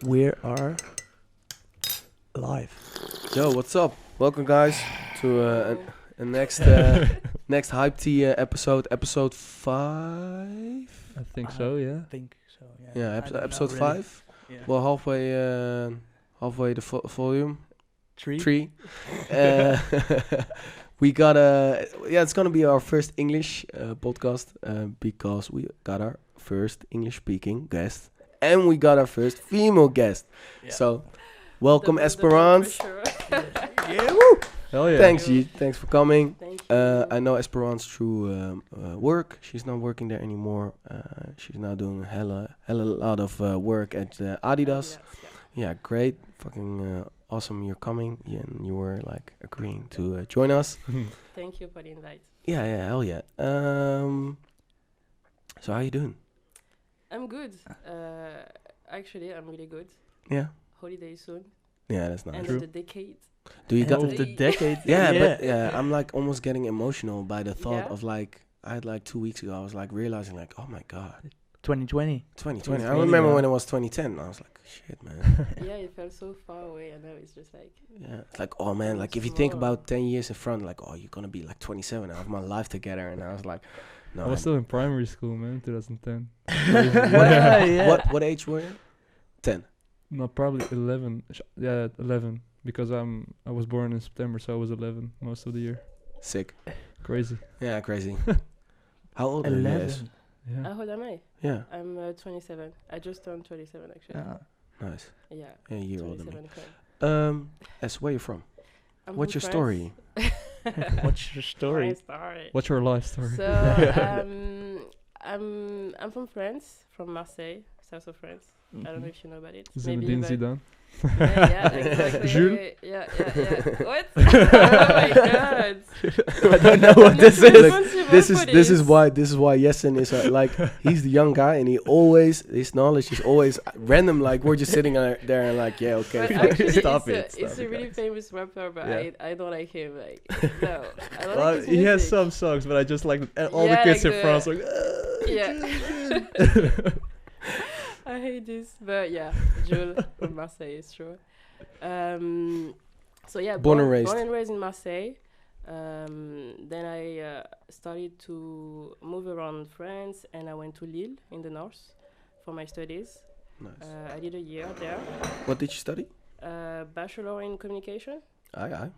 We are live. Yo, what's up? Welcome, guys, to a next next Hype Tea episode 5. I think so, yeah. I think so. Yeah. Yeah, I don't know episode really. 5. Yeah. Well, halfway the volume 3. 3. We got it's gonna be our first English podcast because we got our first English speaking guest and we got our first female guest. Yeah. So, welcome, Espérance. Yeah. Woo. Hell yeah. Thanks, G. Thanks for coming. Thank you. I know Espérance through work. She's not working there anymore. She's now doing hella lot of work at Adidas. Yeah, great. Fucking awesome you're coming. Yeah, and you were like agreeing to join us. Thank you for the invite. Yeah, hell yeah. So how you doing? I'm good. Actually, I'm really good. Yeah. Holiday soon. Yeah, that's nice. End of the decade. Do you End got of the decade. Yeah, but I'm like almost getting emotional by the thought Yeah? of like I had like 2 weeks ago I was like realizing like, oh my god, 2020. 2020. I 2020, remember yeah. when it was 2010. I was like, shit, man. Yeah, it felt so far away, and now it's just like. Yeah, it's like, oh man, like if you think about 10 years in front, like, oh, you're gonna be like 27. I have my life together, and I was like, no. I was still in primary school, man, 2010. What age were you? 10. No, probably 11. Yeah, 11. Because I was born in September, so I was 11 most of the year. Sick. Crazy. Yeah, crazy. How old are you? 11. Yeah. How old am I? Yeah, I'm 27. I just turned 27 actually. nice. Yeah. Yeah, a year older than me. 27 come. Es, where you from? I'm What's your from story? France. What's your story? My story. What's your life story? So I'm from France, from Marseille, south of France. I don't know if you know about it. Zinedine about- Zidane. Yeah, exactly. Jules? Yeah. What? Oh my god. I don't know what this You're is. responsible for This is why Yessen is like he's the young guy and his knowledge is always random. Like we're just sitting there and like okay, But fuck, actually, stop it's it. a really famous rapper, but Yeah. I don't like him. Like no, I don't Well, like his he has music. some songs, but I just like all Yeah, the kids like in France like. Yeah. I hate this, but yeah, Jules from Marseille is true. So yeah, Born and raised. Born and raised in Marseille. Then I started to move around France, and I went to Lille in the north for my studies. Nice. I did a year there. What did you study? Bachelor in communication, Aye.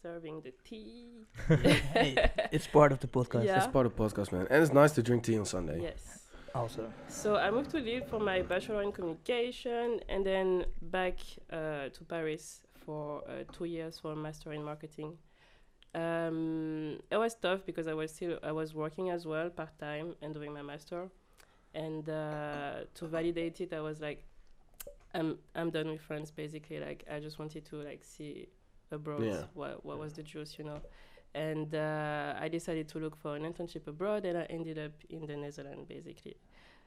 serving the tea. Hey, it's part of the podcast. Yeah. It's part of the podcast, man, and it's nice to drink tea on Sunday. Yes. Also. So I moved to Lille for my bachelor in communication, and then back to Paris for 2 years for a master in marketing. It was tough because I was working as well part time and doing my master, and to validate it, I was like, I'm done with France basically. Like I just wanted to like see abroad what was the juice, you know. And I decided to look for an internship abroad, and I ended up in the Netherlands, basically.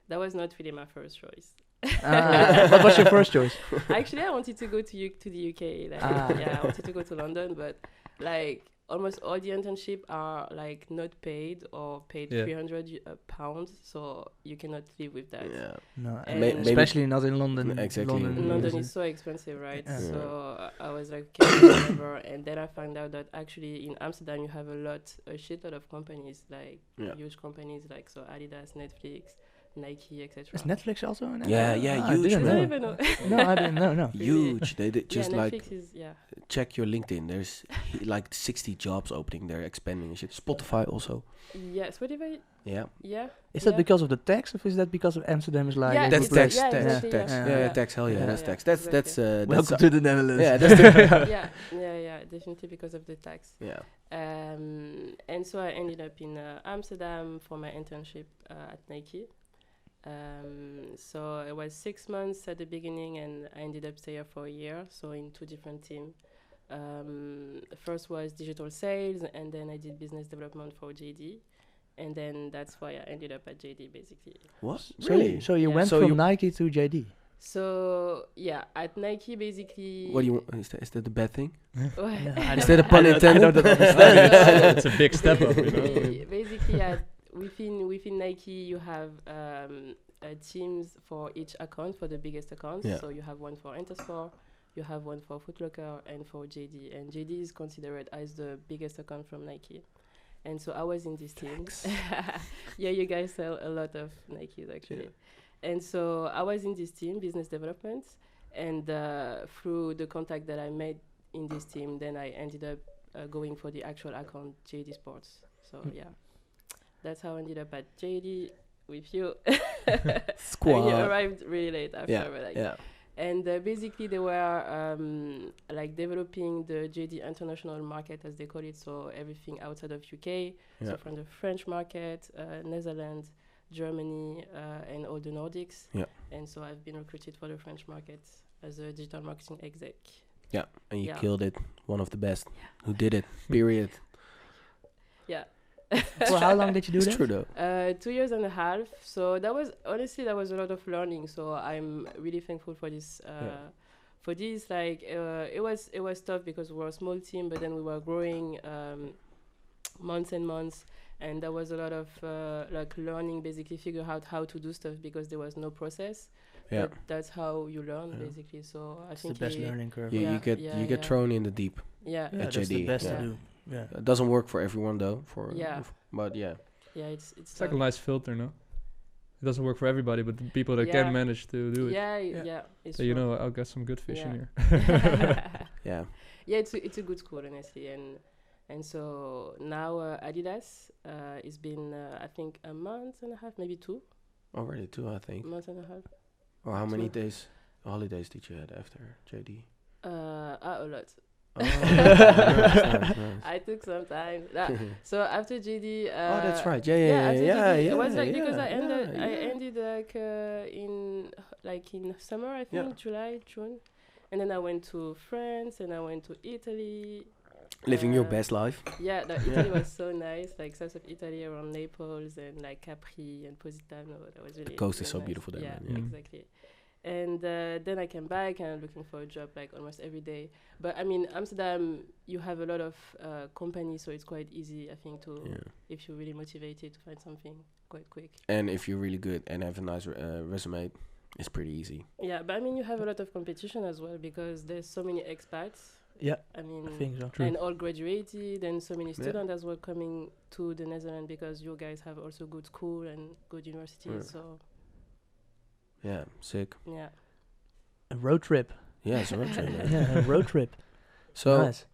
That was not really my first choice. What was your first choice? Actually, I wanted to go to the UK. Like, yeah, I wanted to go to London, but like almost all the internship are like not paid or paid 300 pounds, so you cannot live with that. Yeah. No, And especially not in London. Exactly. London is so expensive, right? Yeah. So I was like, okay, whatever. And then I found out that actually in Amsterdam you have a shit lot of companies, like huge companies, like so Adidas, Netflix, Nike, etc. Is Netflix also in there? Yeah, I huge. didn't I don't know. even know. No, I didn't know. No. Huge. They did just yeah, like Netflix is, check your LinkedIn. There's like 60 jobs opening. They're expanding and shit. Spotify also. Yes, what if I? Yeah. Yeah. Is that because of the tax, or is that because of Amsterdam is like? Yeah, a That's good tax. place? Yeah, Tax. exactly, Tax. yeah. Yeah, Yeah. tax. Hell yeah, Yeah, that's yeah, tax. That's exactly. Welcome to the Netherlands. yeah, that's the yeah, definitely because of the tax. yeah. And so I ended up in Amsterdam for my internship at Nike. So it was 6 months at the beginning, and I ended up staying for a year, so in 2 different teams. First was digital sales, and then I did business development for JD. And then that's why I ended up at JD, basically. What? So, Really? so you Yeah. went So from you- Nike to JD. So, yeah, at Nike, basically... What do you? Is that the bad thing? I Is that a pun I intended? don't understand. It's a big step up, you know. Basically, within Nike, you have teams for each account, for the biggest accounts. Yeah. So you have one for Intersport, you have one for Foot Locker, and for JD. And JD is considered as the biggest account from Nike. And so I was in this team. Yeah, you guys sell a lot of Nikes actually. And so I was in this team, business development, and through the contact that I made in this team, then I ended up going for the actual account, JD Sports. So yeah, that's how I ended up at JD with you. Squad. I mean, you arrived really late after, Yeah, but like, yeah. and basically they were like developing the JD international market, as they call it, so everything outside of UK, Yeah. so from the French market, Netherlands, Germany, and all the Nordics. Yeah. And so I've been recruited for the French market as a digital marketing exec. Yeah, and you Yeah. killed it. One of the best who did it. Period. Yeah. For how long did you do It's that? true though. 2 years and a half. So that was honestly a lot of learning. So I'm really thankful for this. For this, like it was tough because we were a small team, but then we were growing months and months, and there was a lot of like learning, basically figure out how to do stuff because there was no process. Yeah. But that's how you learn Yeah. basically. So I It's the think best learning curve. You, Yeah, you get yeah, you get yeah. thrown in the deep. Yeah, Yeah, at that's the JD, best yeah. to do. Yeah. It doesn't work for everyone though. Yeah. But yeah. yeah, it's It's like a tough. nice filter, no? It doesn't work for everybody, but the people that Yeah. can manage to do it. Yeah, Yeah. yeah, it's So you true. know, I'll get some good fish in Yeah. here. Yeah. Yeah, it's a good school honestly, and so now Adidas, it's been I think a month and a half, maybe 2 Already too, I think. months and a half. Or how many Two. days, holidays did you have after JD? A lot. Oh, nice. I took some time. So after JD, Oh, that's right. Yeah, after yeah, JD, yeah. it was like yeah, because I yeah. ended like in summer, I think Yeah. July, June, and then I went to France and I went to Italy. Living your best life. Yeah, Italy was so nice, like south of Italy around Naples and like Capri and Positano. That was really The coast is really so nice. beautiful there, Yeah, man. Yeah. exactly. And then I came back and I'm looking for a job like almost every day. But I mean, Amsterdam, you have a lot of companies, so it's quite easy, I think, to Yeah. if you're really motivated to find something quite quick. And if you're really good and have a nice resume, it's pretty easy. Yeah, but I mean, you have a lot of competition as well because there's so many expats. Yeah, I mean, I think so. True. and all graduated, and so many Yeah. students as well coming to the Netherlands because you guys have also good school and good universities. Yeah. So Yeah, sick. yeah, A road trip. Yeah, it's a road trip, man. Yeah, a road trip. So, Nice.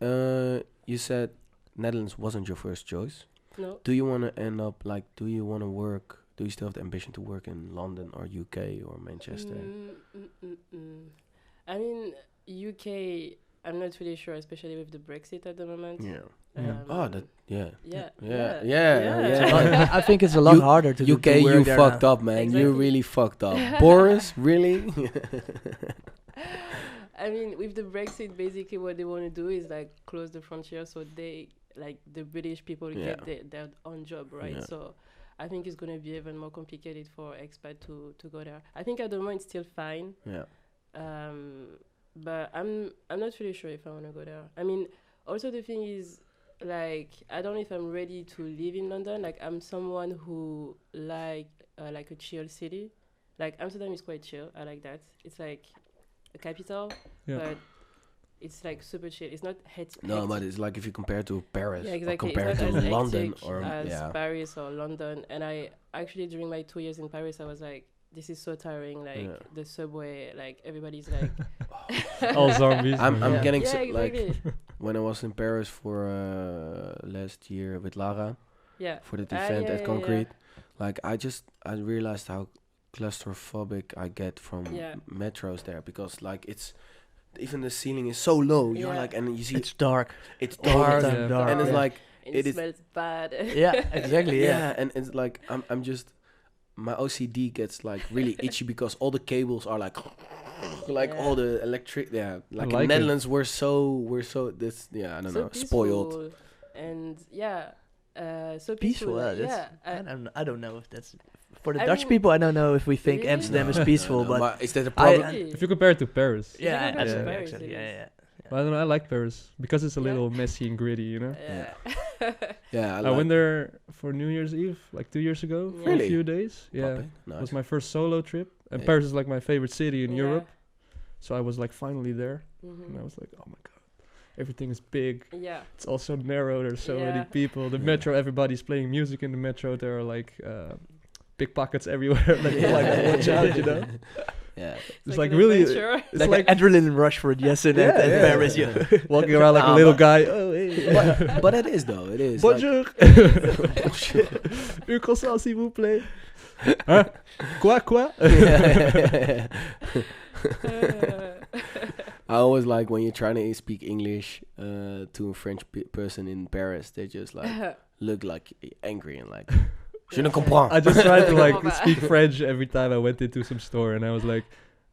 you said Netherlands wasn't your first choice. no, Do you want to end up like? Do you want to work? Do you still have the ambition to work in London or UK or Manchester? I mean UK. I'm not really sure, especially with the Brexit at the moment. Yeah. Yeah. Oh, that. Yeah. Yeah, Yeah. yeah, Yeah. It's a yeah. lot- I think it's a lot You- harder to UK, to work you there fucked now. up, man. You Exactly. really fucked up. Boris, really? I mean, with the Brexit, basically what they want to do is like close the frontier, so they like the British people Yeah. get their own job, right? Yeah. So I think it's gonna be even more complicated for expat to go there. I think at the moment it's still fine, Yeah. but I'm not really sure if I want to go there. I mean, also the thing is, like, I don't know if I'm ready to live in London. Like, I'm someone who like a chill city. Like Amsterdam is quite chill. I like that. It's like a capital, Yeah. but it's like super chill. It's not No, but it's like if you compare to Paris yeah, or exactly. compare It's to not as London hectic or as yeah. Paris or London. And I actually during my 2 years in Paris, I was like, this is so tiring. Like Yeah. the subway, like everybody's like, All zombies. I'm man. getting yeah, sick, like exactly. when I was in Paris for last year with Lara yeah, for that Ah, event yeah, at yeah, Concrete. Like I realized how claustrophobic I get from Yeah. metros there because like it's even the ceiling is so low. You're Yeah. like and you see It's dark. it's All the dark time Yeah. dark. and it's yeah. like it, It is- smells bad. Yeah, exactly. Yeah. and it's like I'm just my OCD gets like really itchy because all the cables are like all Yeah. the electric like like in it. Netherlands we're so this I don't So know spoiled. peaceful. And yeah, so Peaceful. like, That's, yeah. I don't know if that's for the I Dutch mean, people. I don't know if we think really? Amsterdam is No, peaceful, no, but is that a I- problem? If you compare it to Paris, yeah, compare to absolutely, Paris, absolutely, it yeah, is. yeah. But I don't know. I like Paris because it's a Yeah. little messy and gritty, you know. Yeah, I went there for New Year's Eve like 2 years ago for Really? a few days. Yeah, Pop it. it Nice. was my first solo trip, and Yeah. Paris is like my favorite city in Yeah. Europe. So I was like finally there, and I was like, oh my god, everything is big. Yeah. It's also narrow. There's so many Yeah. people. The Yeah. metro, everybody's playing music in the metro. There are like pickpockets everywhere. Like, Yeah. like watch out, you know. Yeah. It's like like an really, adventure. it's like, like an adrenaline rush for Jessen Yeah, at yeah. Paris. Yeah. walking around like a Ah, little but- guy. Oh, hey. but it is though. It is. Bonjour. Un croissant, s'il vous plaît. Hein? Quoi? Like, I always like when you're trying to speak English to a French person in Paris. They just like look like angry and like. Je ne comprends. I just tried to like Oh, man. speak French every time I went into some store, and I was like,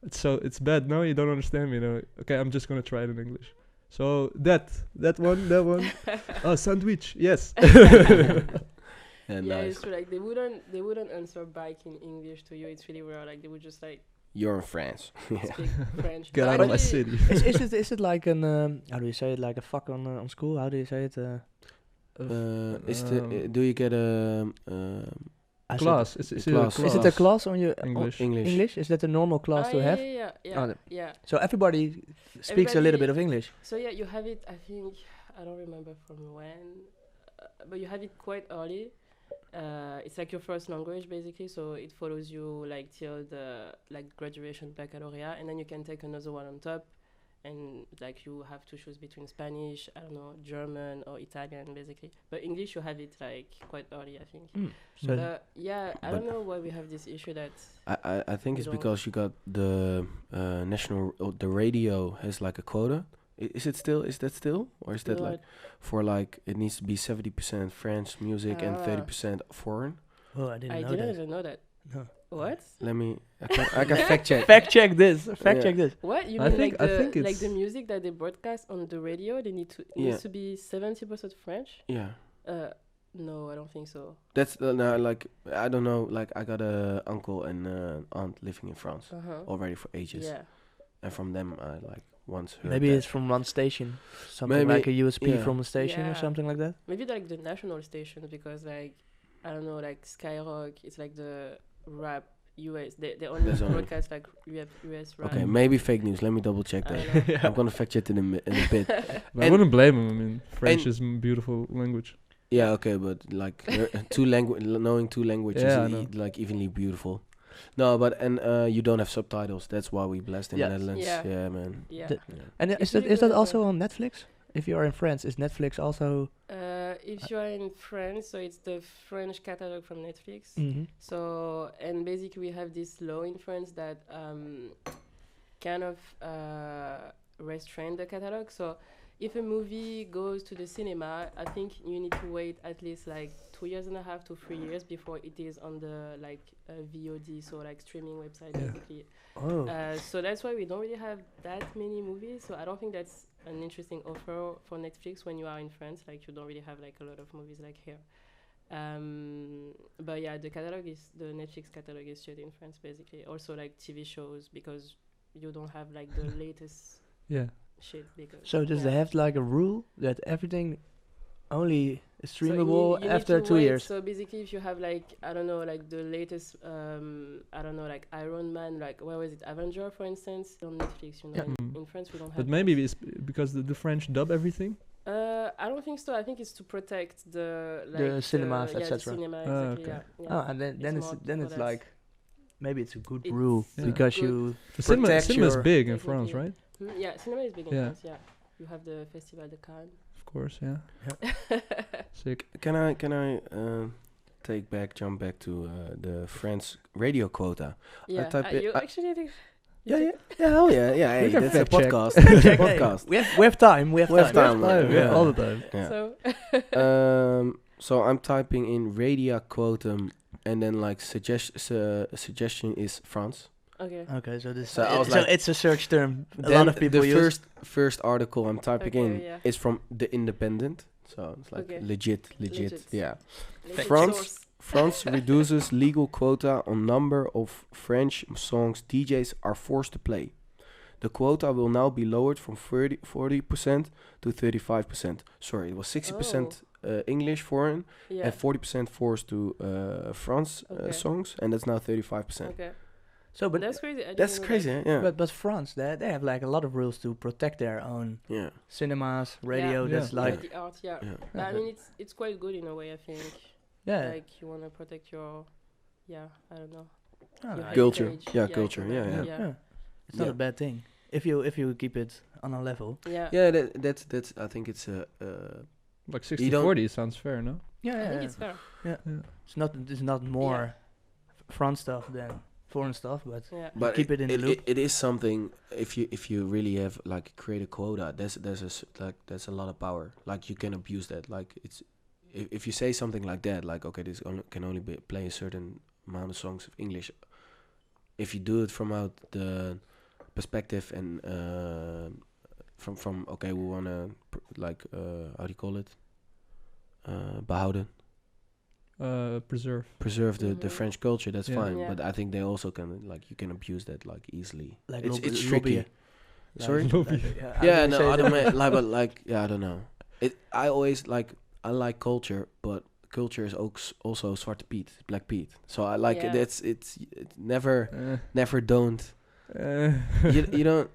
it's bad. No, you don't understand me. No, okay, I'm just gonna try it in English. So that one. Oh, sandwich. Yes. Yeah, Yeah, nice. it's true. Like they wouldn't answer back in English to you. It's really rare. Like they would just like You're in France. speak French. Get But out of my actually- city. Is it like an how do you say it, like a fuck on school? How do you say it? Do you get a Class. Is it a class. class? Is it a class on your English. English? English? Is that a normal class Ah, to yeah, have? Yeah, yeah, Oh, yeah, the- yeah. So everybody speaks a little bit of English. So yeah, you have it. I think I don't remember from when, but you have it quite early. It's like your first language basically, so it follows you like till the like graduation baccalaureate, and then you can take another one on top, and like you have to choose between Spanish, I don't know, German or Italian basically. But English you have it like quite early, I think. So Yeah, I But- don't know why we have this issue that I think it's You don't- because you got the national the radio has like a quota. Is that still or is that what- like for like it needs to be 70% French music and Ah. 30% foreign? oh, I didn't I know didn't that. even know that. No. What? Let me. I can fact check. Fact check this. Fact Yeah. check this. What you I mean? think- Like I think the it's- the music that they broadcast on the radio, they need to Yeah. needs to be 70% French. Yeah, No, I don't think so. that's no, like I don't know. Like I got a uncle and aunt living in France already for ages, Yeah. and from them I like once heard. Maybe that. it's from one station. Something Maybe, like a USB yeah. from a station or Yeah. something like that. Maybe like the national station because like I don't know, like Skyrock, it's like the rap US. They only There's only- broadcast like US rap. Okay, maybe fake news. Let me double check I that. don't know. I'm gonna fact check it in a bit. But I And- wouldn't blame him. I mean, French and- is a beautiful language. Yeah, okay, but like knowing two languages Yeah, I is know. like evenly beautiful. No, but and you don't have subtitles. That's why we blessed in Yes. the Netherlands. Yeah. Yeah, man. Yeah. The- And It's is that really is that good, also on Netflix? If you are in France, is Netflix also? If you are in France, so it's the French catalog from Netflix. Mhm. So, and basically we have this law in France that kind of restrain the catalog. So if a movie goes to the cinema, I think you need to wait at least like 2.5 to 3 years before it is on the like VOD, so like streaming website Yeah. basically. Oh. So that's why we don't really have that many movies. So I don't think that's an interesting offer for Netflix when you are in France. Like you don't really have like a lot of movies like here. But yeah, the Netflix catalog is shut in France basically. Also like TV shows because you don't have like the latest Yeah. shit because. So does they yeah. have like a rule that everything only is So you streamable need after to 2 wait. years? So basically, if you have like I don't know, like the latest I don't know, like Iron Man, like where was it, Avenger, for instance, on Netflix. You know, Yeah. Mm. in France we don't have. But maybe it's because the French dub everything. I don't think so. I think it's to protect the cinemas, yeah, the etc.. cinema, Ah, exactly. okay. Yeah, yeah. Oh, and then It's it's more for that. like maybe it's a good It's rule Yeah. because good. you The cinema protect is your- big in Technically. France, right? Yeah, cinema is big in Yeah. France. Yeah, you have the Festival de Cannes. Of course, yeah. Sick. Can I jump back to the France radio quota? Yeah, type it- you I- actually think. Yeah. Hell yeah. Hey, We can that's a fact check. podcast. Hey, podcast. we have time. We have We have time. time. Yeah, all the time. Yeah. So So I'm typing in radia quotum, and then like suggestion is France. okay. Okay, so this So I was like- it's a search term. A Then lot of people the use. first article I'm typing Okay, in yeah. is from The Independent. So it's like Okay. legit. Legit. Yeah. Legit France- source. France reduces legal quota on number of French songs DJs are forced to play. The quota will now be lowered from 40% to 35%. Sorry, it was 60% English foreign Yeah. and 40% forced to France Okay. songs, and that's now 35%. Okay. So, but That's crazy. I didn't That's know crazy, that. yeah. but France, they have like a lot of rules to protect their own Yeah. cinemas, radio. Yeah. That's Yeah. like The art, yeah. Yeah. I mean, it's quite good in a way. I think. yeah. Like you want to protect your, I don't know. Oh, your I- Culture. heritage. Yeah, culture. your Yeah, heritage, yeah. It's not Yeah. a bad thing if you keep it on a level. Yeah. Yeah, that's I think it's a Like You don't- 60-40 sounds fair, no? Yeah, I think it's fair. It's not more France stuff than foreign stuff, but Yeah. but keep it in the loop. It is something if you really have like create a quota, there's a lot of power. Like you can abuse that. Like it's if you say something like that, like okay, this can only play a certain amount of songs of English. If you do it from out the perspective and from okay, we wanna how do you call it? Behouden. Preserve the Mhm. French culture. That's Yeah. fine, Yeah. but I think they also can you can abuse that like easily. like it's lobby- tricky. lobby- Sorry? Lobby. how Yeah, do you no, say I it? don't like I don't know. I always I like culture, but culture is also Zwarte Piet, Black Pete. So I like Yeah. it. It's never don't. Uh, You don't.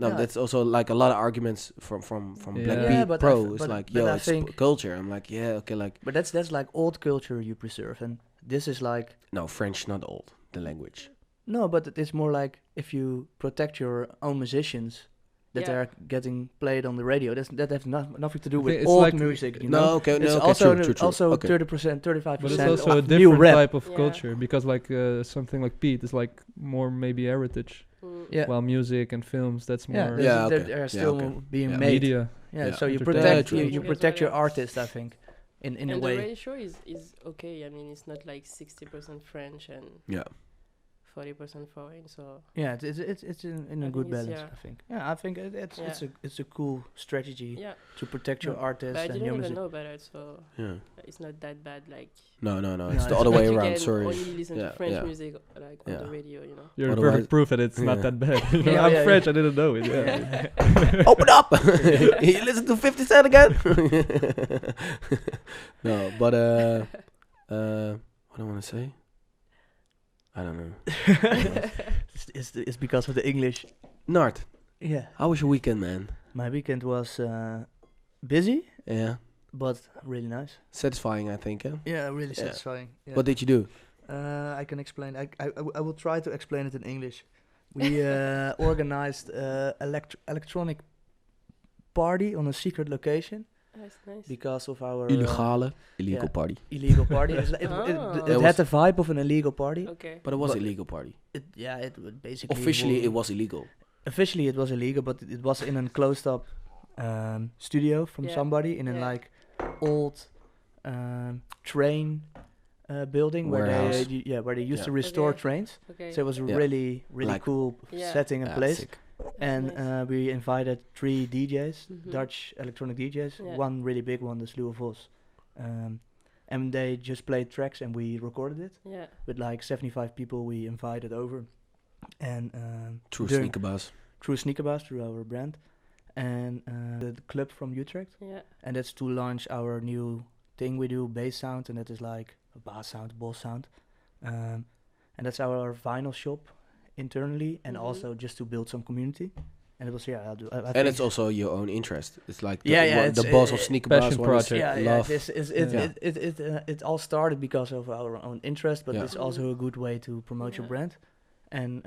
No, Yeah. that's also like a lot of arguments from Yeah. Black Yeah, Pete but Pro. I It's but- like but I it's think- culture. I'm like okay, like But that's like old culture you preserve, and this is like no French, not old the language. no, but it's more like if you protect your own musicians that Yeah. are getting played on the radio. That has nothing to do I with think it's old like- music. You No, know, okay, it's no, okay, also true. also Okay. 30%, 35%. But it's also a new different rap. type of Yeah. culture because like something like Pete is like more maybe heritage, Mm. Yeah, while music and films that's more yeah, Yeah, okay. they are Yeah, still okay. being Yeah. made. media. Yeah, Yeah. so you Entertainment. protect Yeah, you true. protect your Yeah. artist, I think, in a And the way. ratio is okay. I mean, it's not like 60% French and Yeah. 40% foreign. So Yeah, it's in I a good think it's- balance. yeah. I think. Yeah, I think it's a cool strategy yeah, to protect your Yeah. artist but I and didn't your even music. know about it. So Yeah. it's not that bad. Like No, it's No, the it's other way you around. can Sorry. only listen Yeah, to French yeah. music like on Yeah. the radio. You know. You're Otherwise- perfect proof that it's not Yeah. that bad. You know, Yeah, I'm yeah, French. yeah. I didn't know it. Yeah. Open up! You listen to 50 Cent again? No, but what do I want to say? I don't know. It's because of the English. Nart, Yeah, how was your weekend, man? my weekend was busy, Yeah, but really nice. satisfying, I think. Yeah. Yeah, really Yeah. satisfying. Yeah. What did you do? I can explain. I will try to explain it in English. We organized electronic party on a secret location That's nice. because of our Illegal yeah. party, illegal party. It Oh. had the vibe of an illegal party. Okay. but it was But- illegal party. It basically Officially, it was illegal. officially it was illegal, but it was in a closed up studio from Yeah. somebody in a Yeah. like old train building where Warehouse. where they used Yeah. to restore Okay. trains. Okay. So it was a Yeah. really Like- cool Yeah. setting and Yeah, place. sick. That's And nice. we invited 3 DJs, Mhm. Dutch electronic DJs. Yeah. One really big one, the Sluwe Vos. And they just played tracks and we recorded it Yeah. with like 75 people we invited over. And True during- sneaker bass. through Sneakerbaas, through our brand. And the club from Utrecht. Yeah. And that's to launch our new thing we do, bass sound. And that is like a bass sound, boss sound. And that's our vinyl shop internally, and Mhm. also just to build some community. And it was I'll do. I And think- it's also your own interest. It's like the, Yeah, yeah, the it's, boss of uh, sneaker bass passion one is project. yeah, love. it all started because of our own interest, but Yeah. it's also a good way to promote your Yeah. brand. And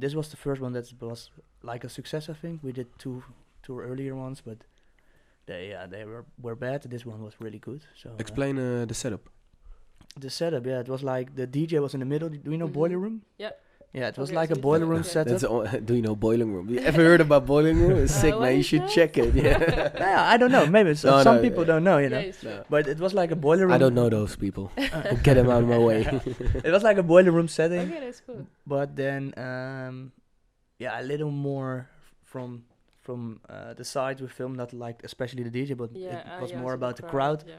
this was the first one that was like a success. I think we did two earlier ones, but they were bad. This one was really good. So Explain the setup. the setup, it was like the DJ was in the middle. Do you know Mhm. Boiler Room? Yeah. Yeah, it was Okay, like so a it's boiler like- room okay. setup. That's do you know Boiling Room? You ever heard about Boiling Room? It's sick, what man. You is should that? check it. Yeah. Yeah, I don't know. Maybe No, some no, people don't know, you know. Yeah, it's true. But it was like a boiler room. I don't know those people. Get them out of my way. It was like a boiler room setting, Okay, that's cool. but then a little more from the side we filmed, not like especially the DJ, but Yeah. it was yeah, more so about the crowd. Yeah.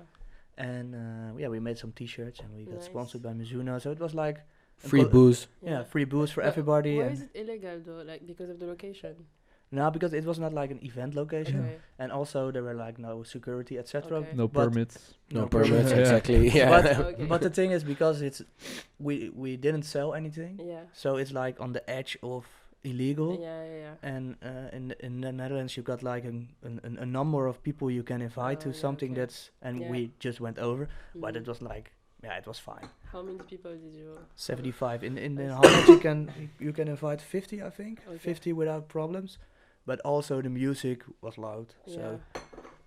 And we made some T-shirts and we got Nice. sponsored by Mizuno, so it was like Free booze. free booze for But everybody. Why And is it illegal though? Like because of the location? No, because it was not like an event location, Okay. and also there were like no security, etc. Okay. No But- permits. No permits, Yeah. exactly. Yeah. But Okay. but the thing is, because we didn't sell anything, Yeah. so it's like on the edge of illegal. Yeah. And in the Netherlands, you got like a number of people you can invite Oh, to yeah, something okay. that's, and Yeah. we just went over, but Mhm. it was like, yeah, it was fine. How many people did you? 75 in I see. Holland, you can invite 50, I think, Okay. 50 without problems, but also the music was loud, so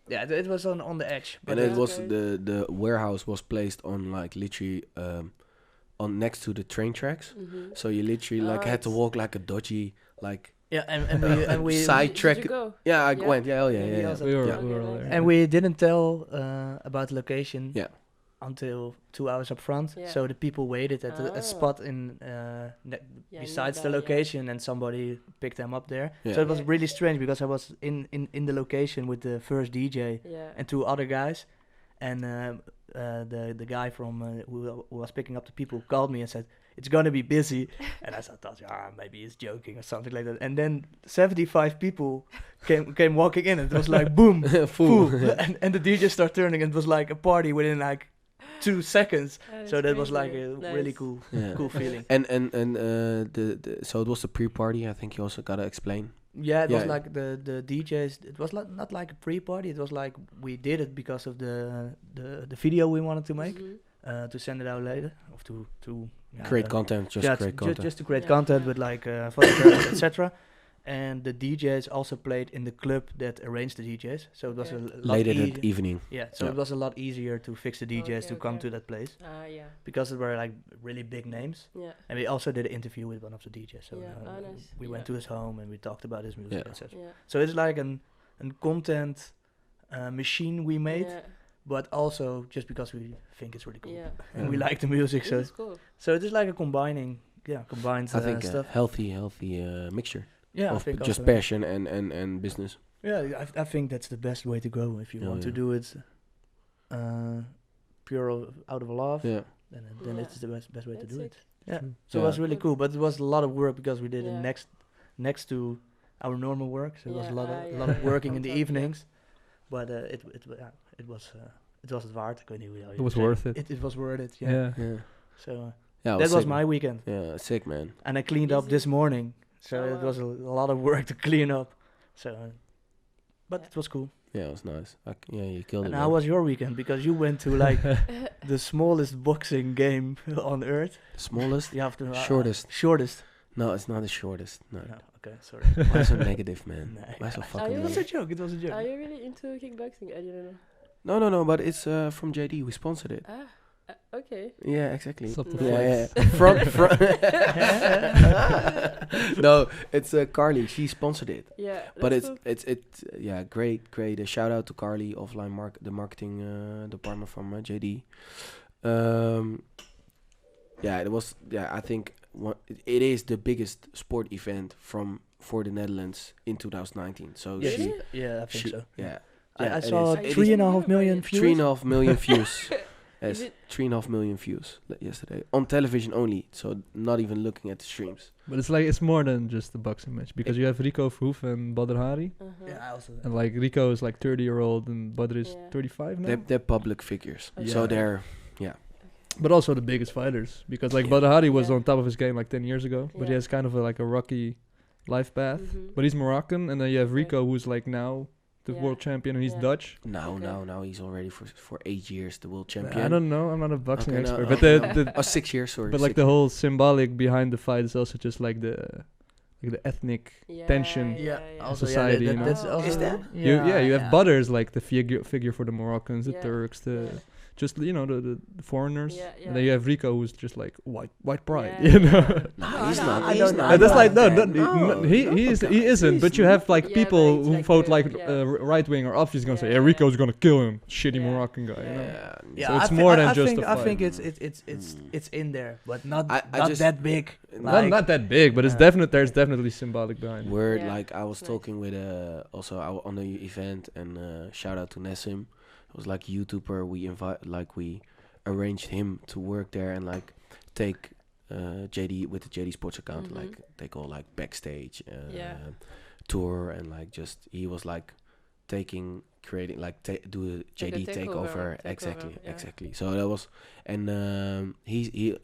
Yeah. yeah, it was on the edge. But And it Yeah, was okay. the warehouse was placed on like literally on next to the train tracks. Mhm. So you literally like had to Right. walk like a dodgy like yeah, and we Side Did track. you go? yeah I Yeah. went yeah oh yeah Yeah, yeah, we yeah. also- We were, Yeah. we were Okay, all nice. there. and we didn't tell about the location Yeah. until 2 hours up front, Yeah. so the people waited at Ah. a spot in Yeah, besides the nearby, yeah. location, and somebody picked them up there. Yeah. So it was Yeah. really strange because I was in the location with the first DJ Yeah. and 2 other guys, and the guy from who was picking up the people called me and said it's gonna be busy, and I thought, maybe he's joking or something like that. And then 75 people came walking in, and it was like boom, Full. full, and the DJ started turning, and it was like a party within like 2 seconds. So that was like a really cool Yeah. cool feeling. And the so it was the pre-party. I think you also gotta explain. Yeah, it was Yeah. like the DJs. It was not like a pre-party. It was like we did it because of the video we wanted to make, to send it out later, or to Create content, just create content. just to create Yeah. content with like photographs, etc. And the DJs also played in the club that arranged the DJs, so it was Okay. a lot Later that easier. evening. Yeah, so Yeah. it was a lot easier to fix the DJs Okay, to come okay. to that place Yeah. because it were like really big names. Yeah. And we also did an interview with one of the DJs. So Yeah, nice. we Yeah. went to his home and we talked about his music, Yeah. etc. Yeah. So it's like an content machine we made, Yeah. but also just because we think it's really cool Yeah. and we like the music. So It's cool. so it is like a combined I think a stuff. healthy mixture Yeah, I of think just also. passion and business. Yeah, I think that's the best way to go if you Yeah, want to yeah. do it pure out of love. Yeah. Then Yeah. it's the best way to That's do sick. it. Yeah. True. So it Yeah. was really cool, but it was a lot of work because we did Yeah. it next to our normal work. So it was Yeah, a lot yeah, of working on in the top, yeah. evenings, but it was het waard. Ik weet niet hoe It was worth it. It was worth it. Yeah. Yeah. Yeah. So Yeah. that was sick, my weekend, Yeah, sick man. and I cleaned up Easy. this morning. So Oh, it wow. was a lot of work to clean up. So, but Yeah. it was cool. Yeah, it was nice. Yeah, you killed And it. how man. was your weekend? Because you went to like the smallest boxing game on earth. Smallest? You have to Shortest. Shortest. No, it's not the shortest. No. No, okay, sorry. Why so negative, man? Nee. Why so Are fucking you- It was negative? a joke. It was a joke. Are you really into kickboxing? I didn't know. No, but it's from JD. We sponsored it. Okay. Yeah, exactly. Stop the Yeah, flex. From no, it's Carly. She sponsored it. Yeah. But that's it's cool. yeah, great. A shout out to Carly, offline the marketing department from JD. Yeah, it was. Yeah, I think it is the biggest sport event for the Netherlands in 2019. So Yeah, Really? yeah, I think so. yeah, I it saw is. It is. 3.5 million views. 3.5 million views. Is Yes, it- 3.5 million views yesterday on television only. So not even looking at the streams. But it's more than just a boxing match because you have Rico Verhoef and Badr Hari. Uh-huh. Yeah, I also. And like Rico is like 30-year-old and Badr is Yeah. 35 now. They're public figures, Okay. so Yeah. they're But also the biggest fighters because like Yeah. Badr Hari was Yeah. on top of his game like 10 years ago, but he Yeah. has kind of like a rocky life path. Mhm. But he's Moroccan, and then you have Okay. Rico who's like now the Yeah. world champion, and he's Yeah. Dutch. now he's already for 8 years the world But champion. I don't know. I'm not a boxing Okay, no, expert, okay, but no. the 6 years, sorry. but like 6 the whole symbolic behind the fight is also just like the ethnic Yeah, tension. Yeah, also Society, yeah, you know. that's Oh. also Is that? you have Badr's like the figure for the Moroccans, the Yeah, Turks, the yeah. just the foreigners, Yeah, and then you have Rico who's just like white pride, Yeah, you know. yeah. No, No, he's no, not. I He's don't not. know. And that's like no, he isn't. But you have like Yeah, people but it's who like vote the- like yeah. right wing or obviously gonna say, Yeah, yeah, yeah. Rico's gonna kill him, shitty Yeah. Moroccan guy. You know? Yeah. Yeah, So I it's thi- more than I just think, a I think fight. it's in there, but not I not just- that big. Not that big, but it's there's definitely symbolic behind it. Word, Yeah, like I was nice. talking with also on the event, and shout out to Nessim. It was like YouTuber. We arranged him to work there and like take JD with the JD Sports account, Mhm. like take all like backstage, Yeah. tour and like just he was like creating like do a JD takeover. Exactly. So that was, and he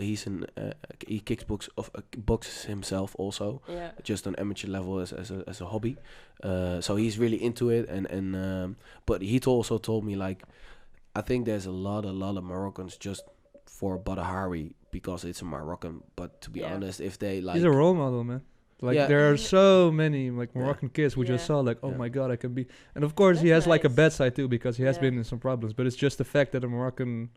kickbox boxes himself also, just on amateur level as a hobby. So he's really into it, and but he also told me like, I think there's a lot of Moroccans just for Badahari because it's a Moroccan. But to be honest, if they like, he's a role model, man. Like there are so many like Moroccan kids we just saw like, oh my god, I can be. And of course he has like a bad side too because he has been in some problems. But it's just the fact that a Moroccan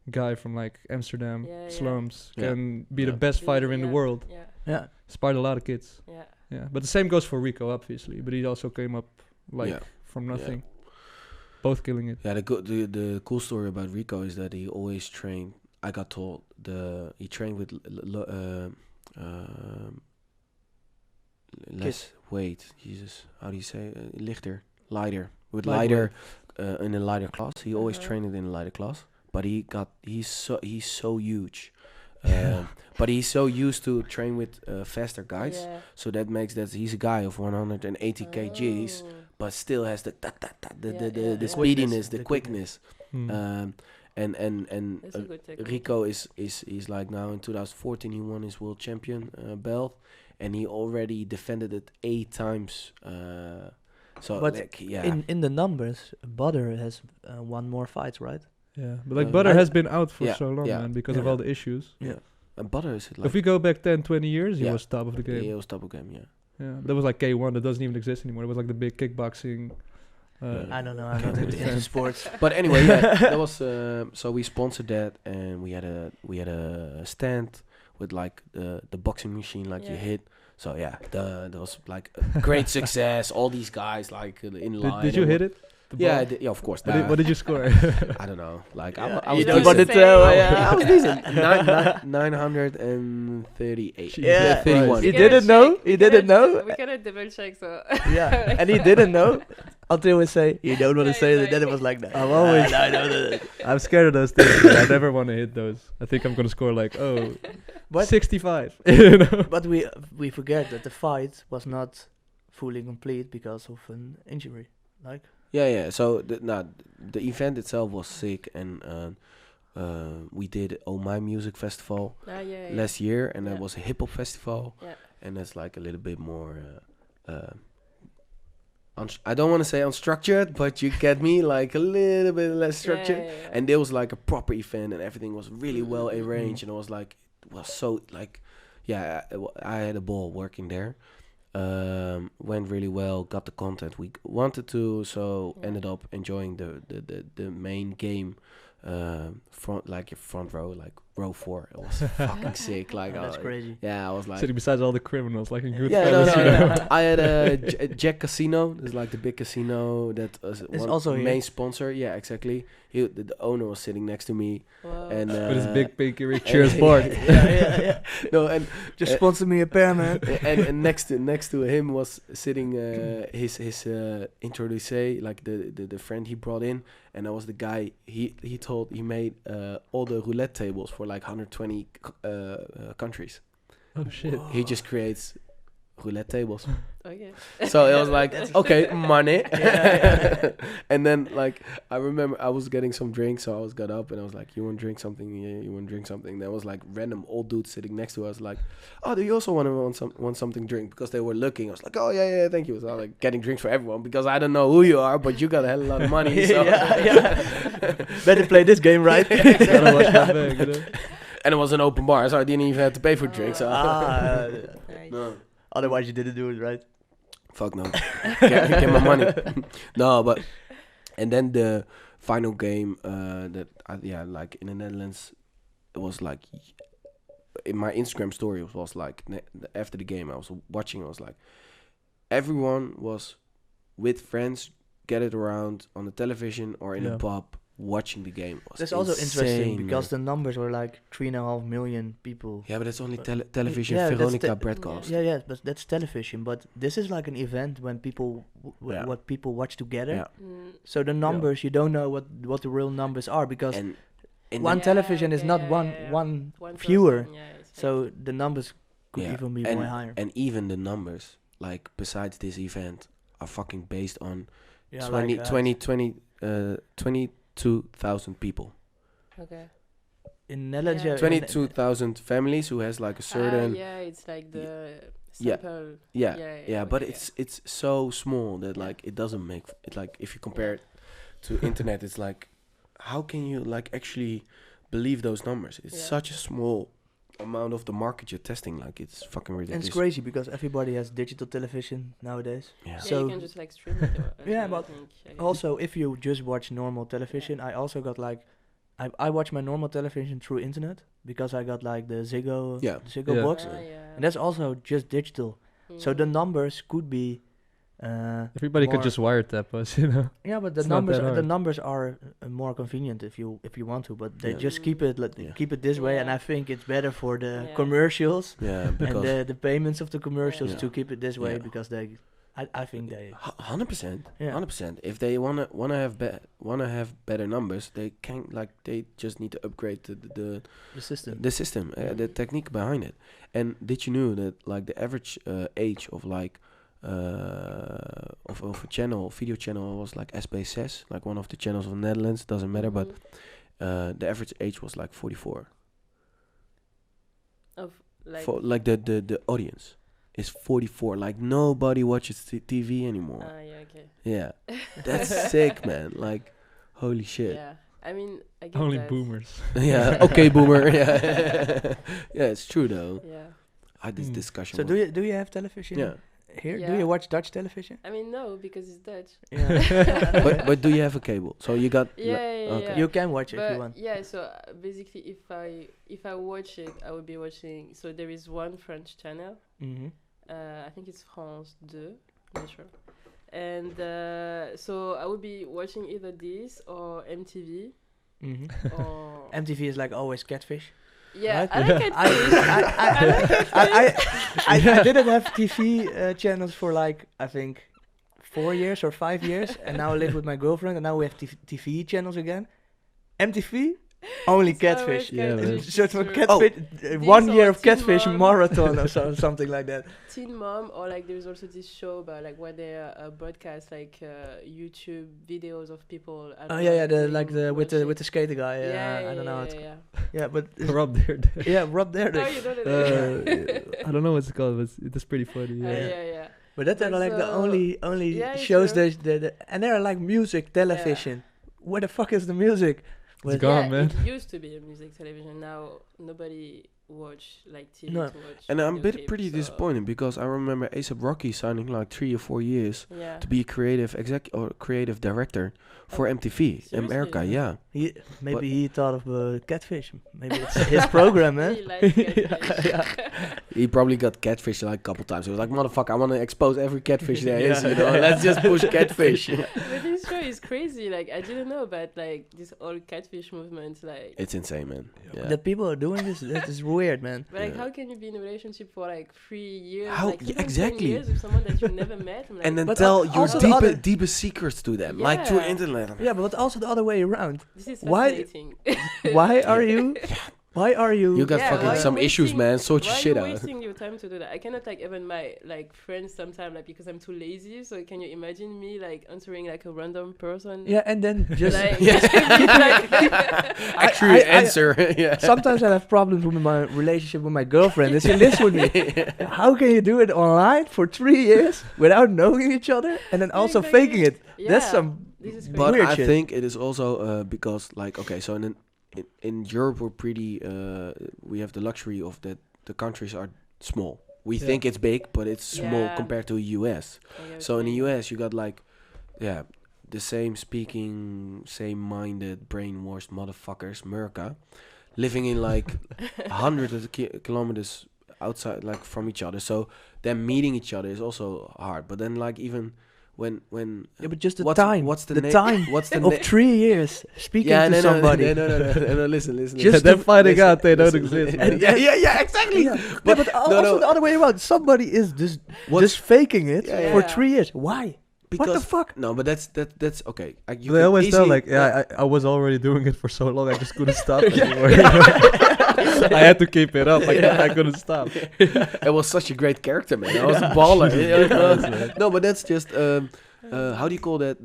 guy from like Amsterdam slums can be the best fighter in the world. Inspired a lot of kids. But the same goes for Rico, obviously. But he also came up like from nothing. Both killing it. Yeah, the cool story about Rico is that he always trained. I got told he trained with less weight. Jesus, how do you say lighter with lighter in a lighter class. He always trained it in a lighter class, but he's so huge. But he's so used to train with faster guys, so that makes that he's a guy of 180 kgs, but still has the speediness, the quickness. And Rico is like now in 2014 he won his world champion belt, and he already defended it 8 times. So but like, in the numbers, Butter has won more fights, right? Yeah, but like Butter has been out for so long, man, because of all the issues. Yeah, and Butter is like, if we go back 10, 20 years, he was top of the game. He was top of the game, Yeah, that was like K1 that doesn't even exist anymore. It was like the big kickboxing. I don't know. I'm not into sports. But anyway, that was so we sponsored that, and we had a stand with like the boxing machine, like you hit. So that was like a great success. All these guys like in line. Did you hit it? Yeah, of course. What did you score? I don't know. Like I was decent. I was decent. 938. Yeah, 31. He didn't know. He didn't know. We gotta double check. So and he didn't know until we say you don't want to say that. Then it was like that. I'm always. I'm scared of those things. I never want to hit those. I think I'm gonna score like 65. You know? But we forget that the fight was not fully complete because of an injury. Like. Yeah. So the event itself was sick, and we did Oh My Music Festival last year, and that was a hip hop festival, and that's like a little bit more. I don't want to say unstructured, but you get me, like a little bit less structured. And there was like a proper event, and everything was really well arranged, and it was like so like, I had a ball working there. Went really well, got the content we wanted to, so ended up enjoying the main game, front row, like row 4. It was fucking sick. Like that's crazy. Yeah, I was like sitting besides all the criminals, like in good. No. I had a Jack Casino. It's like the big casino that is also main sponsor. Yeah, exactly. The owner was sitting next to me, and with his big pinky ring cheers board. Yeah. No, and just sponsor me a pair, man. and next to him was sitting his introducee, like the friend he brought in, and that was the guy he made all the roulette tables for like 120 countries. Oh shit! Whoa. He just creates roulette tables. Okay. So it was like, okay, money. And then like I remember I was getting some drinks, so I got up and I was like, you want to drink something? Yeah, you want to drink something? There was like random old dudes sitting next to us, like, oh, do you also want something to drink? Because they were looking. I was like, oh yeah, thank you. So I was like getting drinks for everyone because I don't know who you are, but you got a hell of a lot of money. So better play this game right. Gotta watch my bag, you know? And it was an open bar, so I didn't even have to pay for drinks. So no. Otherwise you didn't do it right. Fuck no. Get my money. No, but and then the final game like in the Netherlands, it was like in my Instagram story it was like after the game I was watching, I was like everyone was with friends gathered around on the television or in a pub watching the game. That's also interesting because the numbers were like 3.5 million people. Yeah, but it's only television. Veronica broadcast. Yeah, but that's television. But this is like an event when people what people watch together. Yeah. So the numbers you don't know what the real numbers are because one television is not one viewer. So the numbers could even be more higher. And even the numbers like besides this event are fucking based on Yeah, 22,000 people. Okay. in Netherlands, Yeah. yeah, 22,000 families who has like a certain Yeah, it's like the Yeah. sample. yeah, but okay, it's so small that Yeah. like it doesn't make it, like if you compare it to internet, it's like how can you like actually believe those numbers? It's Yeah. such a small amount of the market you're testing, like it's fucking and ridiculous. it's crazy because everybody has digital television nowadays. Yeah. Yeah, So- you can just like stream it. As Yeah, well, but I think, I guess. Also, if you just watch normal television, I also got like, I watch my normal television through internet because I got like the Ziggo, Yeah. Ziggo Yeah. box, Yeah. and that's also just digital. So the Mm. numbers could be. Everybody could more- just wiretap us, you know. Yeah, but the It's not numbers, that the hard. numbers are more convenient if you want to, but they Yeah. just keep it Yeah. keep it this way, and Yeah. I think it's better for the Yeah. commercials Yeah, and because the payments of the commercials Yeah. to keep it this way Yeah. because I think they 100%, Yeah. 100%. If they wanna have better numbers, they can like they just need to upgrade the system. the system, the technique behind it. And did you know that like the average age of like of a video channel was like Espe says, like one of the channels of the Netherlands, doesn't matter, but Mhm. the average age was like 44. Of like. For like the audience is 44. Like nobody watches TV anymore. Yeah. Okay. Yeah, that's sick, man. Like, holy shit. Yeah. I mean, I get Only that. boomers. Yeah. Okay, boomer. Yeah. Yeah, it's true though. Yeah. I had this Mm. discussion. So with- do you have television Yeah. here? Do Yeah. you watch Dutch television? I mean, no, because it's Dutch. Yeah. but do you have a cable? So you got. Yeah. okay. You can watch it if you But want. yeah, so basically, if I watch it, I would be watching. So there is one French channel. Mm-hmm. I think it's France 2, not sure. And so I would be watching either this or MTV Mm-hmm. or MTV is like always catfish. yeah. right? I like it. I didn't have TV channels for like I think 4 years or 5 years, and now I live with my girlfriend, and now we have TV channels again. MTV, only It's catfish. always Yeah, man. catfish, So it's for true. catfish, This 1 year or of Teen catfish Mom. marathon or something like that. Teen Mom, or like there's also this show about like where they broadcast like YouTube videos of people. I don't Oh yeah, know, the doing like the with the watching. skater guy. Yeah, I don't know. How it's yeah. yeah, but Rob there. yeah, Rob there. No, you don't know. I don't know what it's called, but it's pretty funny. Yeah. Yeah. But that's But like the so- only Yeah, shows sure. the and they're like music television. Where the fuck is the music? It's With- gone, Yeah, man. it used to be a music television. Now nobody watch like TV No. to watch. And I'm new pretty clips, so- disappointed because I remember A$AP Rocky signing like 3 or 4 years Yeah. to be a creative director for Oh, MTV in seriously? America. Yeah. Maybe But- he thought of catfish. Maybe it's his program, man. Really like catfish. He probably got catfish like a couple times. He was like, "Motherfucker, I want to expose every catfish there is. Yeah. You know, let's just push catfish." But this show is crazy. Like I didn't know about like this whole catfish movement. Like, It's insane, man. Yeah. That people are doing this. That is weird, man. but like, Yeah. how can you be in a relationship for like 3 years? How- Like, yeah, even 10 exactly. years with someone that you never met. I'm like, And then But tell al- your also the other- deepest secrets to them, like through Yeah. internet. Yeah, but also the other way around. this is why- fascinating. Why are you? Why are you? You got Yeah, fucking why you some issues, wasting- man. Sort your Why shit are you out. wasting your time to do that? I cannot like even my like friends sometimes like because I'm too lazy. So can you imagine me like answering like a random person? Yeah, and then just Like, Yeah. Actually, I- answer. Yeah. sometimes I have problems with my relationship with my girlfriend. And she lives with me. How can you do it online for 3 years without knowing each other and then also Exactly. faking it? That's Yeah, some. this is But Weird I shit. think it is also because, like, okay, so in Europe we're pretty. We have the luxury of that the countries are small. We Yeah. think it's big, but it's small Yeah. compared to US. So in the US, you got like, yeah, the same speaking, same-minded, brainwashed motherfuckers, America, living in like hundreds of kilometers outside, like from each other. So them meeting each other is also hard. But then like even when Yeah, but just the what's, time. what's the, the na- time What's the of na- 3 years speaking yeah, to no, somebody. No, listen. Just They're to- finding listen, out they don't listen, exist, listen. man. Yeah, exactly. Yeah. But But no, also no. the other way around. Somebody is just What's- faking it Yeah, for yeah. 3 years. Why? Because What the fuck? No, but that's okay. They always tell like, I was already doing it for so long, I just couldn't stop Yeah. anymore. I had to keep it up. I couldn't stop. It was such a great character, man. I was a baller. No, but that's just how do you call that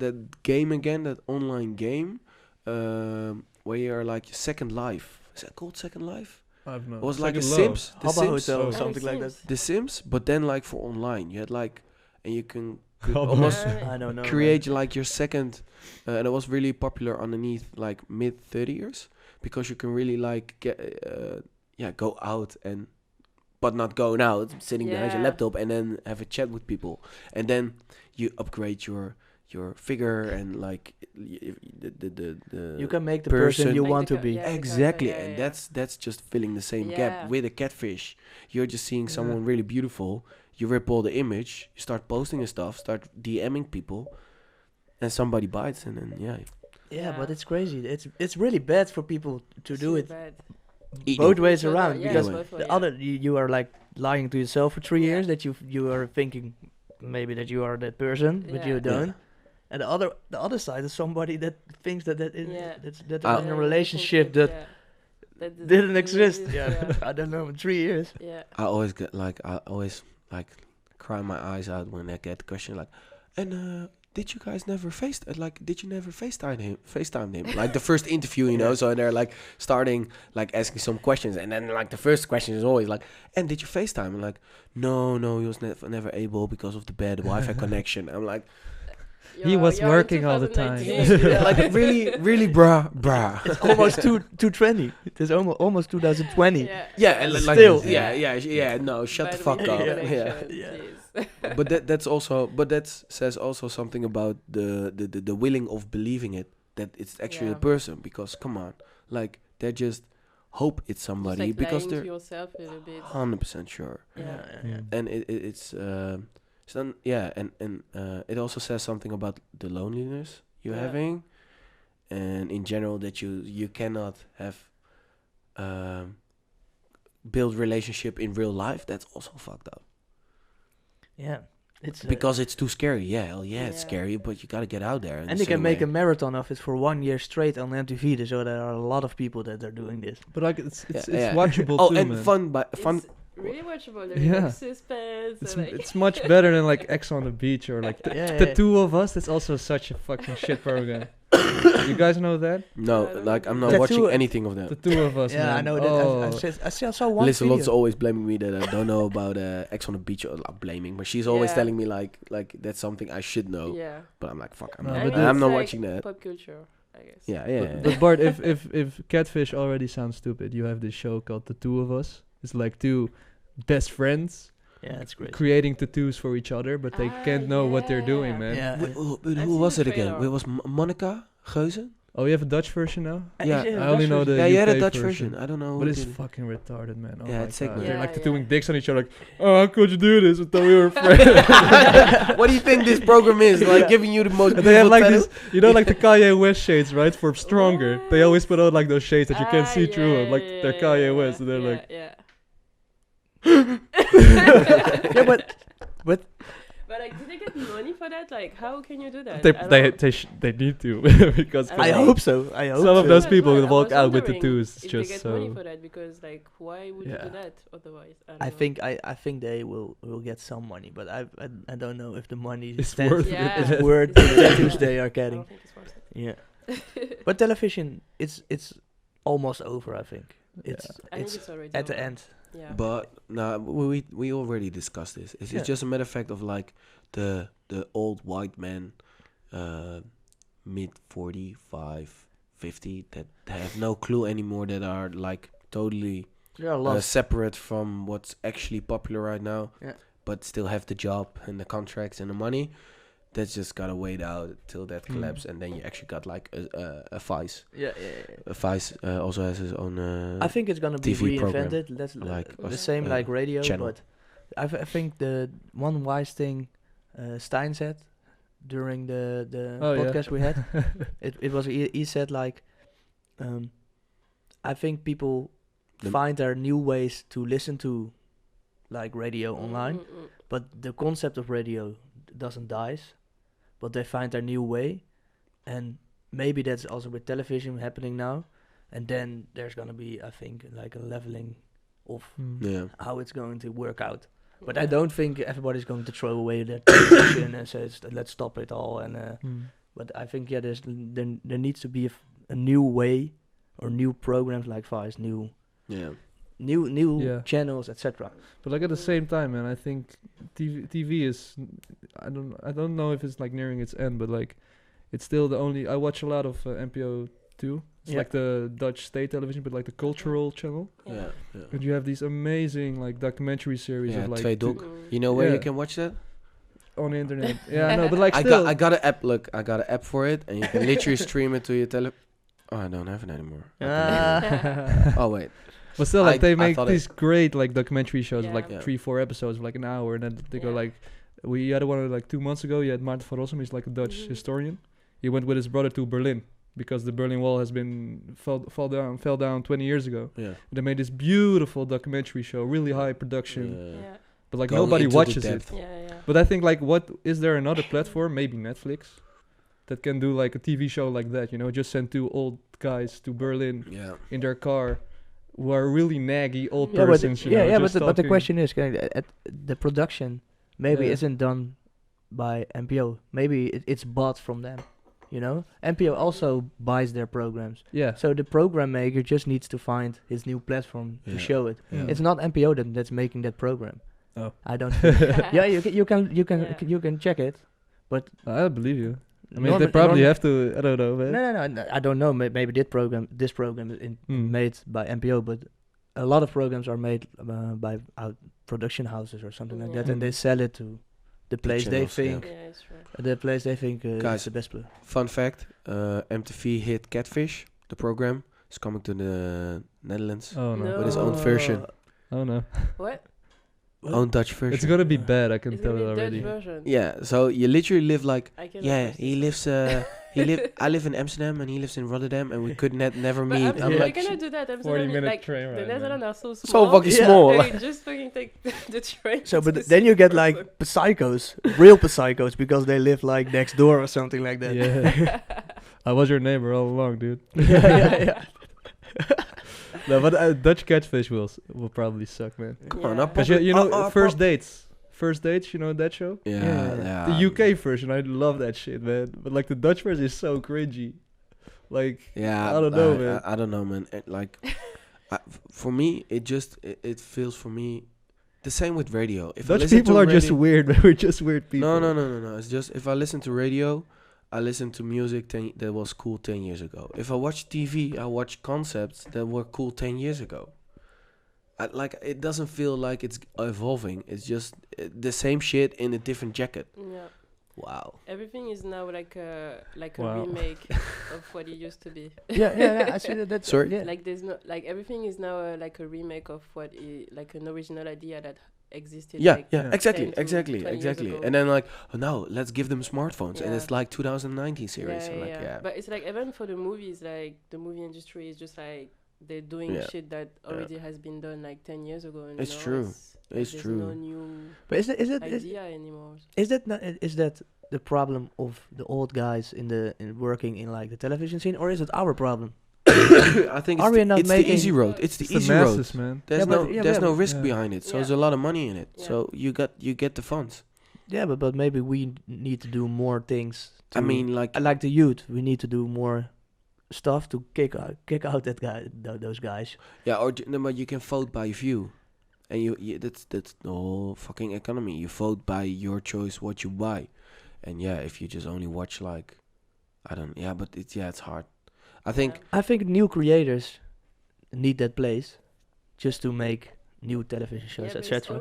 game again? That online game where you're like Second Life. Is that called Second Life? I don't know. It was like a Second Low. Sims. The Habba Sims. Hotel or Oh. something like that. The Sims, but then like for online, you had like, and you could Habba. almost I don't know. create like your second, and it was really popular underneath like mid 30ers because you can really like get, go out and, but not going out, sitting behind your Yeah. laptop and then have a chat with people, and then you upgrade your figure and like the You can make the person person- you Like want the to be. yeah, the exactly, character, and yeah. that's just filling the same Yeah. gap with a catfish. You're just seeing Yeah. someone really beautiful. You rip all the image. You start posting and stuff. Start DMing people, and somebody bites, and then Yeah, but Yeah. it's crazy. It's really bad for people to do So it bad. both ways Each other, around yeah, because both the yeah. other you are like lying to yourself for 3 Yeah. years that you are thinking maybe that you are that person but you Yeah. don't. And the other side is somebody that thinks that Yeah. that Ah. are in a relationship that didn't exist. Yeah, I don't know, in 3 years. Yeah. I always get like cry my eyes out when I get the question like, and did you guys never did you never FaceTime him like the first interview, you know? Yeah. So they're like starting like asking some questions, and then like the first question is always like, and did you FaceTime? I'm like, no, he was never able because of the bad Wi-Fi connection. I'm like, He was You're in working all the time. 2019. yeah, like really, bruh. It's almost 220. It is almost 2020. Yeah, and like Still. yeah. No, shut the Bad fuck Wi-Fi up. Yeah. connection, Yeah. jeez. But that says also something about the willing of believing it, that it's actually Yeah. a person, because come on, like they just hope it's somebody Just like because lying to they're yourself a little bit. 100% sure, Yeah. and it's so and it also says something about the loneliness you're Yeah. having, and in general that you cannot have build relationship in real life. That's also fucked up. Yeah. It's Because it's too scary. Yeah, hell yeah, it's Yeah. scary, but you gotta get out there. and they can make a marathon of it for 1 year straight on MTV. So there are a lot of people that are doing this. But like it's Yeah. watchable Oh, too, and man. fun. It's really watchable. There's Yeah. like suspense. It's and, like it's much better than like X on the Beach or like Yeah, the yeah. Two of Us. That's also such a fucking shit program. You guys know that? No, like I'm not Tattoo- watching anything of The that. Two of Us. Yeah, man. I know that. Oh. I saw one Listen, lots video. always blaming me that I don't know about X on the Beach. Or not blaming, but she's always Yeah. telling me like that's something I should know. yeah. But I'm like, fuck, I'm No, not, but I'm it's not like watching that. Pop culture, I guess. Yeah. But Bart, if Catfish already sounds stupid, you have this show called The Two of Us. It's like two best friends Yeah, that's great. creating tattoos for each other, but they Ah, can't know what they're doing, yeah. man. Yeah. But I've who seen was the it again? trailer. It was Monica Geuze? Oh, you have a Dutch version now? Yeah, I only know the Yeah, you had a UK Dutch version. I don't know. But who it's did it. fucking retarded, man. Oh Yeah, my it's sick, God. man. They're Yeah, like tattooing yeah. dicks on each other, like, oh, how could you do this? I thought we were friends. What do you think this program is? Like giving you the most And they have beautiful like tattoo? this, you know, like the Kanye West shades, right? For stronger. They always put out like those shades that you can't see through them, like they're Kanye West, and they're like, yeah. Yeah, but But like, did they get money for that? Like, how can you do that? they I they don't- they, they need to because I come I on. know. hope so. I hope Some of so. those That's people why will I walk was out with wondering tattoos. It's if just they get so. money for that, because like, why would you Yeah. do that otherwise? I don't I know. think I think they will get some money, but I don't know if the money It's stands- worth Yeah. it. is worth the It's worth tattoos it. they are I getting. don't think it's worth it. Yeah, but television, it's almost over. I think it's I think it's it's already at the over. end. Yeah. But nah, we already discussed this. It's Yeah. just a matter of fact of like the old white man, mid 45, 50, that have no clue anymore, that are like totally There are lots. separate from what's actually popular right now, Yeah. but still have the job and the contracts and the money. That's just gotta wait out till that Mm. collapse, and then you actually got like a Vice. Yeah. A Vice also has his own. I think it's gonna be TV program, reinvented. That's like the us, same like radio, channel. but I think the one wise thing Stein said during the Oh, yeah. podcast we had, it was he said like, I think people The- find their new ways to listen to like radio online, Mm. but the concept of radio doesn't dies, but they find their new way, and maybe that's also with television happening now. and then there's gonna be, I think, like a leveling of Yeah. how it's going to work out. But I don't think everybody's going to throw away their television and says let's stop it all. And but I think there needs to be a new way or new programs like Vice, new Yeah. channels, etc. But like at the same time, man, I think TV is, I don't know if it's like nearing its end, but like it's still the only. I watch a lot of NPO 2. It's like the Dutch state television, but like the cultural channel. Yeah. And you have these amazing like documentary series of like Twee Dok. You know where you can watch that? on the internet. Yeah, I know, but like I still. got an app. Look, I got an app for it, and you can literally stream it to your tele. Oh, I don't have it anymore. Oh wait. But still, like they I make thought these great like documentary shows, of, like Yeah. 3-4 episodes of like an hour, and then they go like. We had one like 2 months ago. You had Maarten van Rossum. He's like a Dutch historian. He went with his brother to Berlin because the Berlin Wall has been fell down 20 years ago. Yeah. They made this beautiful documentary show, really high production, but like Going nobody into the watches it. depth. But I think like, what is there another platform, maybe Netflix, that can do like a TV show like that? You know, just send 2 old guys to Berlin in their car, who are really naggy old persons. But the question is, the production maybe isn't done by NPO. Maybe it's bought from them. You know, NPO also buys their programs. Yeah. So the program maker just needs to find his new platform to show it. Yeah. It's not NPO that's making that program. Oh. I don't. Think yeah, you can check it, but I believe you. I mean, they probably have to. I don't know, man. No, I don't know. Maybe this program is made by NPO, but a lot of programs are made by production houses or something like that, and they sell it to the place they think. It's right. The place they think is the best place. Fun fact: MTV hit Catfish, the program, is coming to the Netherlands Oh no. with his own version, Oh no. What? own Dutch version. It's gonna be bad. I can It's tell gonna it be already. Dutch version. Yeah, so you literally live like I cannot watch he this lives. I live in Amsterdam and he lives in Rotterdam, and we could never But meet. Amsterdam, I'm we like, cannot do that. 40-minute Like, train the ride, Netherlands are so so small. fucking small. They just fucking take the train. So, to but then you get like psychos, real psychos, because they live like next door or something like that. Yeah. I was your neighbor all along, dude. yeah. No, but Dutch catfish will probably suck, man. come on, up. Because you know, first dates, you know that show. Yeah. The UK version, I love that shit, man. But like the Dutch version is so cringy. Like, Yeah, I don't know, man. I don't know, man. Like, for me, it feels for me the same with radio. If I Dutch listen people to are just radio- weird, man. We're just weird people. No. It's just if I listen to radio, I listen to music that was cool 10 years ago. If I watch TV, I watch concepts that were cool 10 years ago. It doesn't feel like it's evolving. It's just the same shit in a different jacket. Yeah. Wow. Everything is now like a Wow. remake of what it used to be. yeah. I see that. Sorry? Yeah. Like there's no like everything is now like a remake of what like an original idea that existed. Yeah, like, yeah, 10 exactly, to 20 years ago. And then like, oh no, let's give them smartphones, and Yeah. it's like 2019 series. Yeah, I'm like, yeah. But it's like even for the movies, like the movie industry is just like they're doing Yeah. shit that already has been done like 10 years ago. And It's now true. like, It's there's true. no new But is it idea anymore. is that the problem of the old guys in working in like the television scene, or is it our problem? I think Are it's, we not it's the making- easy road. It's the It's the easy road. masses, man. There's Yeah, there's but- no risk yeah. behind it, so Yeah. there's a lot of money in it. Yeah. So you get the funds. Yeah, but maybe we need to do more things. I mean, like, like the youth, we need to do more stuff to kick out that guy, those guys. yeah, or no, but you can vote by view, and you that's the whole fucking economy. You vote by your choice what you buy, and yeah, if you just only watch like, I don't, yeah, but it's hard. I think I think new creators need that place just to make new television shows, etc.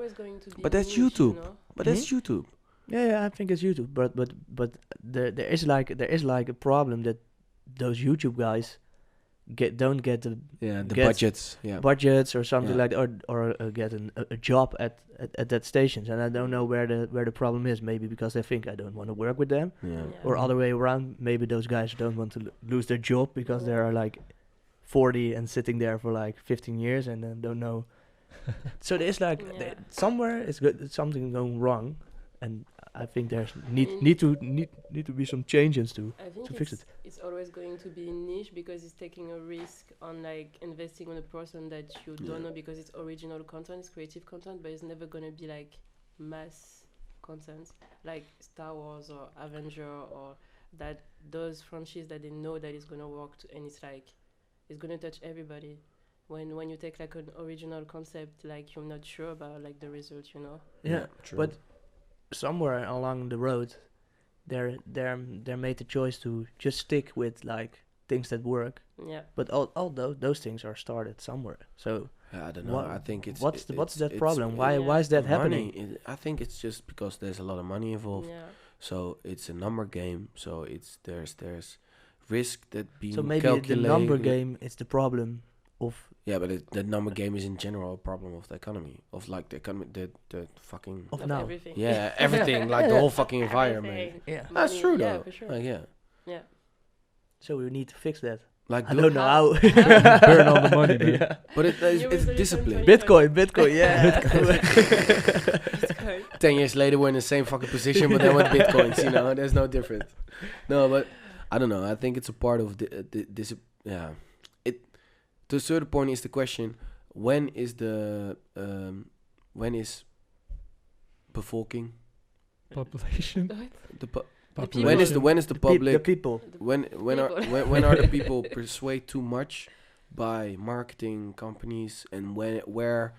But that's YouTube. But that's YouTube. Yeah, I think it's YouTube, but there is like a problem that those YouTube guys don't get the Yeah, the Get budgets. Yeah, budgets or something Yeah. like that, or get a job at that stations, and I don't know where the problem is. Maybe because they think I don't want to work with them, yeah. or other way around. Maybe those guys don't want to lose their job because they are like 40 and sitting there for like 15 years and then don't know. So there's like Yeah. somewhere it's something going wrong, and I think there's need to be some changes to I think fix it's it's always going to be niche because it's taking a risk on like investing on a person that you don't know because it's original content, it's creative content, but it's never gonna be like mass content like Star Wars or Avenger or that those franchises that they know that it's gonna work and it's like it's gonna touch everybody. When you take like an original concept, like you're not sure about like the result, you know. Yeah, true. but somewhere along the road, they made the choice to just stick with like things that work. Yeah. But all those things are started somewhere. So I don't know. I think it's what's that it's problem? money. Why is that happening? I think it's just because there's a lot of money involved. Yeah. So it's a number game. So there's risk that being So maybe calculated. the number game is the problem of. Yeah, but the number game is in general a problem of the economy, of like the economy, the fucking Of Of now. everything. yeah, everything, like the whole fucking environment. Everything. Yeah. That's Money, true yeah, though. for sure. Like Yeah. So we need to fix that. like I don't know how. Burn all the money, man. Yeah. but it's resolution discipline. 2020. Bitcoin, yeah. Bitcoin. 10 years later, we're in the same fucking position, but then with bitcoins, you know, there's no difference. No, but I don't know. I think it's a part of this. Yeah, it to a certain point is the question: when is bevolking Population. the pu- people. when is the The public people. when when are the people persuade too much by marketing companies, and where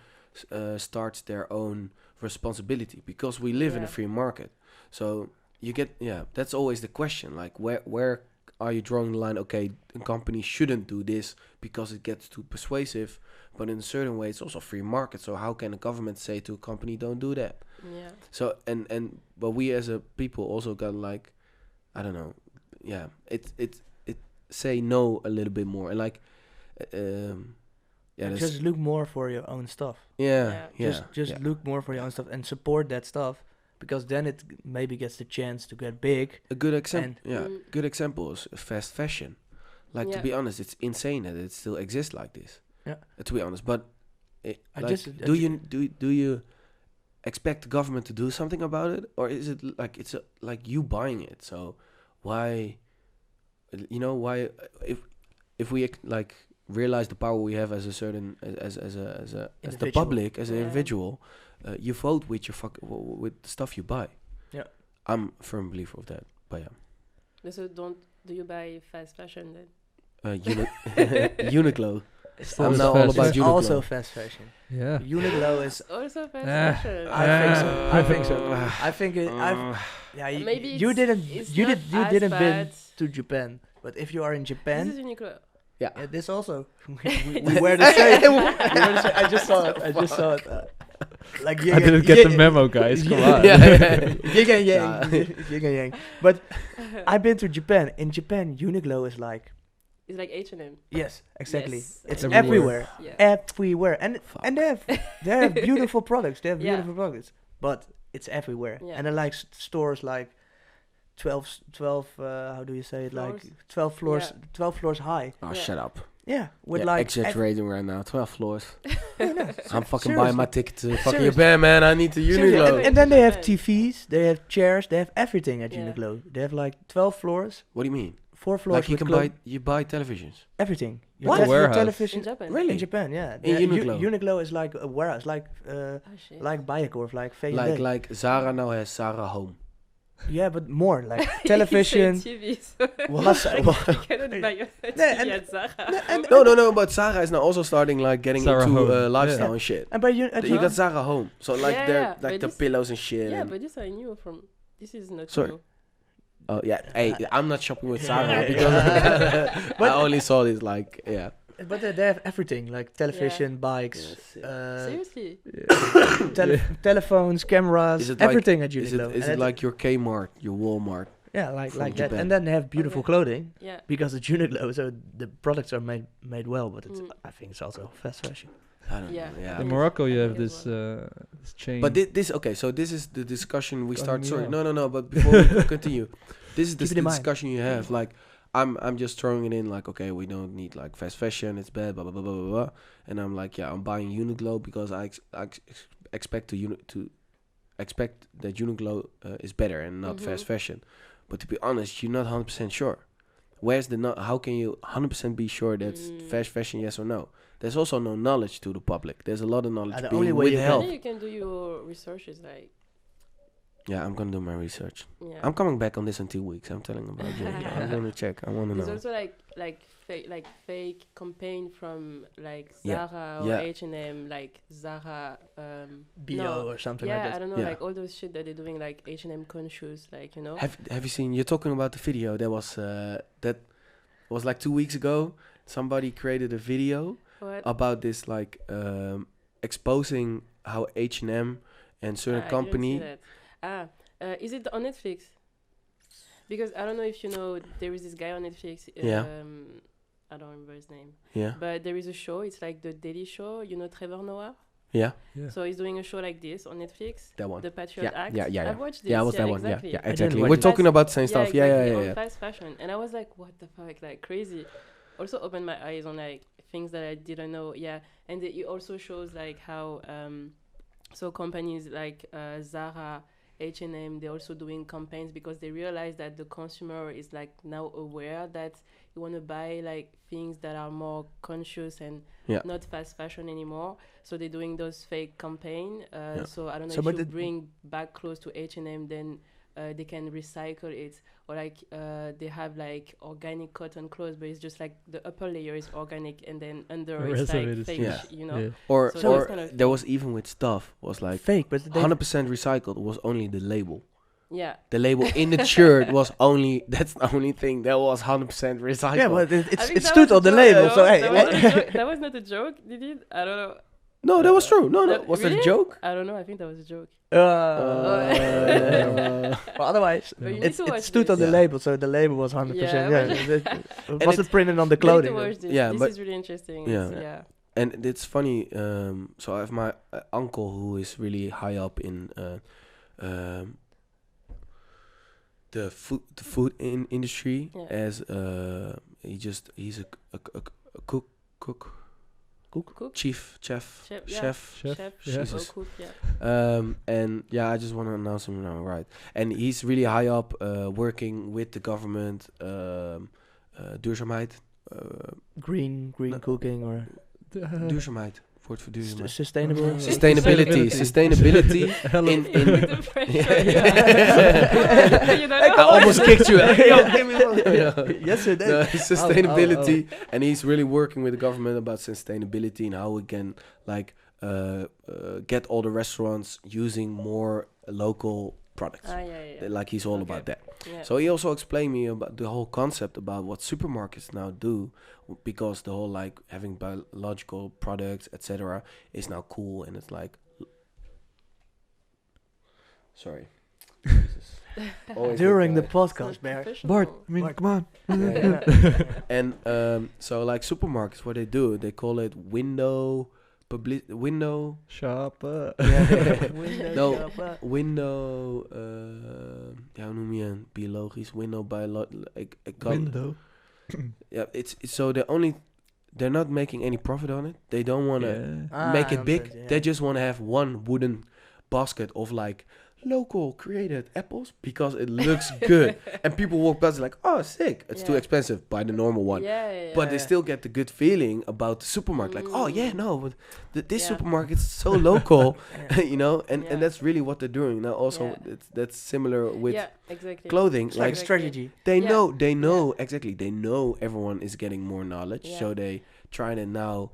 starts their own responsibility, because we live in a Yeah. free market. So you get that's always the question, like where are you drawing the line? Okay, a company shouldn't do this because it gets too persuasive, but in a certain way it's also a free market, so how can a government say to a company don't do that? Yeah. So but we as a people also got like, I don't know, it say no a little bit more, and like Just look more for your own stuff. yeah. Just look more for your own stuff and support that stuff, because then it maybe gets the chance to get big. A good example, Mm. good example is fast fashion. Like, to Yeah. be honest, it's insane that it still exists like this. Yeah. To be honest, but I like, just- do you expect the government to do something about it, or is it like like you buying it? So why, why if we like realize the power we have as a certain as the Individual. public, as an Yeah. individual, you vote with your with the stuff you buy. Yeah. I'm a firm believer of that. But yeah. So do you buy fast fashion then? Uniqlo. Still I'm is now all fast about It's Uniqlo. also fast fashion. Yeah. Uniqlo is. Also fast Ah. fashion. I think so. I think so. Uh, I think it. Yeah. Maybe You it's- didn't. it's You not did. You as didn't been bad. to Japan, but if you are in This Japan, is Uniqlo. yeah, this also. we wear the same. We wear the same. I just saw it. I just saw it. Like I didn't get the memo, guys. Come on. Yin and yang. Yin and yang. But I've been to Japan. In Japan, Uniqlo is like, It's like H&M. yes, exactly. Yes, It's everywhere. everywhere. Yeah. Everywhere. And they have beautiful products. They have Yeah. beautiful products. But it's everywhere. Yeah. And they're like stores like 12 how do you say it? Like Floors? 12 floors, Yeah. 12 floors high. Oh, Yeah. shut up. Yeah, with Yeah, like exaggerating right now. 12 floors. Yeah, no, I'm fucking buying my seriously. ticket to fucking Seriously. Japan, man. I need to Seriously. Uniqlo. And then they have Japan. TVs, they have chairs, they have everything at Yeah. Uniqlo. They have like 12 floors, What do you mean? 4 floors Like you with can buy televisions. everything. What? Your Warehouse. television In Japan. Really? in Japan, yeah. In Uniqlo? Uniqlo is like a warehouse, like Oh shit. like Bijenkorf, like V&D. Like Zara now has Zara Home. Yeah, but more like television. TVs. Was- You cannot buy your Nee, TV at Zara. No, but Zara is now also starting like getting Zara into Home. lifestyle Yeah. and shit. And by you, You got Zara Home. So like Yeah, they're yeah, like but the this- pillows and shit. Yeah, and but this I knew from. This is not Sorry. new. oh yeah. Hey, I'm not shopping with Zara Yeah. because But- I only saw this like but they have everything like television, bikes, Seriously? telephones, cameras, Is it like- everything at Is Uniqlo. it And like your Kmart, your Walmart? yeah, like from that. Japan? And then they have beautiful Okay. clothing Yeah. because it's Uniqlo, so the products are made well. But it's, Mm. I think it's also fast fashion. I don't Yeah. know. Yeah. In Morocco, you I have think as this chain. But this okay, so this is the discussion we Cutting start. me Sorry, off. no. But before we continue, this is the Keep it in mind. discussion you have. Like, I'm just throwing it in. Like, okay, we don't need like fast fashion. It's bad. Blah blah blah blah blah. blah. And I'm like, yeah, I'm buying Uniqlo because I expect to expect that Uniqlo is better and not Mhm. fast fashion. But to be honest, you're not 100% sure. where's the how can you 100% be sure that's fast fashion, yes or no? There's also no knowledge to the public. There's a lot of knowledge the being only way withheld. You can do your researches like. Yeah, I'm gonna do my research. Yeah. I'm coming back on this in 2 weeks. I'm telling about you. I'm gonna check. I want to know. There's also like fake campaign from like Yeah. Zara or Yeah. H&M, like Zara BO or something like that. I don't know, Yeah. like all those shit that they're doing, like H&M conscious, like, you know. Have you seen? You're talking about the video that was like 2 weeks ago. Somebody created a video What? about this, like exposing how H&M and certain I company. didn't see that. Is it on Netflix? Because I don't know if you know, there is this guy on Netflix. Yeah. I don't remember his name. Yeah. But there is a show. It's like the Daily Show. You know Trevor Noah. Yeah. So he's doing a show like this on Netflix. That one. The Patriot Act. Yeah. I've watched this. Yeah, it was that one. Exactly. Yeah, I didn't exactly. watch We're it. talking about the same stuff. Exactly, Yeah. on fast fashion, and I was like, what the fuck, like crazy. Also opened my eyes on like things that I didn't know. Yeah, and it also shows like how so companies like Zara, H&M, they're also doing campaigns because they realize that the consumer is like now aware that you want to buy like things that are more conscious and not fast fashion anymore. So they're doing those fake campaign. So I don't know if you bring back clothes to H&M, then they can recycle it, or like they have like organic cotton clothes, but it's just like the upper layer is organic and then under it's like fake, you know. Yeah. Or kind of there was even with stuff was like fake, but 100% recycled was only the label. Yeah. The label in the shirt was only, that's the only thing that was 100% recycled. Yeah, but it stood on the label, so hey. That was not a joke, did it? I don't know. No, that was true. No. Was really? that a joke? I don't know. I think that was a joke. Well, otherwise, it stood on the label, so the label was 100%. Yeah, was it printed on the clothing? Yeah, this is really interesting. Yeah. And it's funny. So I have my uncle who is really high up in the food industry. Yeah. As he's a cook. Chef. Jesus. Cook, yeah. And yeah, I just want to announce him now, right? And he's really high up, working with the government, duurzaamheid, green cooking or duurzaamheid. Woord voor duurzaamheid. Sustainability. Sustainability. in I almost kicked you. Yes, it is. Sustainability, and he's really working with the government about sustainability and how we can like get all the restaurants using more local products. Like he's all about that. Yeah. So he also explained me about the whole concept about what supermarkets now do, because the whole like having biological products, etc., is now cool, and it's like. Sorry. During the podcast, Bart, I mean, come on. And so like supermarkets, what they do, they call it window shop. Window. Ja, hoe noem je biologisch window Window. Yeah, it's so they're not making any profit on it. They don't want to make it big. They just want to have one wooden basket of like local created apples because it looks good, and people walk past like, oh, sick. It's too expensive. Buy the normal one. But they still get the good feeling about the supermarket. Like, oh yeah, no, but this supermarket's so local, you know, and that's really what they're doing now. Also, that's similar with clothing. It's like a strategy. They know exactly. They know everyone is getting more knowledge, so they try to now,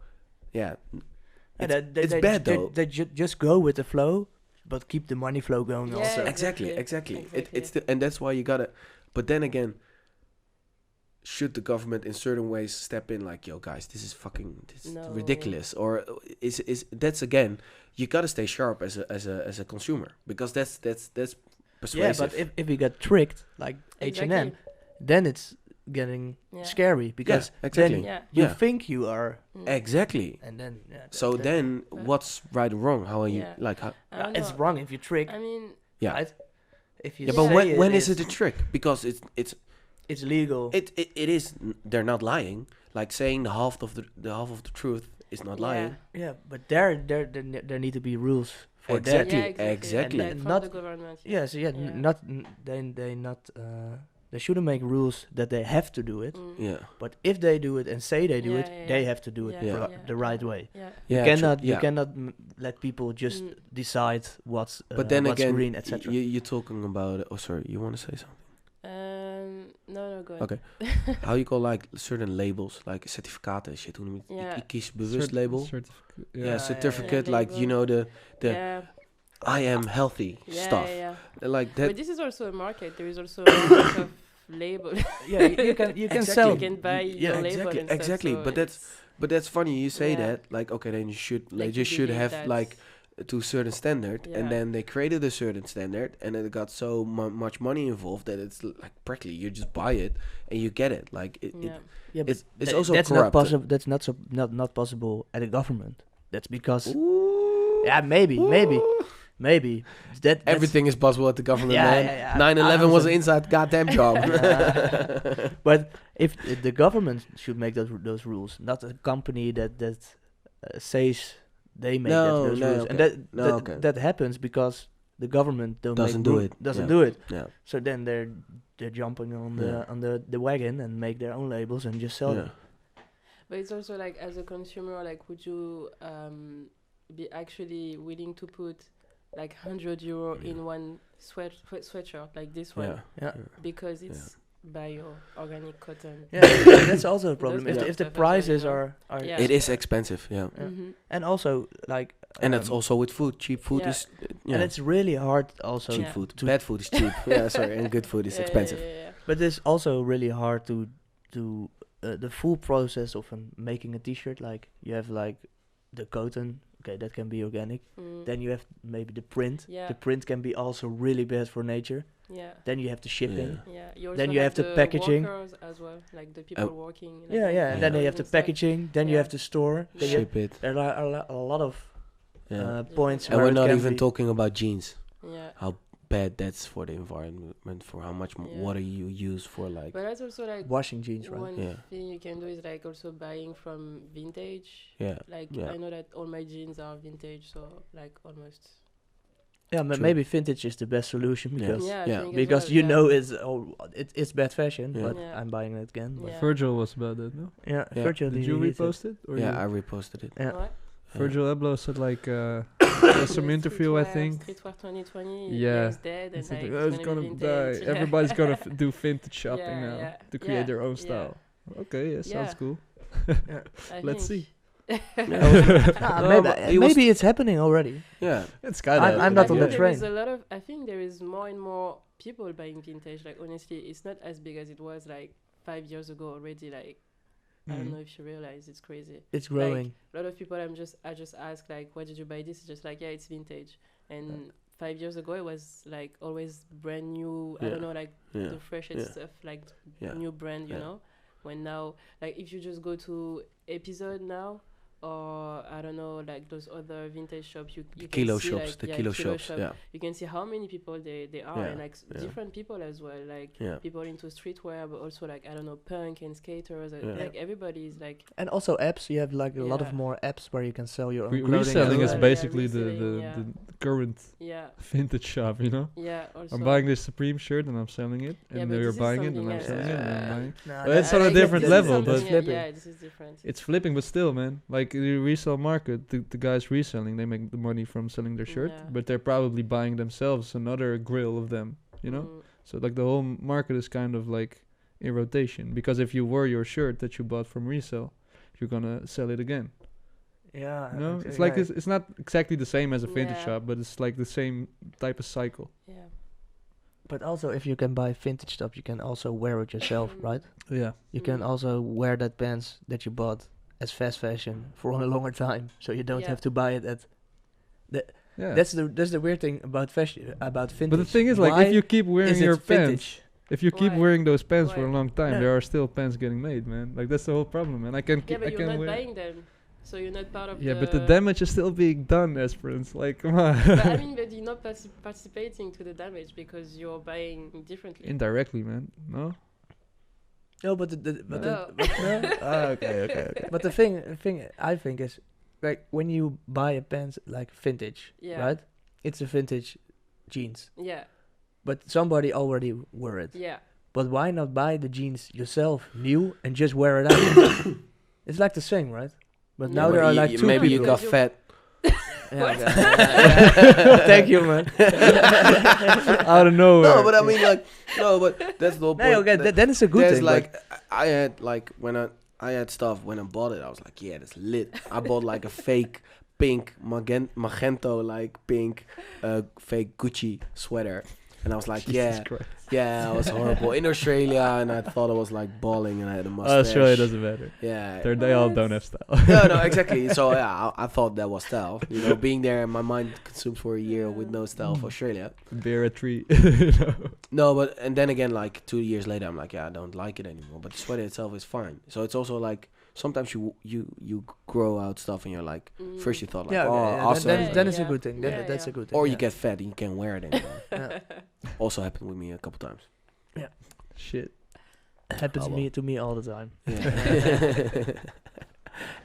It's bad though. They just go with the flow, but keep the money flow going also. Exactly. And that's why you gotta. But then again, should the government in certain ways step in, like, yo guys, this is ridiculous, or is that's again, you gotta stay sharp as a consumer, because that's persuasive. Yeah, but if you get tricked like H&M, then it's getting scary, because then you think you are exactly, and then then what's right or wrong? How are you like? How, it's wrong if you trick. I mean, right? If you but when is it a trick? Because it's legal. It is. They're not lying. Like saying the half of the truth is not lying. Yeah, but there need to be rules for that. Exactly. And not the government. Not they not They shouldn't make rules that they have to do it. Yeah. But if they do it and say they do it, they have to do it the right way. You cannot let people just decide what's but then what's again, green, etc. You're talking about. Oh, sorry. You want to say something? No, go ahead. Okay. How you call like certain labels, like certificaten shit? Hoe noem je het? Ik kies bewust label. Certificate. Like you know the I am healthy stuff. Like that. But this is also a market. There is also a market of label. You can sell. You can buy your label and exactly. stuff, so But that's funny. You say that. Like okay, then you should have like to a certain standard, and then they created a certain standard, and then it got so much money involved that it's like practically you just buy it and you get it. Like it's also that's corrupt. not possible. That's not possible at a government. That's because maybe that everything is possible at the government. Yeah. 9/11 was an inside goddamn job. But if the government should make those rules, not a company that says they make those rules, and that happens because the government doesn't do it. Yeah. So then they're jumping on the wagon and make their own labels and just sell them. But it's also like as a consumer, like would you be actually willing to put like €100 in one sweatshirt like this one? Yeah. Because it's bio organic cotton. Yeah, that's also a problem. If the prices are it is expensive. Yeah. And also like and that's also with food. Cheap food is and it's really hard also. Cheap food. Bad food is cheap. And good food is expensive. But it's also really hard to the full process of making a t-shirt. Like you have like the cotton. Okay, that can be organic. Then you have maybe the print. The print can be also really bad for nature. Then you have the shipping. You then you have the packaging as well, like the people working. Like and then you have the packaging. Then you have the store. Ship it. There are a lot of points. And we're not even talking about jeans. Yeah. How bad that's for the environment, for how much water you use for like. But that's also like washing jeans, right? One thing you can do is like also buying from vintage. Like I know that all my jeans are vintage, so like almost. Yeah, but maybe vintage is the best solution because because you know it's bad fashion, but I'm buying it again. Virgil was about that, no? Yeah. Virgil. Did you repost it? Or I reposted it. Yeah. What? Virgil Abloh said like some interview, I think. Streetwear 2020. Yeah. He's dead and like it's gonna die. Everybody's gonna do vintage shopping now to create their own style. Okay, sounds cool. Let's see. Maybe it's happening already. Yeah, it's kind of. I'm not on the train. I think there is more and more people buying vintage. Like honestly, it's not as big as it was like 5 years ago already. Like I don't know if you realize it's crazy. It's growing. Like, a lot of people I just ask like, why did you buy this? It's just like, it's vintage. And 5 years ago it was like always brand new. I don't know, like the freshest stuff, like new brand, you know. When now, like if you just go to Episode now, or I don't know, like those other vintage shops, you kilo can see shops, like, the kilo shops, you can see how many people they are, and like different people as well, like people into streetwear, but also like I don't know, punk and skaters, like everybody is like. And also apps, you have like a lot of more apps where you can sell your own clothing. Reselling is basically the current vintage shop, you know. Yeah. Also I'm buying this Supreme shirt and I'm selling it, and they're buying it and I'm selling it. And I'm buying. It's on a different level, but this is different. It's flipping, but still, man, like the resale market, the guys reselling, they make the money from selling their shirt, but they're probably buying themselves another grill of them, you know. So like the whole market is kind of like in rotation, because if you wear your shirt that you bought from resale, you're gonna sell it again. Yeah, you know, it's like it's not exactly the same as a vintage shop, but it's like the same type of cycle. Yeah. But also, if you can buy vintage stuff, you can also wear it yourself, right? Yeah. You can also wear that pants that you bought as fast fashion for a longer time, so you don't have to buy it at. That's the weird thing about fashion, about vintage. But the thing is, like, if you keep wearing your pants, if you keep wearing those pants for a long time, there are still pants getting made, man. Like that's the whole problem, man. I can keep. But you're not buying them. So you're not part of but the damage is still being done, Espérance. Like, come on. But I mean, but you're not participating to the damage because you're buying differently. Indirectly, man. No? No, but okay. But the thing I think is, like, when you buy a pants like vintage, right? It's a vintage jeans. Yeah. But somebody already wore it. Yeah. but why not buy the jeans yourself, new, and just wear it out? It's like the same, right? But now there are like two maybe you people. got fat. Yeah. Thank you, man. Out of nowhere. No, but I mean like but that's the whole point. No, okay, then it's a good There's thing. like I had like when I had stuff when I bought it, I was like, yeah, that's lit. I bought like a fake pink magento like pink fake Gucci sweater, and I was like, Jesus Christ. yeah, I was horrible in Australia, and I thought I was like balling, and I had a mustache. Australia doesn't matter. Yeah, They all don't have style. no, exactly. So yeah, I thought that was style. You know, being there, my mind consumed for a year with no style of Australia. Bear a tree. You know? No, but and then again, like 2 years later, I'm like, yeah, I don't like it anymore. But the sweater itself is fine. So it's also like sometimes you grow out stuff, and you're like, first you thought like, awesome. Then it's a good thing. That's a good thing. Or you get fat and you can't wear it anymore. Yeah. Also happened with me a couple times. Shit. Happens to me all the time. Yeah.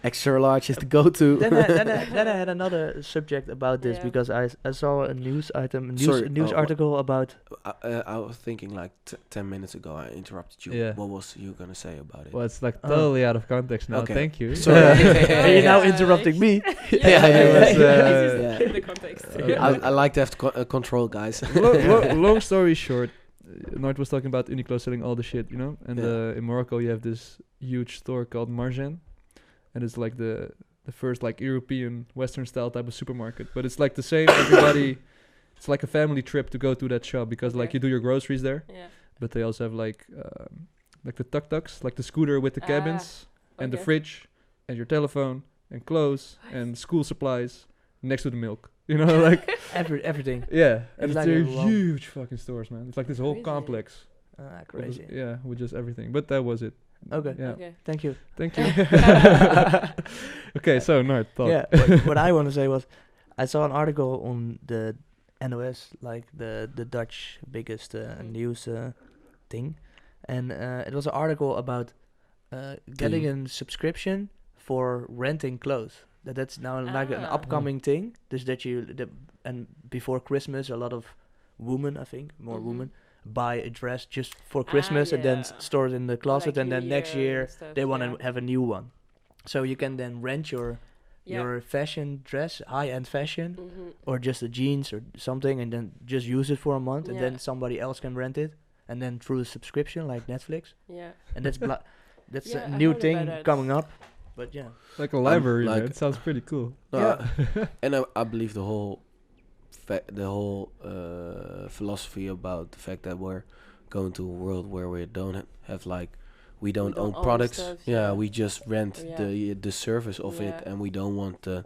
Extra large is the go-to. then I had another subject about this because I saw a news item, news article about. I was thinking like 10 minutes ago. I interrupted you. Yeah. What was you gonna say about it? Well, it's like totally out of context now. Okay. Thank you. Sorry. Are you now interrupting me? In the context. I like to have control, guys. Long story short, Noord was talking about Uniqlo selling all the shit, you know? And in Morocco, you have this huge store called Marjan. And it's like the first like European Western style type of supermarket. But it's like the same, everybody, it's like a family trip to go to that shop because like you do your groceries there. Yeah. But they also have like the tuk-tuks, like the scooter with the cabins and the fridge and your telephone and clothes and school supplies next to the milk. You know, like everything. Yeah, and It's it's like they're a huge fucking stores, man. It's like this whole complex. Crazy. With just everything. But that was it. Okay. Yeah. Okay. Thank you. Okay, so Noord, talk. Yeah. What I want to say was, I saw an article on the NOS, like the Dutch biggest news thing, and it was an article about getting a subscription for renting clothes. That's now like an upcoming thing. Just that and before Christmas, a lot of women, I think, more women, buy a dress just for Christmas and then store it in the closet, like and then next year they want to have a new one. So you can then rent your fashion dress, high-end fashion, or just a jeans or something, and then just use it for a month, and then somebody else can rent it, and then through a subscription like Netflix. Yeah. And that's a new thing coming up. But yeah, like a library, man. It sounds pretty cool. And I believe the whole philosophy about the fact that we're going to a world where we don't have we don't own products. Stuff, we just rent the service of it, and we don't want the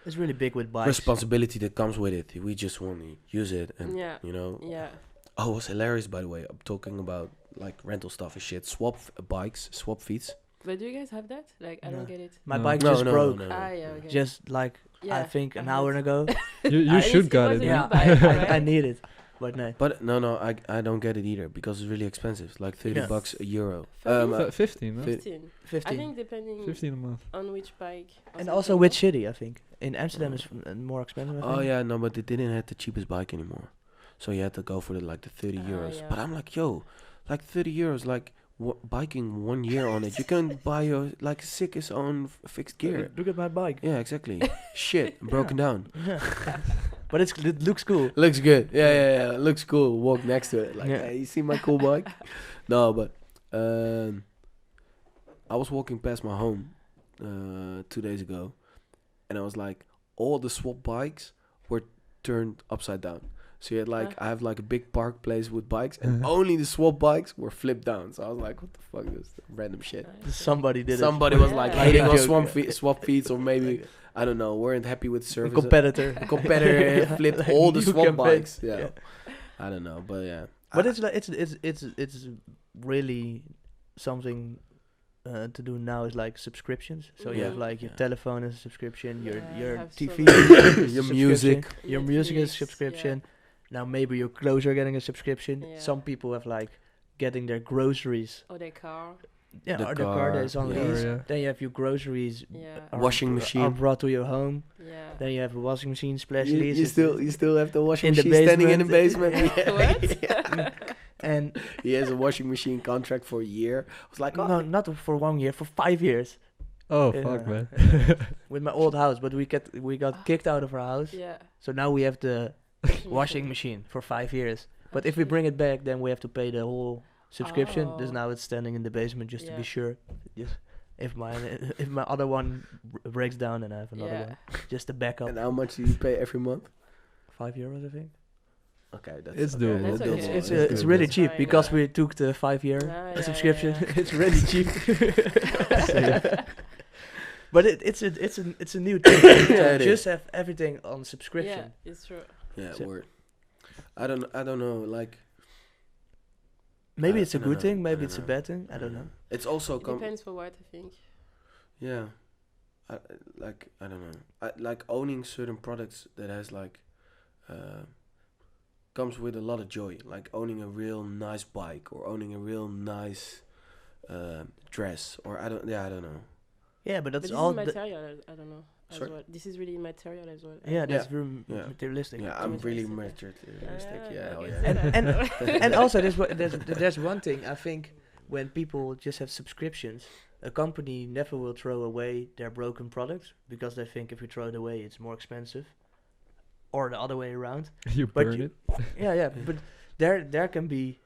it's really big with bikes. Responsibility that comes with it. We just want to use it, and you know. Yeah. Oh, it was hilarious, by the way. I'm talking about like rental stuff and shit. Swap bikes, swap feet. But do you guys have that? Like, I don't get it. My bike just broke. Okay. Just like I think an hour ago. You should got it. Yeah, I need it. But no. But no, I don't get it either because it's really expensive. Like $30 a euro. 15, no? 15. I think depending 15 a month. On which bike. And also which city, I think. In Amsterdam is more expensive, I think. Oh yeah, no, but they didn't have the cheapest bike anymore. So you had to go for the 30 euros. Yeah. But I'm like, yo, like 30 euros, like biking 1 year on it. You can buy your like sickest own fixed gear. Look at my bike. Yeah, exactly. Shit, broken down. Yeah. But it looks cool. Looks good. Yeah. It looks cool. Walk next to it. Like, hey, you see my cool bike? No, but I was walking past my home 2 days ago, and I was like, all the swap bikes were turned upside down. So you had I have like a big park place with bikes, and only the swap bikes were flipped down. So I was like, what the fuck is this random shit? Somebody did it. Somebody was like hating on swap feet, or maybe I don't know, weren't happy with service. Competitor flipped all the swap bikes. Yeah. I don't know, but yeah. But it's like it's really something to do now is like subscriptions. So you have like your telephone is a subscription, your TV, your music, your music is a subscription. Yeah. Now maybe your clothes are getting a subscription. Yeah. Some people have like getting their groceries or their car. Yeah, The or the car that is on yeah. lease. Yeah. Then you have your groceries. Yeah. Washing Are machine. brought to your home. Yeah. Then you have a washing machine splash You, lease. you still have the washing in the machine standing in the basement. basement. What? And He has a washing machine contract for a year. I was like, oh, no, not for 1 year, for 5 years. Oh Yeah. fuck, man. With my old house, but we got kicked out of our house. Yeah. So now we have the washing machine for 5 years. But if we Okay. bring it back, then we have to pay the whole subscription. Oh. Dus now it's standing in the basement just to Yeah. be sure. Just if my other one breaks down, then I have another Yeah. one. Just a backup. and how much do you pay every month? €5, I think. Okay, that's It's okay, doable. That's that's okay. doable. It's That's it's doable. really That's cheap fine, because yeah. we took the 5 year Yeah, subscription. yeah. It's really cheap. But it's a new thing. Yeah, it is. Just have everything on subscription. Yeah, it's true. Yeah, So- word. I don't know. Like Maybe I it's a don't good know, thing. I Maybe don't it's a know. bad thing. I don't know. It's also It depends for what, I think. yeah. I don't know. Like owning certain products that has like comes with a lot of joy. Like owning a real nice bike or owning a real nice dress or I don't know. Yeah, but But that's this all. is The, material, I don't know. As Sorry? well. This is really material as well. yeah, that's Yeah. very Yeah. materialistic. Yeah, I'm really Materialistic, materialistic. Yeah, hell okay, yeah. so And that- and also there's one thing I think when people just have subscriptions, a company never will throw away their broken products because they think if you throw it away it's more expensive, or the other way around. You But burn you- it. Yeah, but there can be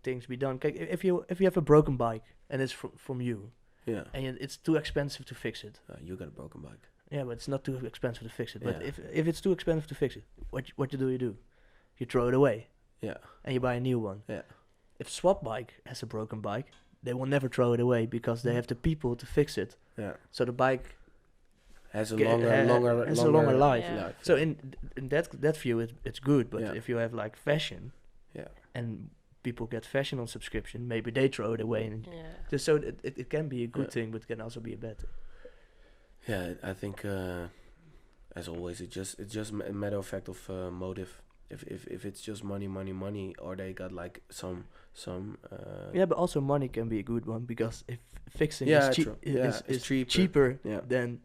things be done. If you have a broken bike and it's from you Yeah. and it's too expensive to fix it. You got a broken bike. Yeah, but it's not too expensive to fix it. But Yeah. if it's too expensive to fix it, what you do? You throw it away Yeah. and you buy a new one. Yeah. If Swap Bike has a broken bike, they will never throw it away because they have the people to fix it. Yeah. So the bike Has a Ge- longer has a longer life. Yeah. So in that view it's good, but Yeah. if you have like fashion, Yeah. and people get fashion on subscription, maybe they throw it away, and Yeah. just so it can be a good Yeah. thing, but it can also be a bad thing. Yeah, I think as always, it's just a matter of fact of motive. If it's just money, or they got like some Yeah, but also money can be a good one because if fixing Yeah, is, true. Yeah, it's is cheaper. cheaper Yeah. than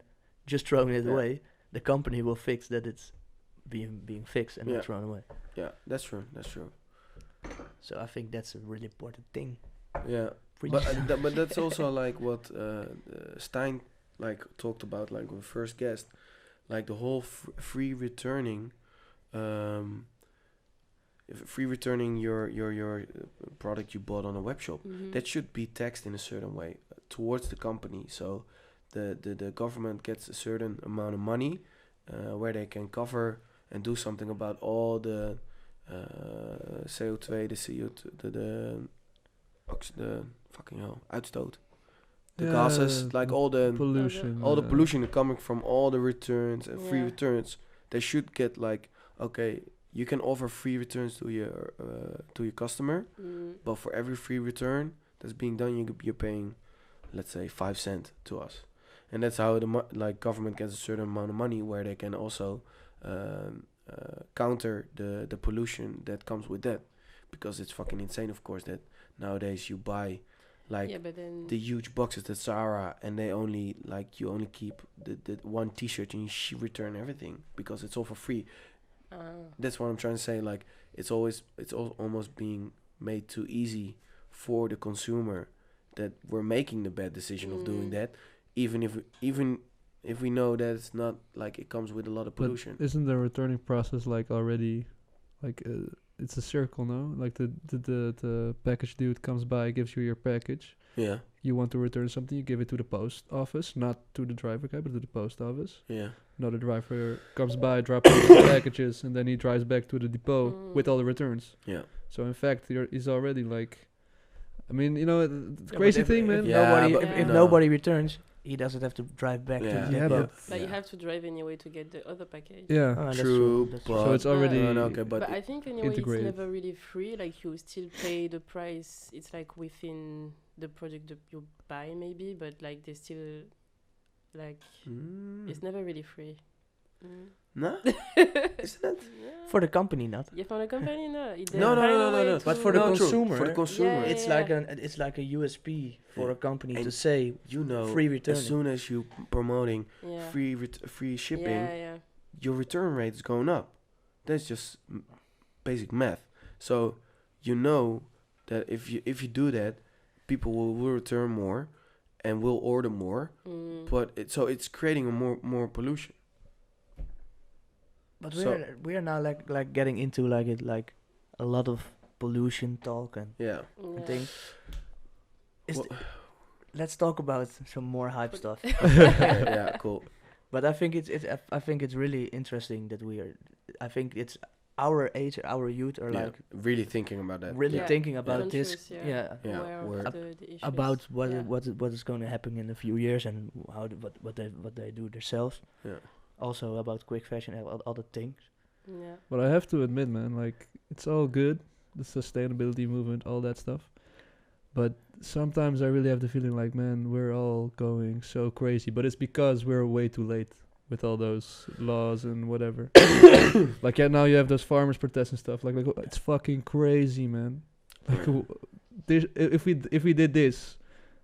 just throwing it Yeah. away, the company will fix that it's being fixed and Yeah. not thrown away. Yeah, that's true. That's true. So I think that's a really important thing. Yeah, For but you. but that's also like what Stein like talked about like with first guest, like the whole free returning, free returning your product you bought on a web shop. Mhm. That should be taxed in a certain way towards the company. So the government gets a certain amount of money where they can cover and do something about all the CO2, the CO2, the fucking hell, uitstoot. The gases, like all the pollution. pollution coming from all the returns and free Yeah. returns. They should get like, okay, you can offer free returns to your customer, Mm. but for every free return that's being done, you're paying, let's say, 5 cents to us, and that's how the like government gets a certain amount of money where they can also counter the pollution that comes with that, because it's fucking insane, of course, that nowadays you buy like Yeah, but then the huge boxes at Zara and they only like you only keep the one T-shirt and you return everything because it's all for free. That's what I'm trying to say. Like it's almost being made too easy for the consumer that we're making the bad decision of doing that, even if we know that it's not like it comes with a lot of But pollution. isn't the returning process like already, like it's a circle, no? Like the package dude comes by, gives you your package. Yeah, You want to return something, you give it to the post office, not to the driver guy, but to the post office. yeah, No, the driver comes by, drops off the packages, and then he drives back to the depot with all the returns. yeah. So in fact, he's already like, I mean, you know, the Yeah, crazy but thing, if man. Yeah, nobody, but if no. nobody returns, he doesn't have to drive back Yeah. to the Yeah, depot. But you Yeah. have to drive anyway to get the other package. Yeah. Ah, that's True, That's but So it's already. no, okay, But but I think anyway integrated. it's never really free. Like you still pay the price. It's like within the product that you buy maybe, but like they still like it's never really free. No? Isn't it? For the company, not. Yeah, for the company, no. No. But for the No, true. consumer, For the consumer. Yeah, it's like a USP for Yeah. a company And to say You know, free return. as soon as you promoting Yeah. free shipping, Yeah. your return rate is going up. That's just basic math. So you know that if you do that, people will return more and will order more. But it's creating a more pollution. But So- we are now like getting into like a lot of pollution talk and Yeah. things. Well- Let's talk about some more hype stuff. Yeah, cool. But I think it's really interesting that I think it's our age, our youth are Yeah, like really thinking about that. really Yeah. thinking about this. Conscious, Yeah. Yeah, Aware of where- the issues. About Yeah. what is going to happen in a few years and what they do themselves. Yeah. Also about quick fashion and other things. Yeah. But I have to admit, man, like it's all good, the sustainability movement, all that stuff. But sometimes I really have the feeling like, man, we're all going so crazy. But it's because we're way too late with all those laws and whatever. Like now you have those farmers protests and stuff. Like it's fucking crazy, man. Like if we did this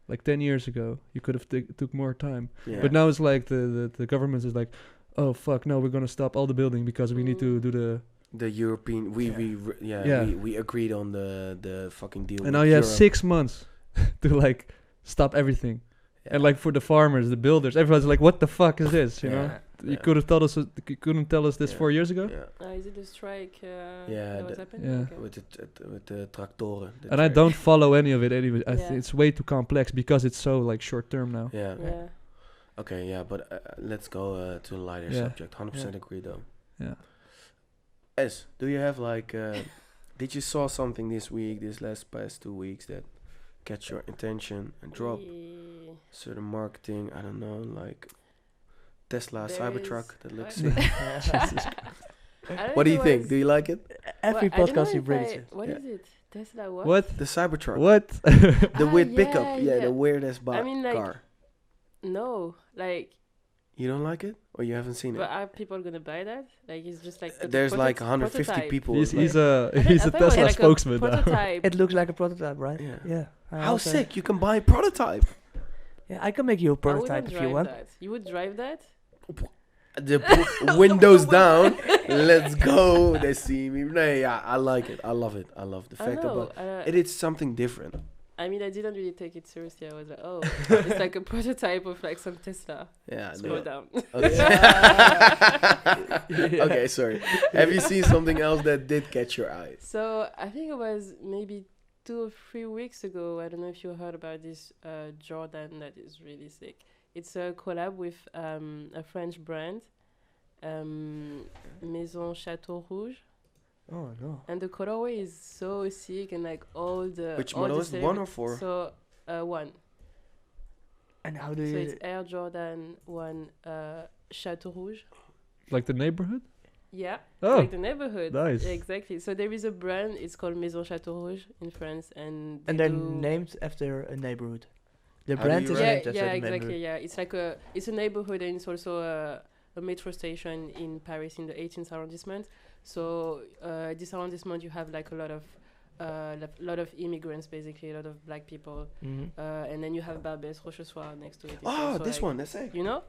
like 10 years ago, you could have took more time. Yeah. But now it's like the government is like, oh fuck, no, we're gonna stop all the building because we need to do the. The European, Yeah. we agreed on the fucking deal. And now with you have Europe. 6 months to like stop everything. Yeah. And like for the farmers, the builders, everyone's like, what the fuck is this? You know, Yeah. you could have told us, you couldn't tell us this Yeah. 4 years ago. Yeah. Is it the strike Yeah, that was the- happening? Yeah. Okay. With the tractoren. the And I tra- don't follow any of it anyway. Yeah. It's way too complex because it's so like short term now. Yeah. Yeah. Okay. Yeah, but let's go to a lighter Yeah. subject. 100% agree though. Yeah. S, do you have like? Did you saw something this week, past 2 weeks that catch your attention and drop Yeah. certain marketing? I don't know, like Tesla There Cybertruck is- that looks Okay. sick. I don't What do know you if it think? was- Do you like it? Every Well, I don't know podcast you if bring I- it. What Yeah. is it? Tesla what? What? The Cybertruck. What? The Ah, weird yeah, pickup. Yeah, yeah. the weirdest I mean, like, car. No, like, You don't like it, or you haven't seen it? but are people gonna buy that? Like, it's just like the There's like prototype- 150 prototype. people. he's like- he's a I he's a thought it was Tesla like a spokesman now. prototype. It looks like a prototype, right? Yeah. Yeah. I How also- sick! You can buy a prototype. Yeah, I can make you a I prototype wouldn't if you drive want. that. You would drive that? The windows down. Let's go. They see me. No, yeah, I like it. I love it. I love the I fact know. about it. It's something different. I mean, I didn't really take it seriously. I was like, oh, it's like a prototype of like some Tesla. Yeah. Slow No. down. Okay. Okay. Sorry. Have you seen something else that did catch your eye? So I think it was maybe 2 or 3 weeks ago. I don't know if you heard about this Jordan that is really sick. It's a collab with a French brand, Maison Chateau Rouge, Oh no. and the colorway is so sick and like all the Which all model the is it, 1 or 4? So one. And how do So you? it's Air Jordan 1 Chateau Rouge. Like the neighborhood. Yeah. Oh, Like the neighborhood. nice. Yeah, exactly. So there is a brand. It's called Maison Chateau Rouge in France, and And they they're do- named after a neighborhood. The How do brand you is write- Yeah, named after yeah, the exactly. neighborhood. Yeah, it's a neighborhood, and it's also a metro station in Paris in the 18th arrondissement. So this arrondissement, you have like a lot of immigrants, basically a lot of black people, and then you have Barbès, Rochechouart next to it. It's Oh, also, this like, one. That's sick. You know?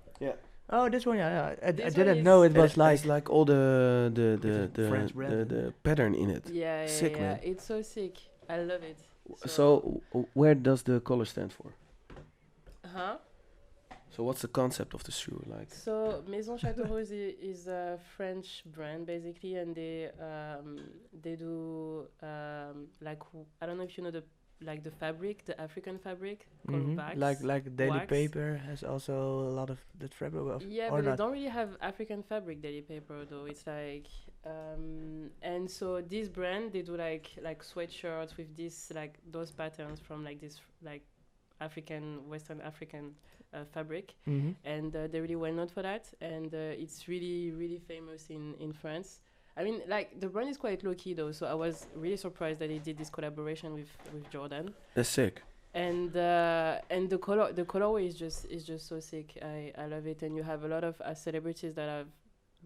Oh, this one, yeah. I This one didn't is- know it And was it's like all the French brand. the pattern in it. Yeah, Sick, yeah. man. It's so sick. I love it. So where does the color stand for? Huh? So what's the concept of the shoe like? So Maison Chateau Rouge is a French brand basically, and they do I don't know if you know the fabric, the African fabric called wax. Like Daily wax. Paper has also a lot of that fabric. Yeah, or but they not. don't really have African fabric Daily Paper though. It's like and so this brand, they do like sweatshirts with this like those patterns from like this like Western African fabric. Mhm. And they're really well known for that, and it's really really famous in France. I mean, like the brand is quite low key though, so I was really surprised that they did this collaboration with Jordan. That's sick. And the colorway is just so sick. I love it, and you have a lot of celebrities that have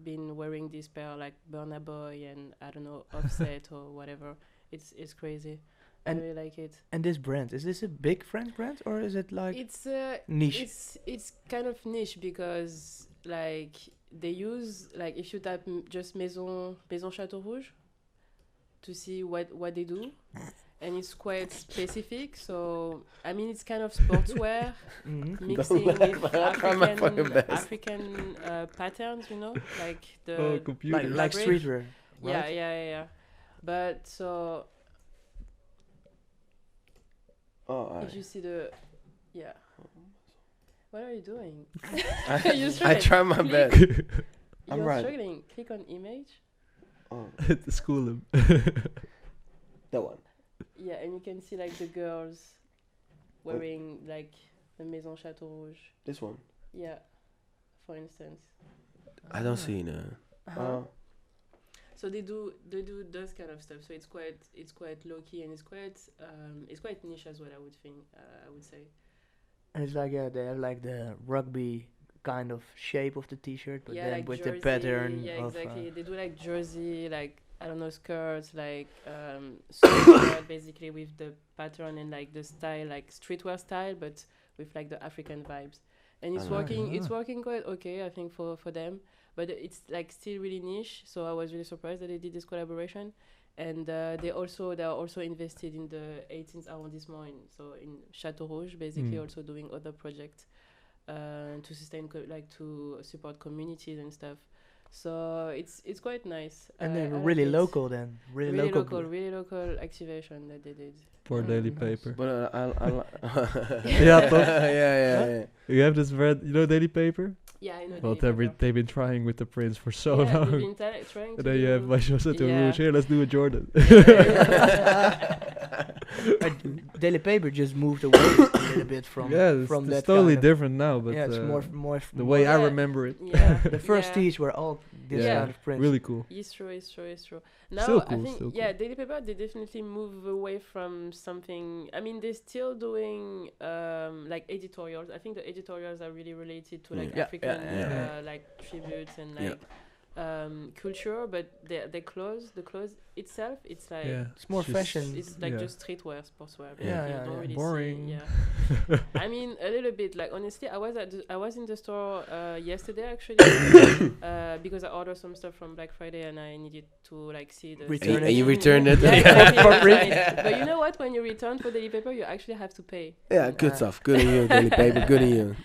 been wearing this pair like Burna Boy and I don't know Offset or whatever. It's crazy. And- I really like it. And this brand, is this a big French brand or is it like It's niche? it's kind of niche because like they use like if you type just Maison Château Rouge to see what they do, and it's quite specific. So I mean it's kind of sportswear Mm-hmm. mixing Don't with laugh, I'll try my fucking best. African patterns, you know, like the Oh, computer. Like fabric. streetwear. Yeah, right? yeah. But so Oh, if you see the what are you doing? I You're I struggling. try my Click. best. I'm You're right. struggling. Click on image. Oh, To school him. that one. Yeah, and you can see like the girls wearing like the Maison Château Rouge. This one. Yeah, for instance. I don't see no. Uh-huh. So they do those kind of stuff. So it's quite low key and it's quite niche as well. I would think. I would say. And it's like they have like the rugby kind of shape of the t-shirt, but Yeah, then like with jersey, the pattern yeah, of exactly. They do like jersey, like I don't know, skirts, like skirt basically with the pattern and like the style, like streetwear style, but with like the African vibes. And it's Ah. working quite okay, I think, for them. But it's like still really niche, so I was really surprised that they did this collaboration. And they are also invested in the 18th arrondissement, in Château Rouge, basically also doing other projects to sustain to support communities and stuff. So it's quite nice. and they're I like really it. local then. Really local. really local activation that they did. For daily paper. But Yeah, toch? yeah. You have this red, Daily Paper? Yeah, I know. Well, they've been trying with the prints for so yeah, long. they've been trying And to then you have do- Maison Château yeah. Rouge. Here, let's do a Jordan. Daily Paper just moved away a little bit from It's that totally kind of- different now, but yeah, it's more the way I Yeah. remember it, Yeah, the first yeah. tees were all this Yeah. kind of prints. really cool. It's true. Now Still I cool, think still Daily Paper they definitely move away from something. I mean they're still doing like editorials. I think the editorials are really related to like Yeah, African yeah. like tributes and Yeah. like culture, but the clothes itself it's like Yeah, It's more just- fashion. it's like Yeah. just streetwear, sportswear. Yeah. basically. Yeah, You don't yeah. really Boring. See, yeah. I mean, a little bit. Like honestly, I was in the store yesterday actually because I ordered some stuff from Black Friday and I needed to like see the. Return And you it. returned it. Yeah, Yeah. exactly, For return free. it. But you know what? When you return for Daily Paper, you actually have to pay. Yeah, good stuff. Good on you, Daily Paper. Good on you.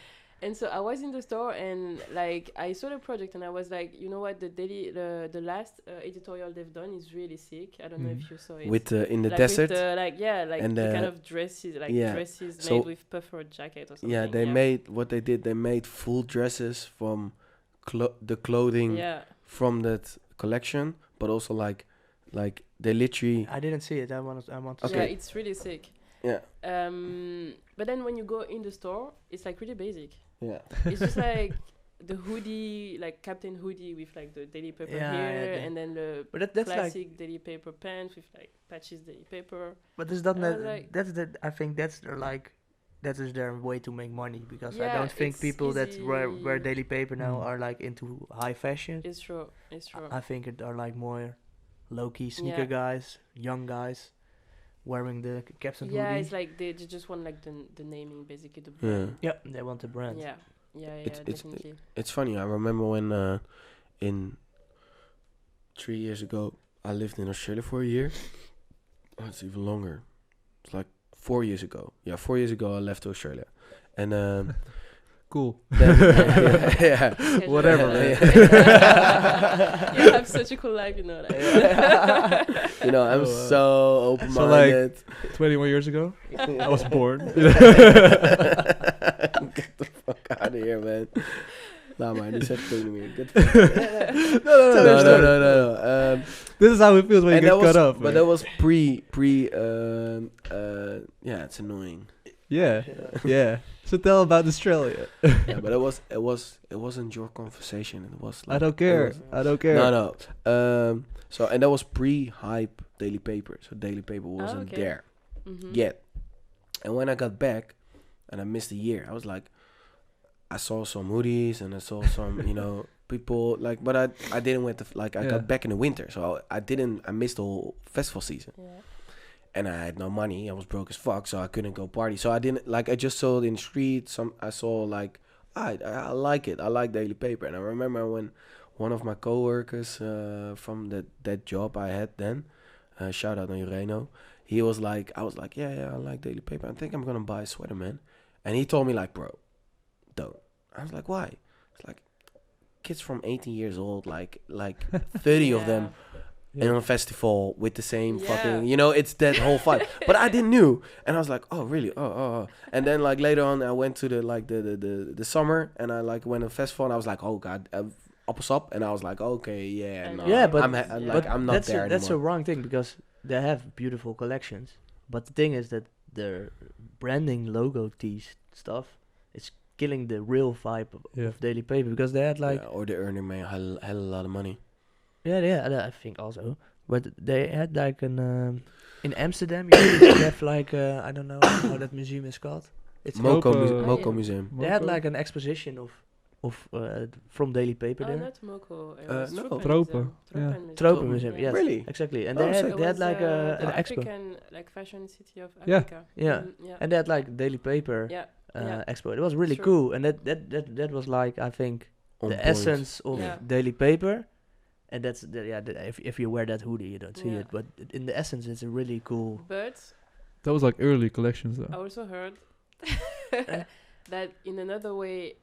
And so I was in the store and like I saw the project and I was like, you know what? The last editorial they've done is really sick. I don't know if you saw it. With in the like desert. with the, like and the the- kind of dresses dresses So- made with puffer jacket or something. Yeah, they made what they did. They made full dresses from the clothing Yeah, from that collection, but also like they literally I didn't see it. I want to Okay. yeah, it's really sick. yeah But then when you go in the store, it's like really basic. yeah It's just like the hoodie, like Captain hoodie with like the Daily Paper Yeah, here, yeah. and then the But that's like. classic Daily Paper pants with like patches Daily Paper. But is that I was like- that's the I think that's their like that is their way to make money because I Yeah, don't think it's people that wear easy. Daily Paper now Mm. are like into high fashion. It's true. It's true. I think it are like more low key sneaker guys, young guys, wearing the Captain Yeah, hoodie. it's like they just want like the naming basically the yeah. brand. Yeah, they want the brand. Yeah, It's- definitely. It's funny. I remember when in 3 years ago I lived in Australia for a year. Oh, it's even longer. It's like 4 years ago. Yeah, 4 years ago I left Australia, and Cool. then, yeah. Casual. Whatever, man. You have such a cool life, you know. Like. You know, I'm Oh, so open-minded. 21 years ago, I was born. Get the fuck out of here, man. Nah, man, die zegt het ook niet meer. Get no. This is how it feels when you And get that was, cut off. but man. that was yeah, it's annoying. Yeah. So tell about Australia. Yeah, but it wasn't your conversation. It was like, I don't it care. was- I don't care. No. So and that was pre-hype Daily Paper. So Daily Paper wasn't okay. there Mhm. yet. And when I got back, and I missed a year, I was like, I saw some hoodies and I saw some, people like, but I didn't went to like I got back in the winter, so I missed the whole festival season. Yeah. And I had no money. I was broke as fuck, so I couldn't go party. So I didn't like. I just saw it in the street. I saw like I like it. I like Daily Paper. And I remember when one of my coworkers from that job I had then, shout out on Ureno. He was like, I was like, yeah, I like Daily Paper. I think I'm gonna buy a sweater, man. And he told me like, bro, don't. I was like, why? It's like kids from 18 years old, like 30 of them. In a festival with the same fucking, it's that whole fight. But I didn't knew, and I was like, oh really? Oh. And then like later on, I went to the summer, and I like went to a festival, and I was like, oh god, up, and I was like, okay, but I'm not there anymore. That's a wrong thing because they have beautiful collections, but the thing is that their branding logo tees stuff is killing the real vibe of Daily Paper because they had like or they're earning hell a lot of money. Yeah, I think also. But they had like an in Amsterdam. You have like I don't know how that museum is called. It's Moco Museum. They had like an exposition of from Daily Paper there. Not Moco. No. Tropen Museum. Yes, really, exactly. And they had like an expo. African like fashion city of Africa. Yeah. And they had like Daily Paper expo. It was really cool, and that was like I think the essence of Daily Paper. And that's if you wear that hoodie, you don't see it. But in the essence, it's a really cool. But that was like early collections, though. I also heard that in another way,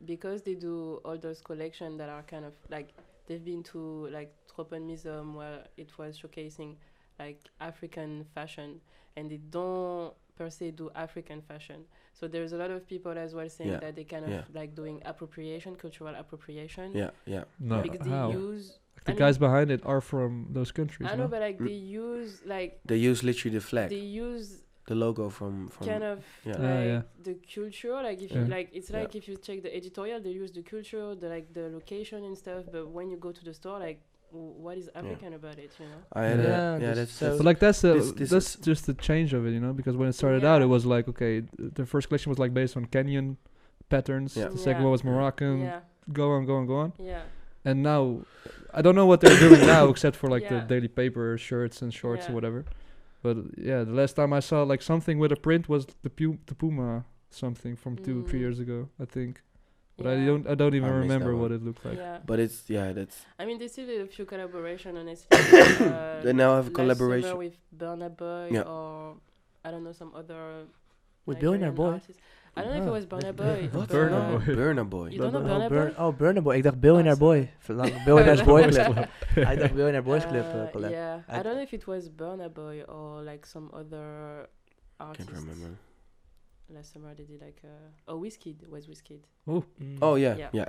because they do all those collections that are kind of like they've been to like Tropen Museum where it was showcasing like African fashion, and they don't per se do African fashion. So there's a lot of people as well saying that they kind of like doing cultural appropriation. No, because how? they use the guys behind it are from those countries. I know, but like they use literally the flag. They use the logo from kind of the culture. Like if you like, it's like if you check the editorial, they use the culture, the location and stuff. But when you go to the store, like, what is African about it, that's but like that's just the change of it, because when it started out, it was like, okay, the first collection was like based on Kenyan patterns. The second one was Moroccan. Go on. And now I don't know what they're doing now except for like the Daily Paper shirts and shorts or whatever. But the last time I saw like something with a print was the Puma something from 2-3 years ago, I think. But I don't even remember what it looked like. But it's that's. I mean, they still did a few collaboration on it. They now have a collaboration with Burna Boy or I don't know, some other. With Burna Boy. Artist. I don't know if it was Burna Boy. Burna Boy. You don't know Burna Boy? Burna Boy. Ik dacht Billionaire Boy. Billionaire Boy Club. I dacht Billionaire Boys Club collab. Yeah, I don't know if it was Burna Boy or like some other artist. Can't remember. Last summer they did like Wizkid was Wizkid. Oh yeah. Yeah,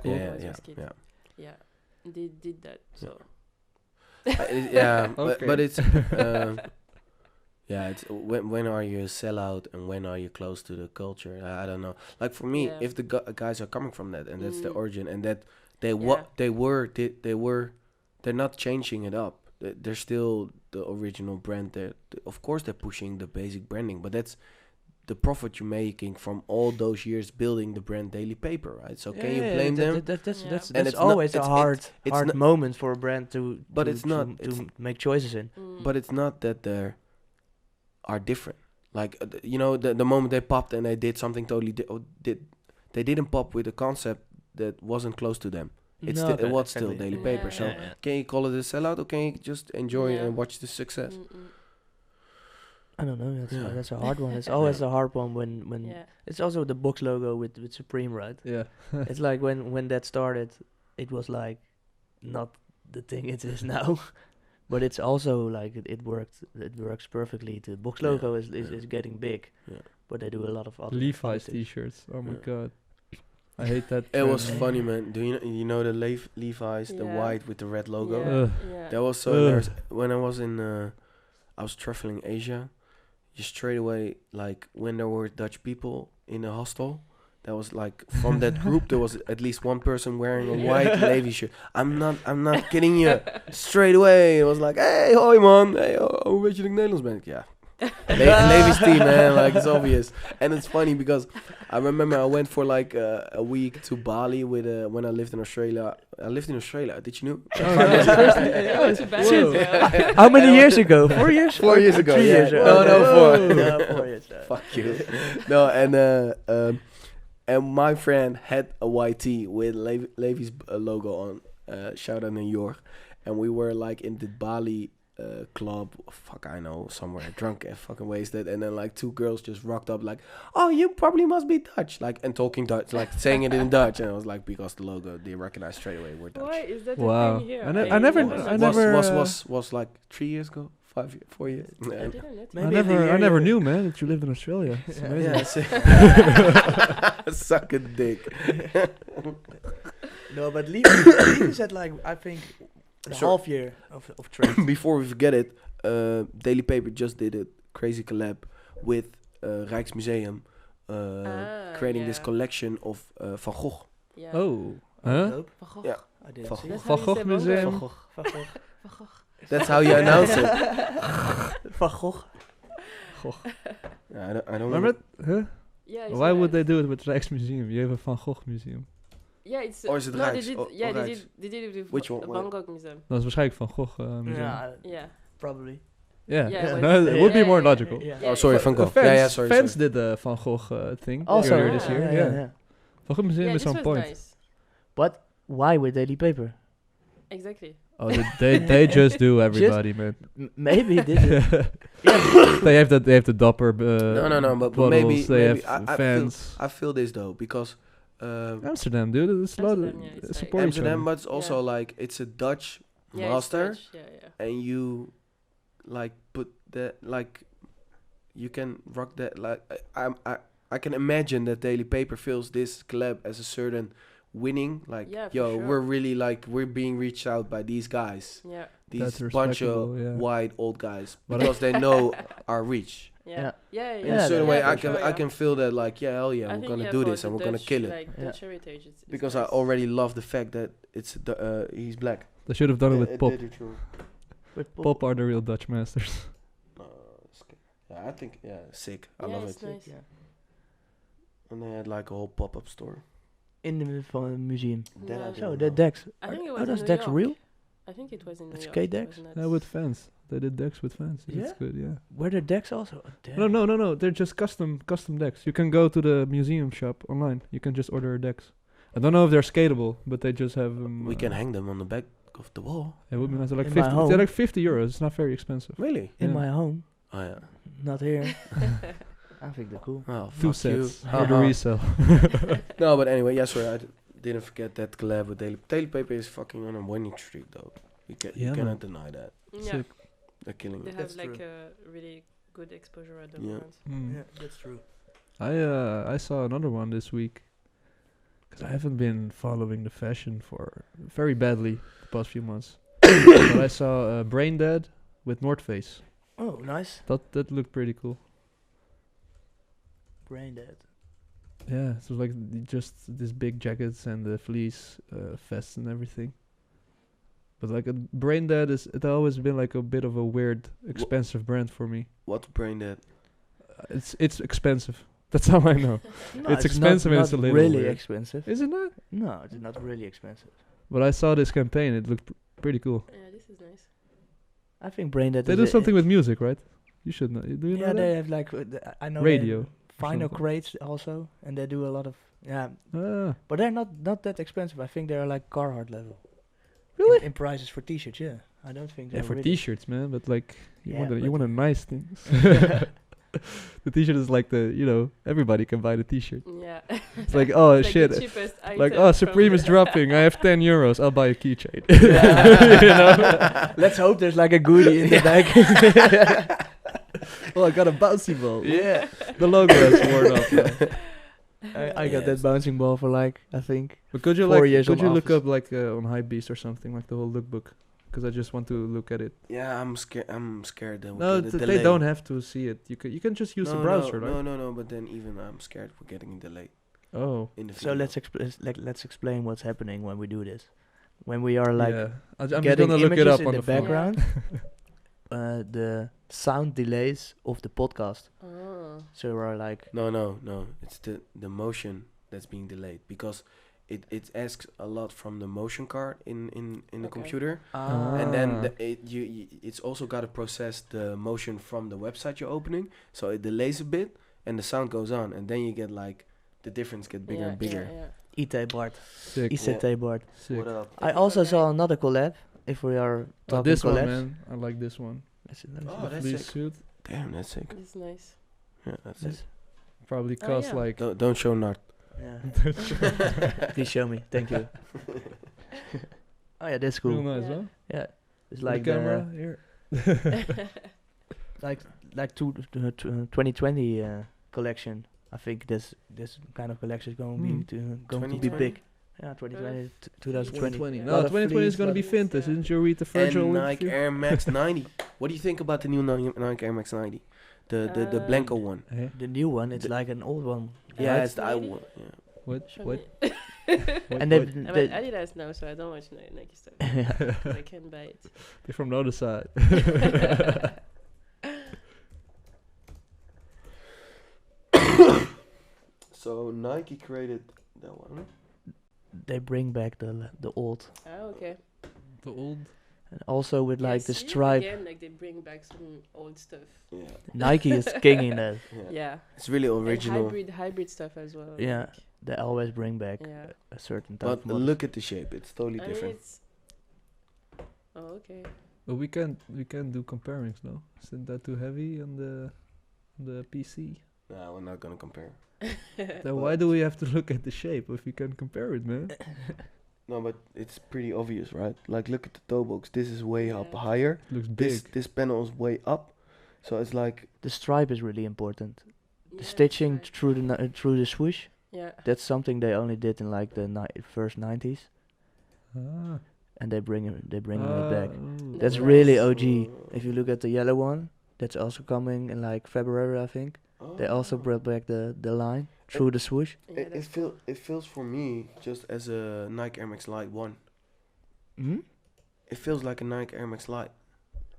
they did that. So but it's it's when are you a sellout and when are you close to the culture? I don't know. Like for me, if the guys are coming from that and that's the origin and that they're not changing it up. They're still the original brand. Of course they're pushing the basic branding, but that's the profit you're making from all those years building the brand Daily Paper, right? So can you blame them? That's always a hard moment for a brand to make choices in. But it's not that they are different. Like the moment they popped and they did something totally they didn't pop with a concept that wasn't close to them. It was still Daily Paper. So can you call it a sellout or can you just enjoy and watch the success? I don't know. That's a hard one. It's always a hard one when it's also the box logo with Supreme, right? Yeah. It's like when that started, it was like not the thing it is now, but it's also like it worked. It works perfectly. The box logo is getting big, but they do a lot of other Levi's t-shirts. Oh my god, I hate that. It was funny, man. Do you know the Levi's, the white with the red logo? That was so embarrassing. When I was I was traveling Asia. Just straight away, like when there were Dutch people in a hostel, that was like from that group there was at least one person wearing a white Levi shirt. I'm not kidding you. Straight away, it was like, hey, hoi man, hey, hoe weet je dat ik Nederlands ben? Ja, Levy's team, man, like it's obvious. And it's funny because I remember I went for like a week to Bali with when I lived in Australia. I lived in Australia. Did you know? How many years ago? 4 years? 4 years ago. 3 years ago. No, Whoa. 4. No, 4 years. Fuck you. No, and my friend had a YT with Levy's logo on. Shout out New York. And we were like in the Bali club, somewhere drunk and fucking wasted, and then like 2 girls just rocked up like, oh, you probably must be Dutch, like, and talking Dutch, like saying it in Dutch, and I was like, because the logo, they recognized straight away we're Dutch. Why is that Wow. a thing here? I never Was like 3 years ago, 4 years. I didn't know. Maybe I never knew, man, that you lived in Australia. It's amazing. Suck a dick. No, but Levy said like, I think the Sure. half year of trade. Before we forget it, Daily Paper just did a crazy collab with Rijksmuseum, creating this collection of Van Gogh. Yeah. Oh. Huh? Nope. Van Gogh. Yeah. I didn't Van see That's it. Van how you Gogh say Museum. Van Gogh. Van Gogh. Van Gogh. That's how you announce it. Van Gogh. Yeah, I don't Remember it? Huh? Yeah. Why would they do it with Rijksmuseum? You have a Van Gogh museum. Yeah, it's. Or is it no, Rijks? they did. Or Yeah, Rijks? they did it with Which one? Van Gogh Museum. Dat is waarschijnlijk Van Gogh museum. Yeah, Yeah. probably. Yeah. Yeah, No, it would be more logical. Yeah. Oh, sorry, Van Gogh. Fans, Sorry. did the Van Gogh thing Also, earlier this year. Yeah. Van Gogh museum Yeah, is this on was point. nice. But why with Daily Paper? Exactly. Oh, they just do everybody, man. Maybe this is. They have the dopper. No, but bottles, maybe they have I fans. feel this though because Amsterdam, dude. It's a lot of Amsterdam, yeah, it's like- support each Amsterdam, other. but it's also like it's a Dutch Yeah, it's master, Dutch, yeah. and you like put that like you can rock that like I can imagine that Daily Paper feels this collab as a certain winning like Yeah, for yo sure. we're really like we're being reached out by these guys, Yeah. these That's bunch of respectable, yeah. white old guys But because they know our reach. Yeah. Yeah. In Yeah, a certain yeah, way, for I can feel that like hell yeah, I we're think, gonna yeah, do for this and the we're gonna Dutch, kill it like Yeah. Dutch heritage. It's because nice. I already love the fact that it's he's black. They should have done it with Pop. With Pop are the real Dutch masters. Yeah, I think sick. I Yeah, love it's it. nice. Yeah. And they had like a whole pop-up store. In the museum. That I No. don't So know. the decks. I think it Oh, was in that's New decks York. real? I think it was in New That's York. skate It decks? was Yeah, nuts. with fans. They did decks with fans. Yeah? That's good, yeah. Were there decks also? No, they're just custom decks. You can go to the museum shop online. You can just order decks. I don't know if they're skatable, but they just have them. We can hang them on the back of the wall. It would be nice. They're like In my 50. home. They're like €50. It's not very expensive. Really? In Yeah. my home. Oh yeah. Not here. I think they're cool. Oh, Two fuck you. sets for the resale. No, but anyway, yeah, sorry, didn't forget that collab with Daily Paper is fucking on a winning streak though. You Yeah, cannot deny that. Yeah. Sick. They're killing They it. have That's like true. a really good exposure at the Yeah. moment. Mm. that's true. I saw another one this week because I haven't been following the fashion for very badly the past few months. But I saw Brain Dead with North Face. Oh, nice. That looked pretty cool. Brain dead. Yeah, it was like just these big jackets and the fleece vests and everything. But like Brain Dead it always been like a bit of a weird, expensive brand for me. What's Brain Dead? It's expensive. That's how I know. No, It's expensive and not it's a little really weird. expensive. Is it not? No, it's not really expensive. But I saw this campaign. It looked pretty cool. Yeah, this is nice. I think Brain Dead They is do a- something with music, right? You should know. Do you know Yeah, they that? have like I know Radio. vinyl something. crates also, and they do a lot of Ah, but they're not that expensive. I think they're like Carhartt level. Really? In prices for t-shirts, yeah. I don't think yeah, they're for really T-shirts, man. But like, you Yeah, want but- a nice things. The T-shirt is like everybody can buy the T-shirt. Yeah. It's like, oh It's like shit. the cheapest Like, item oh, from Supreme is the- dropping. I have €10. I'll buy a keychain. Yeah. You know? Let's hope there's like a goodie in the back. Oh, I got a bouncy ball. Yeah. The logo has worn off. Now. I got that bouncing ball for like I think. But could you 4 years could on you look office. up like on Hypebeast or something like the whole lookbook? Because I just want to look at it. Yeah, I'm scared that No, we'll get a they delay. don't have to see it. You can just use the browser, right? No, but then even I'm scared we're getting a delay Oh. in the So video. let's explain what's happening when we do this. When we are like yeah. I'm just getting gonna look it images up in on the the phone. background, the sound delays of the podcast. Oh. So we're like, No. It's the motion that's being delayed because it asks a lot from the motion card in the Okay. computer, Ah. and then it's also got to process the motion from the website you're opening, so it delays a bit, and the sound goes on, and then you get like the difference get bigger and bigger. Yeah. IT Bart, Sick. ICT Bart. Sick. What up? I also saw another collab. If we are Oh, talking this one, collabs. man. I like this one. Let me Oh, see. that's Fleece sick. suit. Damn, that's sick. It's nice. Yeah, that's That's- it. Probably Oh, cost yeah. like. Don't show Nart. Yeah. Please show me. Thank you. Oh yeah, that's Real cool. nice, Yeah. huh? Yeah, it's The like camera here. like 2020 collection. I think this kind of collection is going to be 2020? big. Yeah, 2020, 2020. 2020. Lot No, of 2020 is fleece, gonna lot be of- vintage. Yeah. Didn't you read the Virgil And Nike interview? Air Max 90. What do you think about the new Nike Air Max 90? The Blanco one. Eh? The new one, it's like an old one. Yeah, Right? it's the I 90? one. Yeah. What? Show What? me. And what? they've, I'm they, at Adidas now, so I don't watch Nike stuff. I can buy it. They're from the other side. So Nike created that one. they bring back the old, Oh, okay. The old. and also with like the see, stripe. Again, like they bring back some old stuff. Yeah. Nike is king in that. Yeah. It's really original. And hybrid stuff as well. Yeah, like, they always bring back yeah. a certain type But of models. look at the shape. It's totally I mean, different. it's. Oh, okay. But we can't do comparings, no? Isn't that too heavy on the PC? Nah, we're not gonna compare. Then why do we have to look at the shape if we can compare it, man? No, but it's pretty obvious, right? Like, look at the toe box. This is way up Yeah. higher. Looks big. This panel is way up. So it's like, The stripe is really important. The Yeah, stitching right. through the swoosh. Yeah. That's something they only did in like the first 90s, Ah. and they bring it back. Oh. That's Nice. really OG. If you look at the yellow one, that's also coming in like February, I think. They also brought back the line through the swoosh. Yeah, that's cool. it feels for me just as a Nike Air Max Lite 1. Hmm? It feels like a Nike Air Max Lite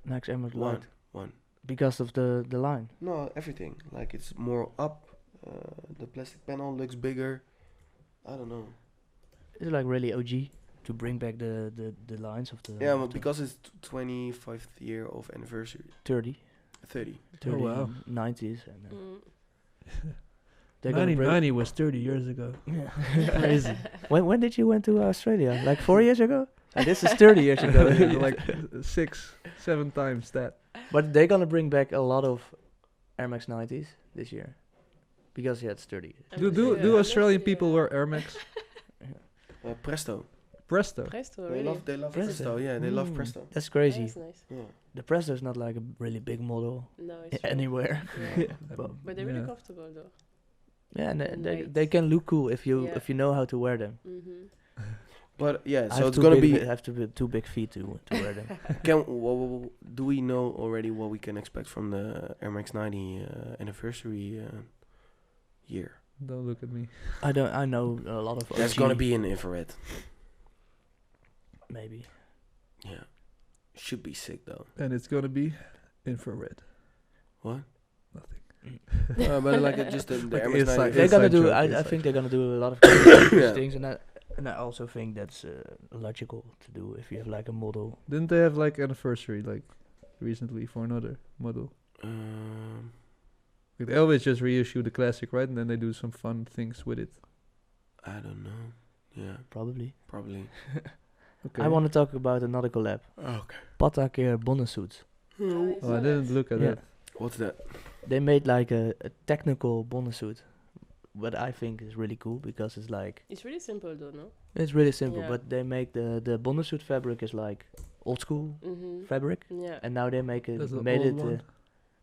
Next Emerald 1. Light. 1. Because of the line. No, everything. Like, it's more up. The plastic panel looks bigger. I don't know. It's like really OG to bring back the lines of the. Yeah, of but the because it's 25th year of anniversary. 30, 30. 30 wow. 90s. And, Mm. they're gonna bring. 1990 was 30 years ago. Yeah. Crazy. When did you went to Australia? Like 4 years ago? This is 30 years ago. Like 6, 7 times that. But they're gonna bring back a lot of Air Max 90s this year, because yeah, it's 30. I'm Do not do sure. do I'm not Australian sure. people wear Air Max? Presto. Presto. Presto, They really? love Presto. Presto. Yeah, they love Mm. Presto. That's Yeah, crazy. that's nice. Yeah. The Presto is not like a really big model No, it's true. anywhere. Yeah. But But they're really Yeah. comfortable though. yeah, and And they light. they can look cool if you Yeah. know how to wear them. Mm-hmm. But yeah, I so have it's too gonna big, be. have to be two big feet to wear them. Do we know already what we can expect from the Air Max 90 anniversary year? Don't look at me. I know a lot of. That's OG, gonna be in infrared. maybe. Yeah, should be sick though. And it's gonna be infrared. What? Nothing. But like just the Like Air Max inside- 90. They're gonna inside do. joke, I inside think they're gonna do a lot of Yeah. things, and I also think that's logical to do if you have like a model. Didn't they have like anniversary like recently for another model? Like, they always just reissue the classic, right? And then they do some fun things with it. I don't know. Yeah, Probably. probably. Okay. I want to talk about another collab. Okay. Patakeer Bonnesuits. Oh, I didn't look at Yeah. that. What's that? They made like a technical bonnesuit, what I think is really cool because it's like It's really simple though, no? it's really simple. Yeah. But they make the bonnesuit fabric is like old school Mm-hmm. fabric, Yeah. and now they make it That's the made old it. one.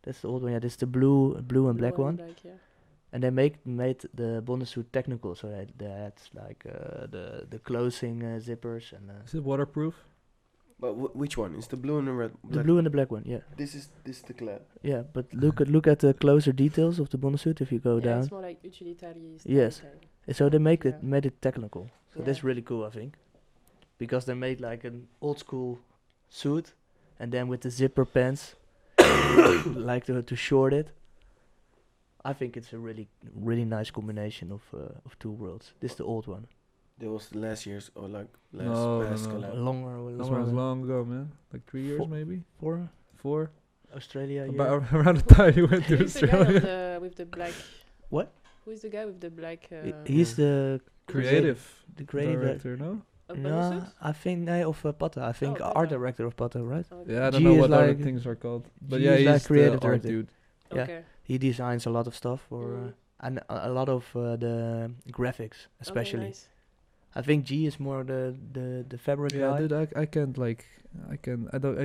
That's the old one. Yeah, this is the blue and black one. Black, yeah. And they made the bonnesuit technical, so they had like the closing zippers and Is it waterproof? But which one? Is the blue and the red? the blue and the black one. Yeah, This is the collab. yeah. But look at the closer details of the bonnesuit if you go Yeah, down. it's more like utilitarian. Yes. So they Yeah. made it technical. So Yeah. that's really cool, I think, because they made like an old school suit, and then with the zipper pants, like to short it. I think it's a really nice combination of two worlds. This is the old one. There was the last year's or like No, past no. collab. Longer. This one was long ago, man. Like 3 years, maybe. 4. Australia. About around the time you went to Who's the guy on Australia. with the black? What? Who is the guy with the black? He's the Creative creative director, no? No, I think of Pata. I think Oh, art Pata. director of Pata, right? Okay. Yeah, I don't G know is what other like- things are called. But G yeah, is he's like creative the art director. dude. Yeah. Okay. He designs a lot of stuff for Mm. and a lot of the graphics, especially. Okay, nice. I think G is more the fabric Yeah, guy. dude, I can't like I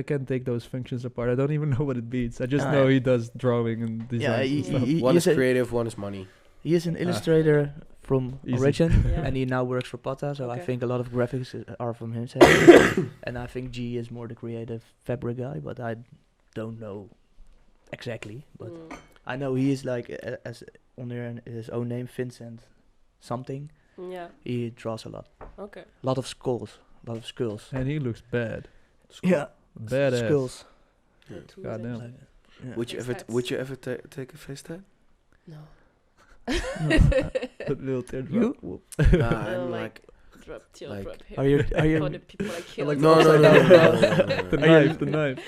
can't take those functions apart. I don't even know what it means. I just Ah, know yeah. he does drawing and design. Yeah, and stuff. he One is is creative, one is money. he is an illustrator from Easy. origin, Yeah. and he now works for Pata. So I Okay. think a lot of graphics are from him. And I think G is more the creative fabric guy, but I don't know exactly. But Mm. I know he is like as under his own name, Vincent something. Yeah. He draws a lot. Okay. A lot of skulls. And he looks bad. Yeah. Badass. Skulls. Yeah. Tattoos Goddamn. and Like, shit. yeah. Would you Face ever tats. would you ever take a face tat? No. That little teardrop. You? I'm like, like drop, tear, like- drop here. Are you? For the people I killed. like no no no, no, no, no, no, The no. knife, the knife.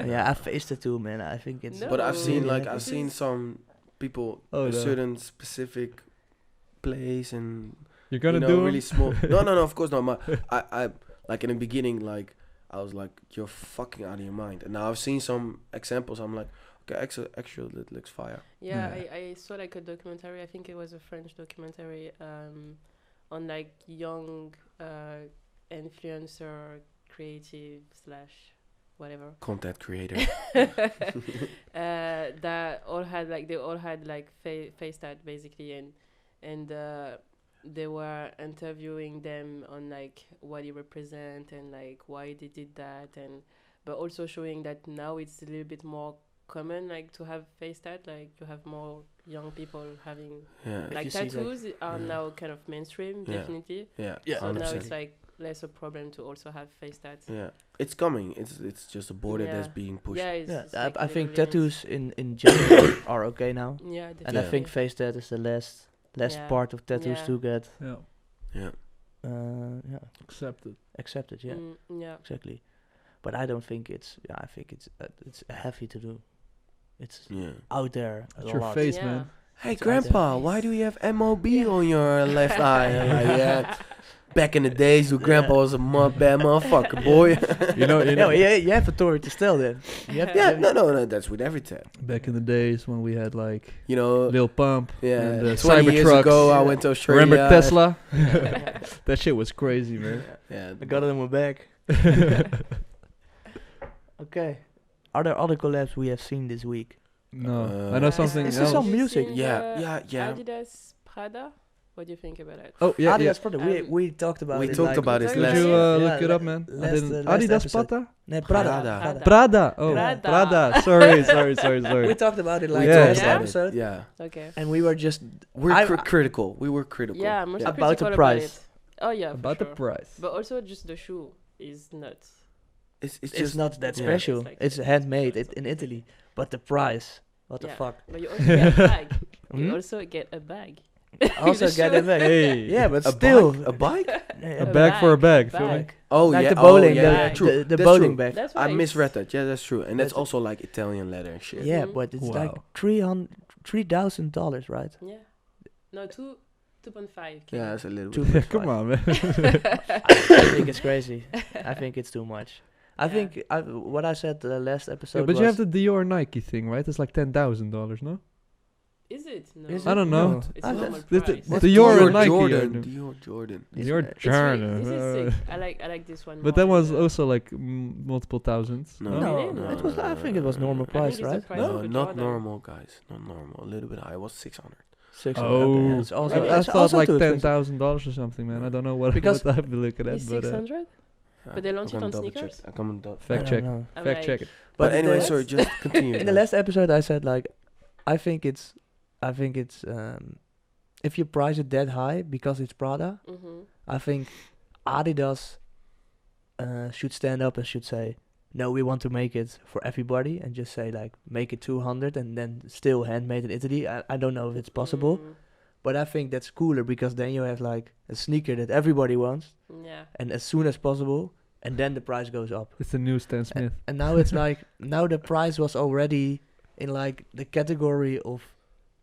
Yeah, I faced it too, man. I think it's. No. But I've seen like Yeah. I've seen some people Oh, a no. certain specific place and You're gonna you know, do 'em? really small. No, of course not. I like in the beginning, like I was like, you're fucking out of your mind. And now I've seen some examples. I'm like, okay, actually, it looks fire. Yeah, Yeah. I saw like a documentary. I think it was a French documentary on like young influencer, creative / whatever. Content creator. That all had like they all had like face tat basically, and they were interviewing them on like what it represent and like why they did that, and but also showing that now it's a little bit more common like to have face tat, like you have more young people having Yeah. If like you see, like- tattoos are Yeah. now kind of mainstream, Yeah. definitely. Yeah. Yeah. So now 100%. it's like less a problem to also have face tats. Yeah. It's coming. It's just a border Yeah. that's being pushed. Yeah, it's, Yeah, it's like I think little limits. tattoos in general are okay now, Yeah, and definitely. I think face tat is the last Yeah. part of tattoos Yeah. to get Yeah. Yeah. Accepted. accepted. Yeah, Yeah. exactly. But I don't think it's. Yeah, I think it's heavy to do. It's Yeah. out there a It's your lot. face, Yeah. man. Hey, It's out there. Grandpa, why do you have MOB on your left eye? I'm like, yeah. Back in the days, when Grandpa was a bad motherfucker, boy. You know, No, you have a story to tell then. You have yeah, no, that's with every tab. back in the days when we had like You know, Lil Pump yeah, and the 20 years Cybertrucks. ago, I went to Australia. Remember Tesla? That shit was crazy, man. Yeah, I got it in my bag. Okay. Are there other collabs we have seen this week? No, I know something Is else. this some Have you music? seen Yeah, the yeah. Adidas Prada. What do you think about it? Oh yeah, Adidas product. Um, We talked about We it. talked like about it Could Could last you year. look it up, man? I last, didn't. last Adidas episode. Pata? No, Prada. Prada. Prada. Oh, Prada. Prada. Sorry. We talked about it like Yeah. last Yeah? episode, Yeah, Okay. and we were just we're I- critical. We were critical. Yeah, I'm also About the critical price. About it. Oh yeah, for About the sure. price. But also just the shoe is nuts. It's it's just not that yeah. special. It's like It's a- handmade it's in Italy, but the price. What the Yeah. fuck? But you also get a bag. You Hmm? also get a bag. Also The get shoe. it back. Hey. Yeah, but a still. bike. A bike? Yeah, A bag for a bag. Feel me? bag. Oh Like yeah. the bowling, oh, yeah, the, yeah, bag. true. the That's bowling true. bag. That's why I it's- misread that. Yeah, that's true. And that's That's- also like Italian leather and shit. Yeah, Mhm. but it's Wow. like $3,000, right? Yeah. No, 2.5. Yeah, that's a little Two- bit. Come on, man. I think it's crazy. I think it's too much. I Yeah. think what I said last episode. Yeah, but was you have the Dior Nike thing, right? It's like $10,000, no? Is it? No. Is I don't know. No. It's I- normal the- price. the Dior and Nike are Jordan. the- Dior Jordan. It's- Dior it's Jordan. This is sick. I like this one. But more that was than the- also like multiple thousands. No, No, Really? No. it was. I think it was normal I think price, it's the right? price No, of a not Jordan. normal, guys. Not normal. A little bit high. It was 600. 600. Oh, okay. It's also, I it's thought also like too expensive. $10,000 or something, man. I don't know what Because- what I have to look at that, It's but 600. But they launched I'm it gonna on double sneakers? check. I'm gonna I fact don't check, know. I'm fact like, check it. But in anyway, the- sorry, just continue. In the last episode, I said like, I think it's if you price it that high because it's Prada, Mm-hmm. I think Adidas should stand up and should say, no, we want to make it for everybody and just say like make it 200 and then still handmade in Italy. I don't know if it's possible, but I think that's cooler because then you have like a sneaker that everybody wants Yeah. and as soon as possible, and then the price goes up. It's the new Stan Smith. And now it's like now the price was already in like the category of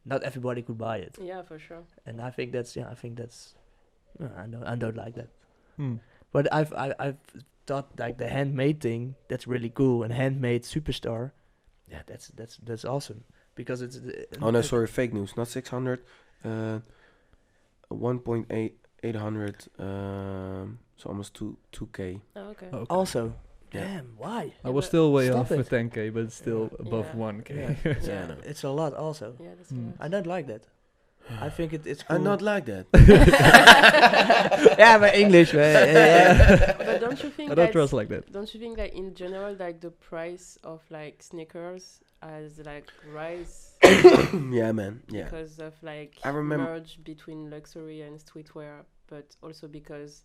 not everybody could buy it, Yeah, for sure. and I think that's I don't like that. Hmm. But I've thought like the handmade thing that's really cool, and handmade superstar, yeah, that's awesome because it's. Oh no, sorry, fake news. Not 600. 1.800. So almost 2k. Oh, okay. Okay. Also, Yeah. damn, why? I was but still way stop off with it. 10k, but it's still above Yeah. 1k. Yeah, Yeah, I know. it's a lot. Also, Yeah, that's Hmm. I don't like that. I think it's cool. I'm not like that. Yeah, but English, man. Yeah. But don't you think I don't that trust like that. don't you think that in general like the price of like sneakers has like rise Yeah, man. Yeah. because of like I remember- merge between luxury and streetwear, but also because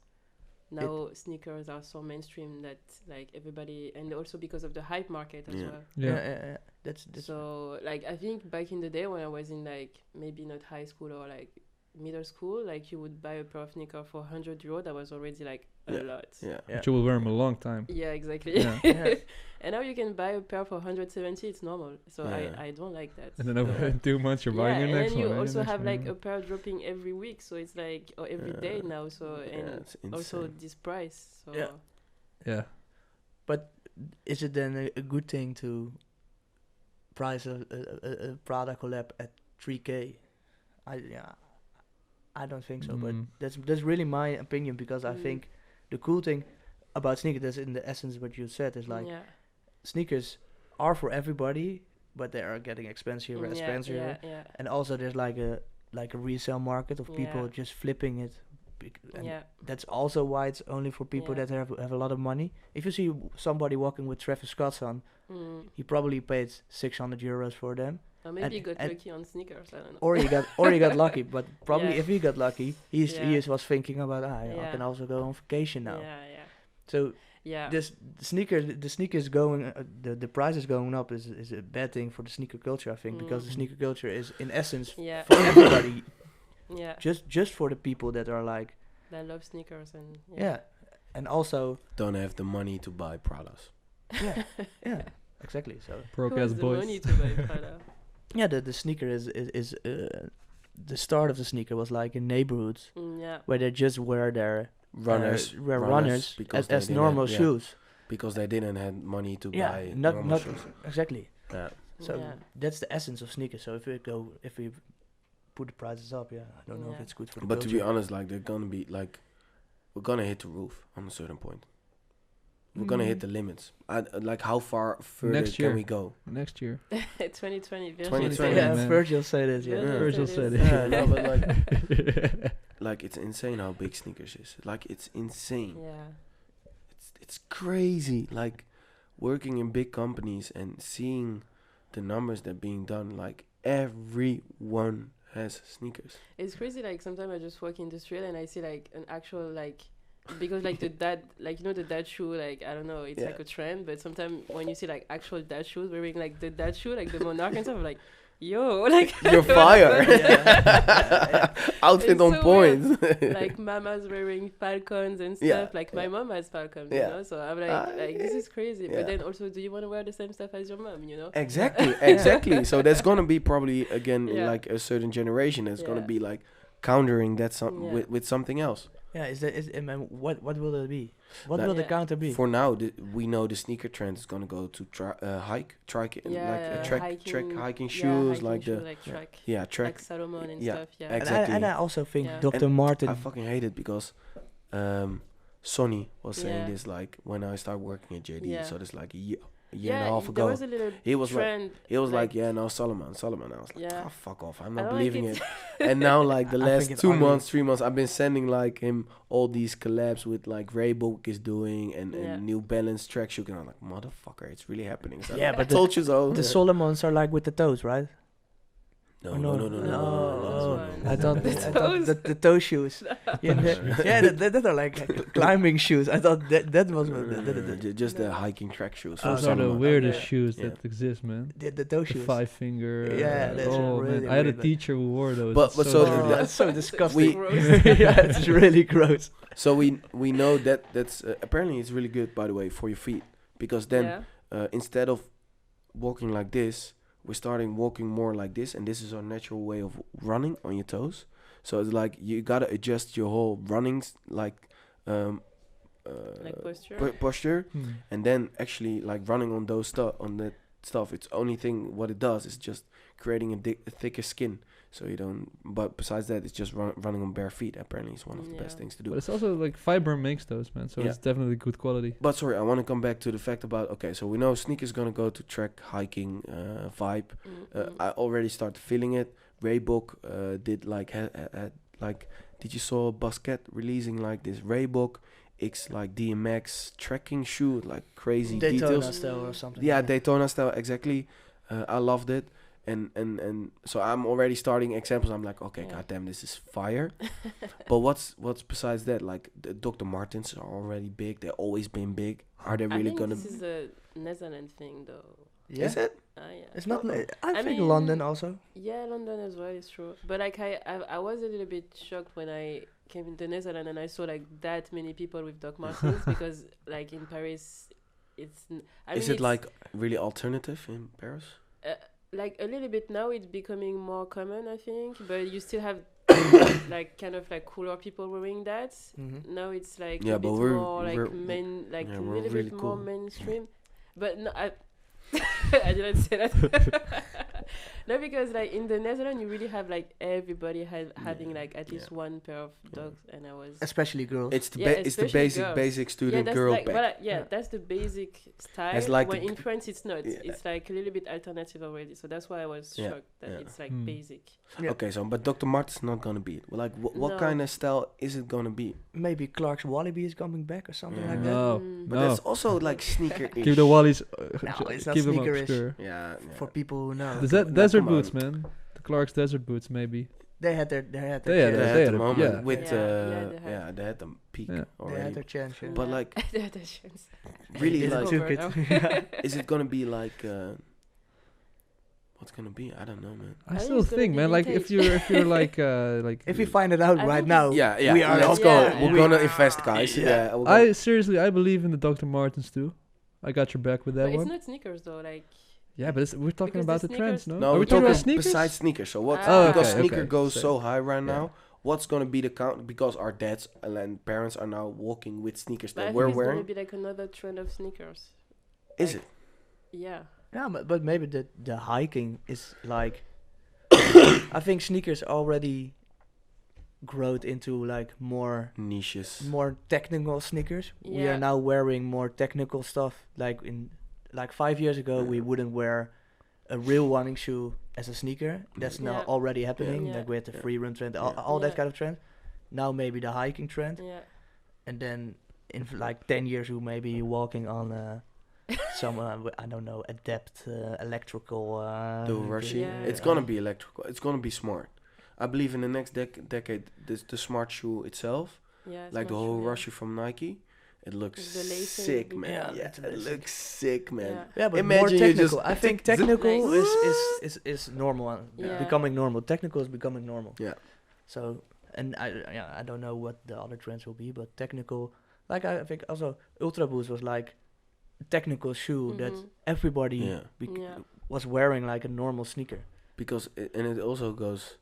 now sneakers are so mainstream that like everybody, and also because of the hype market as Yeah. well. Yeah. That's So like I think back in the day when I was in like maybe not high school or like middle school, like you would buy a pair of sneakers for 100 euro. That was already like a Yeah. lot. Yeah. yeah. But you will wear them a long time. Yeah, exactly. Yeah. Yeah. And now you can buy a pair for 170. It's normal. So Yeah. I don't like that. And then over in 2 months, you're yeah, buying your and next then one. you right? also Your next have one, like yeah. a pair dropping every week, so it's like or every day Yeah. now. So Yeah, and it's also insane. this price. So Yeah. Yeah. Is it then a good thing to price a Prada collab at 3k? I don't think so, but Mm. that's really my opinion because I Mm. think the cool thing about sneakers, that's in the essence what you said, is like yeah. sneakers are for everybody, but they are getting expensive and expensive, Yeah. and also there's like a resale market of people Yeah. just flipping it. And Yeah. that's also why it's only for people Yeah. that have a lot of money. If you see somebody walking with Travis Scott's on, Mm. he probably paid 600 euros for them, Or maybe And- you got and- lucky on sneakers. I don't know. or he got lucky. But probably Yeah. if he got lucky, he Yeah. was thinking about I Yeah. can also go on vacation now. Yeah. So Yeah. this the sneakers going the price is going up is a bad thing for the sneaker culture, I think, because the Mm. sneaker culture is in essence Yeah. for everybody, Yeah. just for the people that are like I love sneakers and yeah, and also Don't have the money to buy Pradas. yeah exactly. So Broke Who ass has the boys. money to buy Prada? yeah, the sneaker is the start of the sneaker was like in neighborhoods Yeah. where they just wear their Runners as, they as didn't normal have- yeah, shoes. because they didn't have money to Yeah, buy not normal not shoes. exactly. Yeah. So Yeah. that's the essence of sneakers. So if we put the prices up, yeah, I don't know if Yeah. it's good for the But to be culture. honest, like they're gonna be like, we're gonna hit the roof on a certain point. We're gonna hit the limits. Like how far further Next can year. we go? Next year. 2020. 2020, yeah, man. Virgil said it. Yeah, Yeah. Virgil it said is. it. Yeah, no, but like it's insane how big sneakers is. Like it's insane. Yeah. It's crazy. Like working in big companies and seeing the numbers that being done. Like everyone has sneakers. It's crazy. Like sometimes I just walk in the street and I see like an actual like, because like the dad, like you know the dad shoe, like I don't know, it's Yeah. like a trend. But sometimes when you see like actual dad shoes wearing like the dad shoe, like the monarch and stuff, I'm like, yo, like You're fire. Yeah. Outfit It's on so point. like mama's wearing falcons and stuff. Yeah, Like my mom has falcons, Yeah. you know. So I'm like this is crazy. Yeah. But then also, do you want to wear the same stuff as your mom? You know. Exactly. So there's gonna be probably again Yeah. like a certain generation that's gonna Yeah. be like countering that Yeah. with something else. Yeah, what will it be? What That- will the Yeah. counter be? For now, we know the sneaker trend is gonna go to trek, Yeah, like a trek hiking yeah, shoes, hiking like shoe, the like trek, trek. like Salomon and Yeah, stuff. Yeah. exactly. And I also think Yeah. Dr. And Martin. I fucking hate it because Sonny was saying Yeah. this like when I started working at JD. Yeah. So this like a year and a half there ago. was a little He was like, trend. He was like, yeah, no, Solomon. I was like, Yeah. oh, fuck off. I'm I not don't like believing it. it. And now, like, the I think last it's 2 ugly. months, 3 months, I've been sending, like, him all these collabs with, like, Reebok is doing and Yeah. New Balance tracksuit. And I'm like, motherfucker, it's really happening. So Yeah, I but told you so. The Solomons are like with the toes, right? no, Oh, no, no. no, no, No. no, no, no, Oh, no, I thought The I thought toes? the toe shoes. That are like climbing shoes. I thought that was what Just the No. hiking track shoes. Those for are the summer. weirdest Okay. shoes Yeah. that exist, man. the toe The shoes. 5-finger. Yeah, that's oh really man, I had a weird, but- teacher who wore those. But- It's but so so- dirty. That's so disgusting. Gross. Yeah, it's really gross. So we know that's apparently it's really good, by the way, for your feet, because then Yeah. instead of walking like this, we're starting walking more like this, and this is our natural way of running on your toes. So it's like you gotta adjust your whole running Like posture. posture, Hmm. and then actually like running on those on that stuff. It's only thing what it does is just creating a thicker skin. So you don't. But besides that, it's just running on bare feet. Apparently, is one of the best Yeah. things to But do. it's also like Fiber makes those, man. So Yeah. it's definitely good quality. But sorry, I want to come back to the fact about so we know sneakers gonna go to track hiking vibe. I already started feeling it. Reebok did like had like did you saw Basket releasing like this Reebok X like DMX tracking shoe like crazy Daytona details. style or something. Yeah, Daytona style exactly. I loved it. And so I'm already starting examples. I'm like, okay, Yeah. goddamn, this is fire. But what's besides that? Like the Dr. Martens are already big. They've always been big. Are they I really think gonna? this is a Netherlands thing, though. Yeah. Is it? Yeah. It's not. I I think mean- London also. Yeah, London as well is true. But like I was a little bit shocked when I came into Netherlands and I saw like that many people with Doc Martens because like in Paris, it's. Is it like really alternative in Paris? like a little bit now? It's becoming more common, I think. But you still have like kind of like cooler people wearing that. Mm-hmm. Now it's like Yeah, a but bit we're- more like we're- like yeah, a we're little really bit cool. more mainstream. But no, I I didn't say that. No, because like in the Netherlands, you really have like everybody having like at least one pair of dogs, and I was. Especially girls. It's the Yeah, it's the especially basic girls. basic student that's girl like, pack. voilà, Yeah. that's the basic style. It's like when the in France, it's not. Yeah. It's like a little bit alternative already. So that's why I was Yeah, shocked that yeah. it's like Hmm. basic. Yeah. Okay, so but Dr. Martens not gonna be it. Like what No. kind of style is it gonna be? Maybe Clark's Wallaby is coming back or something Yeah. like that. No, But no. that's also like sneaker. Keep the Wallies. No, it's not keep them sneakerish. obscure. Yeah. For people who know. The No, desert come on. boots, man. The Clark's desert boots, maybe. They had their They had They it. chance. had They the had moment yeah. with they they had the peak Yeah. They had already. their chance. Yeah. But like Yeah, that's chance. really They like took it. is it gonna be like what's gonna be? I don't know, man. I I still think it's gonna think, be man. Like if vintage. you're like like. If we find it out I right think now, Yeah, we are let's all- go. Yeah, We're yeah. gonna invest, guys. Yeah. Yeah. we're gonna- I seriously, I believe in the Dr. Martens too. I got your back with that But it's one. not sneakers though. Like Yeah, but we're talking Because about the the trends, sneakers- no? No, Are we're we talking talking about sneakers? besides sneakers. So what? Ah, Because okay, sneaker okay. goes So- so high right yeah. now. What's gonna be the count? Because our dads and parents are now walking with sneakers but I that think we're it's gonna wearing. be like another trend of sneakers. Is like- it? Yeah. yeah, but maybe the hiking is like. I think sneakers already growed into like more Niches. technical sneakers. We Yeah. are now wearing more technical stuff. Like 5 years ago, we wouldn't wear a real running shoe as a sneaker. That's now Yeah. already happening. Yeah. Like we had the Yeah. free run trend, Yeah. all that Yeah. kind of trend. Now maybe the hiking trend, Yeah. and then in like 10 years, we may be walking on some I don't know, adept electrical. The Rushi. Yeah. It's gonna be electrical. It's gonna be smart. I believe in the next decade, the smart shoe itself, Yeah. like the whole Rushi from Nike, it looks The lacing sick, would be- man. Yeah, Yeah, it's it basic. looks sick, man. Yeah. Yeah, but Imagine more you technical. just I think tick- technical Nice. is normal. Yeah. Becoming normal. Technical is becoming normal. Yeah. So, and I don't know what the other trends will be, but technical, like I think also Ultra Boost was like a technical shoe that Mhm. everybody Yeah. Yeah. was wearing like a normal sneaker. Because and it also goes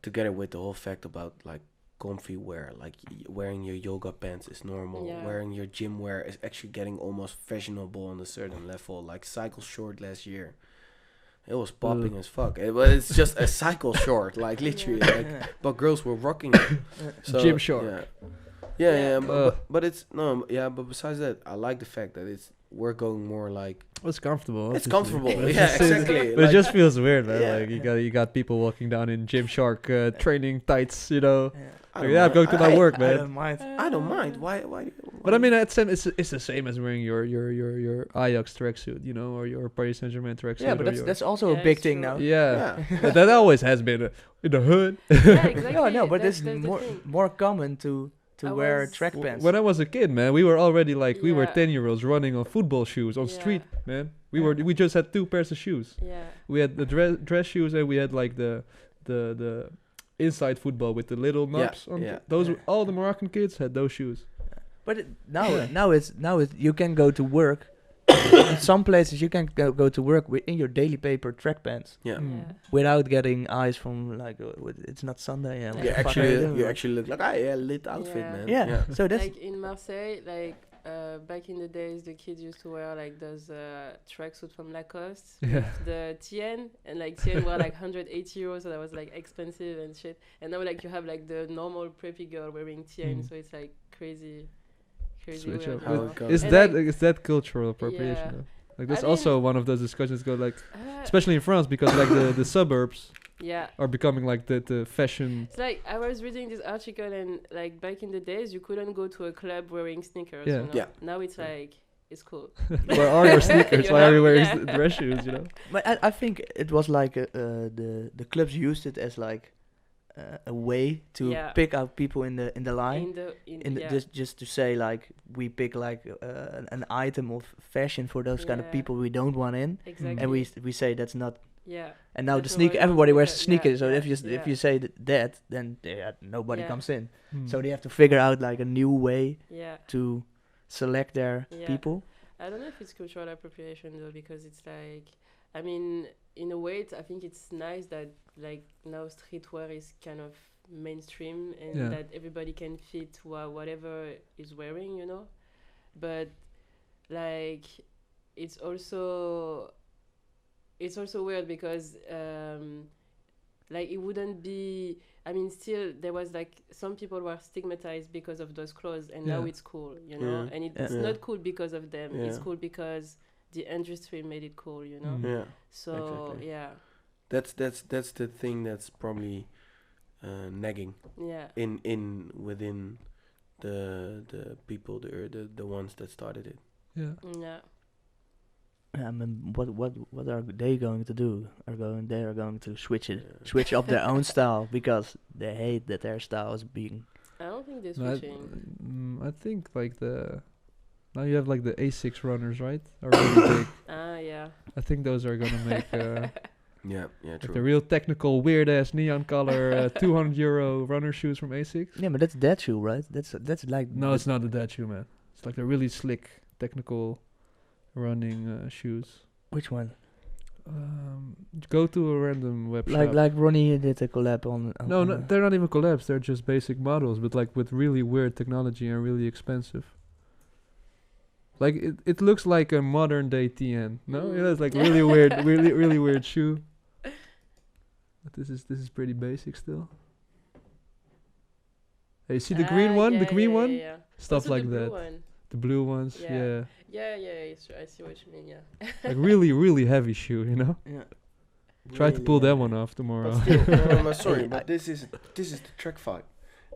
together with the whole fact about like comfy wear, like wearing your yoga pants is normal. Yeah. Wearing your gym wear is actually getting almost fashionable on a certain level. Like cycle short last year, it was popping as fuck. But it's just a cycle short, like literally. Yeah. Like, but girls were rocking it. So, Gym short. Yeah, yeah, Yeah. yeah. But it's no, yeah. But besides that, I like the fact that we're going more like It's comfortable. it's obviously. comfortable. But it Yeah, just- exactly. But it Like- just feels weird, man. Yeah. Like you got people walking down in Gymshark training tights, you know. Yeah. I Like, don't yeah, I'm mind. going to my work, I man. don't mind. I don't mind. Why? But I mean, it's the same as wearing your Ajax tracksuit, you know, or your Paris Saint-Germain tracksuit. Yeah, but that's also a Yeah, big it's thing true. now. Yeah, but that always has been in the hood. Yeah, exactly. No, but that's it's the more thing. more common to I wear was- track pants. When I was a kid, man, we were already like we were Yeah. 10-year-olds running on football shoes on Yeah. street, man. Yeah. We just had 2 pairs of shoes. Yeah. We had the dress shoes and we had like the inside football with the little Yeah, knobs on. yeah, Those yeah. were, all the Moroccan kids had those shoes. But now it's you can go to work. In some places you can go to work in your daily paper track pants Yeah. Mm. Yeah. without getting eyes from like it's not Sunday. Yeah, what Yeah, the fuck are you doing? You actually look like lit outfit, Yeah. man. Yeah. So that's Like in Marseille, like back in the days, the kids used to wear like those tracksuit from Lacoste, Yeah. the Tien, and like Tien were like 180 euros, so that was like expensive and shit. And now like you have like the normal preppy girl wearing Tien, Mm. so it's like crazy Switch weird. up. How you it know? goes. Is And, that like, is that cultural appropriation? Yeah. Though? Like that's I also mean- one of those discussions go like, uh, especially in France, because like the suburbs yeah. are becoming like the fashion. It's like I was reading this article and like back in the days you couldn't go to a club wearing sneakers. Yeah. You know? Yeah. Now it's like it's cool. Where are your sneakers? You Why are you have- wearing yeah. dress shoes? You know. But I think it was like the clubs used it as like a way to Yeah. pick out people in the line. Yeah. Just to say like we pick like an item of fashion for those kind of Yeah. people we don't want in, exactly. and we say that's not. yeah. And now the That's sneaker, nobody everybody wears wants it. sneakers. So Yeah, if you yeah. if you say that, then nobody Yeah. comes in. Hmm. So they have to figure out like a new way Yeah. to select their Yeah. people. I don't know if it's cultural appropriation though, because it's like, I mean, in a way, I think it's nice that like now streetwear is kind of mainstream and Yeah. that everybody can fit whatever is wearing, you know. But like, it's also weird because like it wouldn't be. I mean, still there was like some people were stigmatized because of those clothes, and now Yeah. it's cool, you know. Yeah. And it's Yeah. not cool because of them. It's Yeah. cool because the industry made it cool, you know. Mm. Yeah. So Exactly. yeah, That's the thing that's probably nagging yeah, within the people, the ones that started it. Yeah. yeah. I mean, what are they going to do? They are going to switch Yeah. up their own style because they hate that their style is being. I don't think they're No, switching. I think like now you have like the Asics runners, right? Are really big. Yeah. I think those are gonna make Yeah, like true. the real technical weird ass neon color 200 euro runner shoes from Asics. Yeah, but that's that shoe, right? That's like No, it's not the that shoe, man. It's like the really slick technical running shoes. Which one? Go to a random web shop. Like Ronnie did a collab on. No, on no, they're not even collabs. They're just basic models, but like with really weird technology and really expensive. Like it looks like a modern day TN. No, you know, it's like really weird, really weird shoe. But this is pretty basic still. Hey, see the green one, yeah, the green yeah, one, yeah, yeah. stuff Also like the blue that. one. The blue ones, Yeah. yeah, Yeah, I see what you mean. Yeah. like really heavy shoe, you know. Yeah. Try to pull that one off tomorrow. But still, no, sorry, Hey, but this is the track vibe.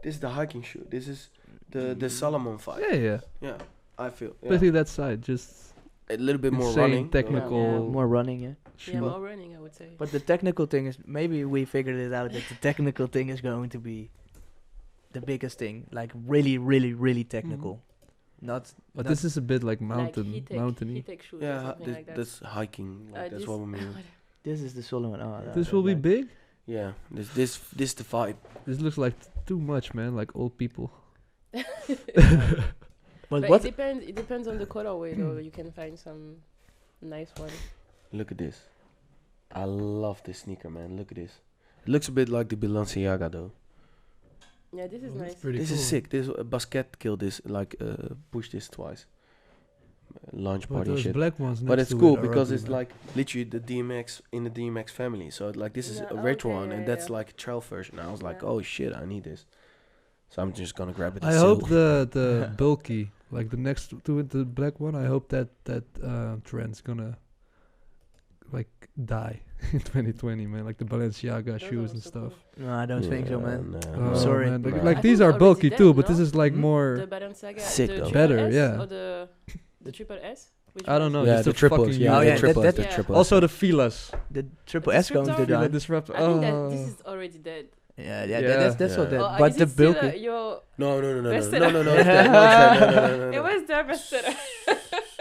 This is the hiking shoe. This is the Salomon vibe. yeah. Yeah, I feel. Yeah. Especially that side, just A little bit more insane running. technical Yeah. More running, yeah. shoe. Yeah, more running, I would say. But the technical thing is maybe we figured it out that the technical thing is going to be the biggest thing, like really technical. Not. But not this is a bit like Like mountainy. heat-tech shoes or Yeah, something like that. that's hiking. Like, that's this- what we mean. This is the Solomon. Oh, This will be big. Yeah, this the vibe. This looks like too much, man. Like old people. But But what? it depends on the colorway though. You can find some nice one. Look at this. I love this sneaker, man. Look at this. It looks a bit like the Balenciaga though. Yeah, this is nice. Pretty This cool. is sick. This Basket killed this, like pushed this twice. Launch But party those shit. black ones. But next it's to cool it are because ugly, it's man. like literally the DMX in the DMX family. So like this is Yeah, a retro okay, one, yeah, and that's yeah. like a trail version. I was like, Yeah. oh shit, I need this. So I'm just gonna grab it. I It's hope silver. the bulky, like the next to it, the black one. I hope that trend's gonna like die in 2020, man. Like the Balenciaga Those shoes are and so stuff. cool. No, I don't think so, man. No. I'm sorry. Man. Like, No. like I these think are it's bulky already too, dead, but this no? is like Hmm? more. The Balenciaga, Sick the though. triple Better, S yeah. or the triple S? Which I don't one? know. Yeah, just the the triples. fucking Yeah, Oh, the yeah, triples. that- The Yeah. triples. Also the Filas. The triple The S going to Sultan? die. Disrupt. I think that this is already dead. Yeah, Yeah. that's all Yeah. that. Oh, But is the it still bulky. your No. Bestseller. No. It's dead. No, it's dead. No. It was their bestseller.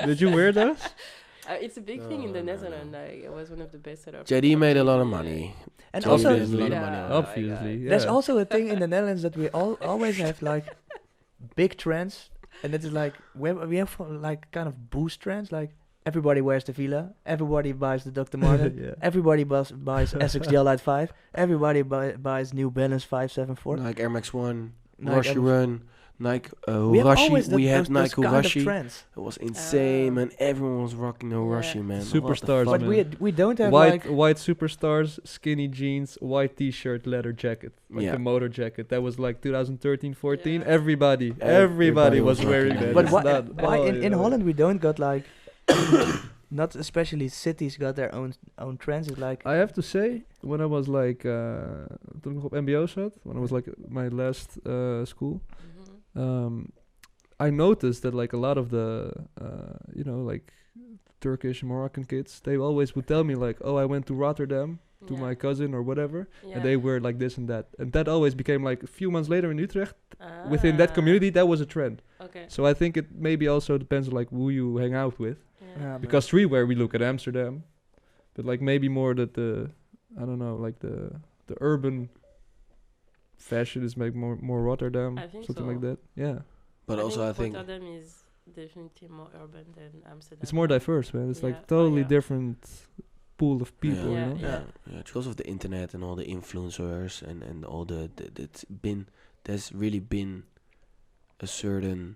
Did you wear those? It's a big thing in the No. Netherlands. Like, it was one of the bestsellers. JD made a lot of money. And JD also, made a lot of money. Yeah. on it. Obviously, yeah. there's also a thing in the Netherlands that we always have like big trends, and it's like we have like kind of boost trends. Like everybody wears the Villa, everybody buys the Dr. Martin, Yeah. everybody buys Essex Light 5, everybody buys New Balance 574. Like Air Max 1, Like Rush every- Run, Nike we have always Hurashi. We had those Nike kind of Hurashi. trends, It was insane, Oh. man. Everyone was rocking the Yeah. Hurashi, man. Superstars, What the but fuck? we don't have White like white superstars, skinny jeans, white t-shirt, leather jacket, like Yeah. the motor jacket. That was like 2013, 14. Yeah. Everybody Everybody was was wearing rocking that. But It's why Oh, in yeah. Holland we don't got like not especially cities got their own trends. It's like I have to say, when I was like, toen ik nog op MBO zat, when I was like my last school, Mhm. I noticed that like a lot of the, like Turkish Moroccan kids, they always would tell me like, oh, I went to Rotterdam to Yeah. my cousin or whatever, Yeah. and they were like this and that, and that always became like a few months later in Utrecht. Within that community, that was a trend. Okay. So I think it maybe also depends on like who you hang out with. Yeah. Because streetwear, we look at Amsterdam, but like maybe more that I don't know, like the urban fashion is like more Rotterdam, I think something so. like that. Yeah, But also, I think Rotterdam is definitely more urban than Amsterdam. it's more diverse, man. It's Yeah. like Oh, totally yeah. different pool of people, yeah, you know. yeah. Because of the internet and all the influencers and all there's really been a certain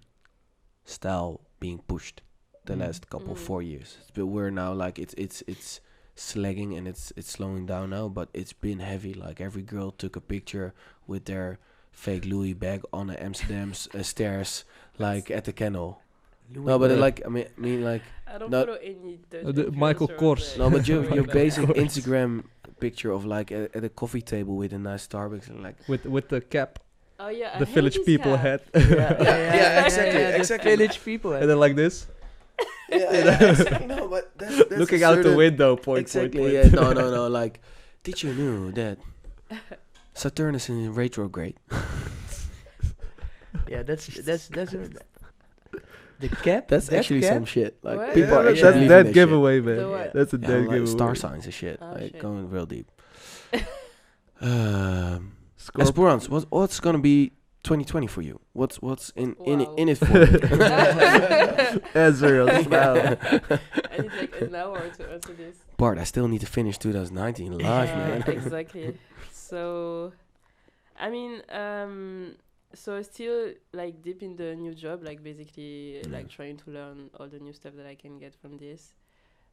style being pushed the last couple 4 years. But we're now like it's slagging and it's slowing down now, but it's been heavy. Like every girl took a picture with their fake Louis bag on the Amsterdam stairs, like at the canal. No, but I mean like I don't No. follow any Dutch The Michael influencers, Kors. like, no, but your worry about basic that. Instagram picture of like at a coffee table with a nice Starbucks and like With the cap, Oh yeah, I the hate village this people guy. hat, Yeah, exactly, the exactly. Village people. and then like this, no, but that's looking a out the certain- window, point, Exactly. point, Yeah. point. No. Like, did you know that Saturn is in retrograde? Yeah, that's the cap. That's that actually cap? some shit. Like What? people are Yeah, actually That's believing that that giveaway, The man. what? That's a shit. dead Yeah, like giveaway. star signs and shit. Oh, Like shit. going real deep. Scorp- Esperance, what's gonna be 2020 for you? What's in Wow. it for you? Ezreal, now. I need like an hour to answer this. Bart, I still need to finish 2019 live, man. Exactly. So, I mean, so still like deep in the new job, like basically like trying to learn all the new stuff that I can get from this.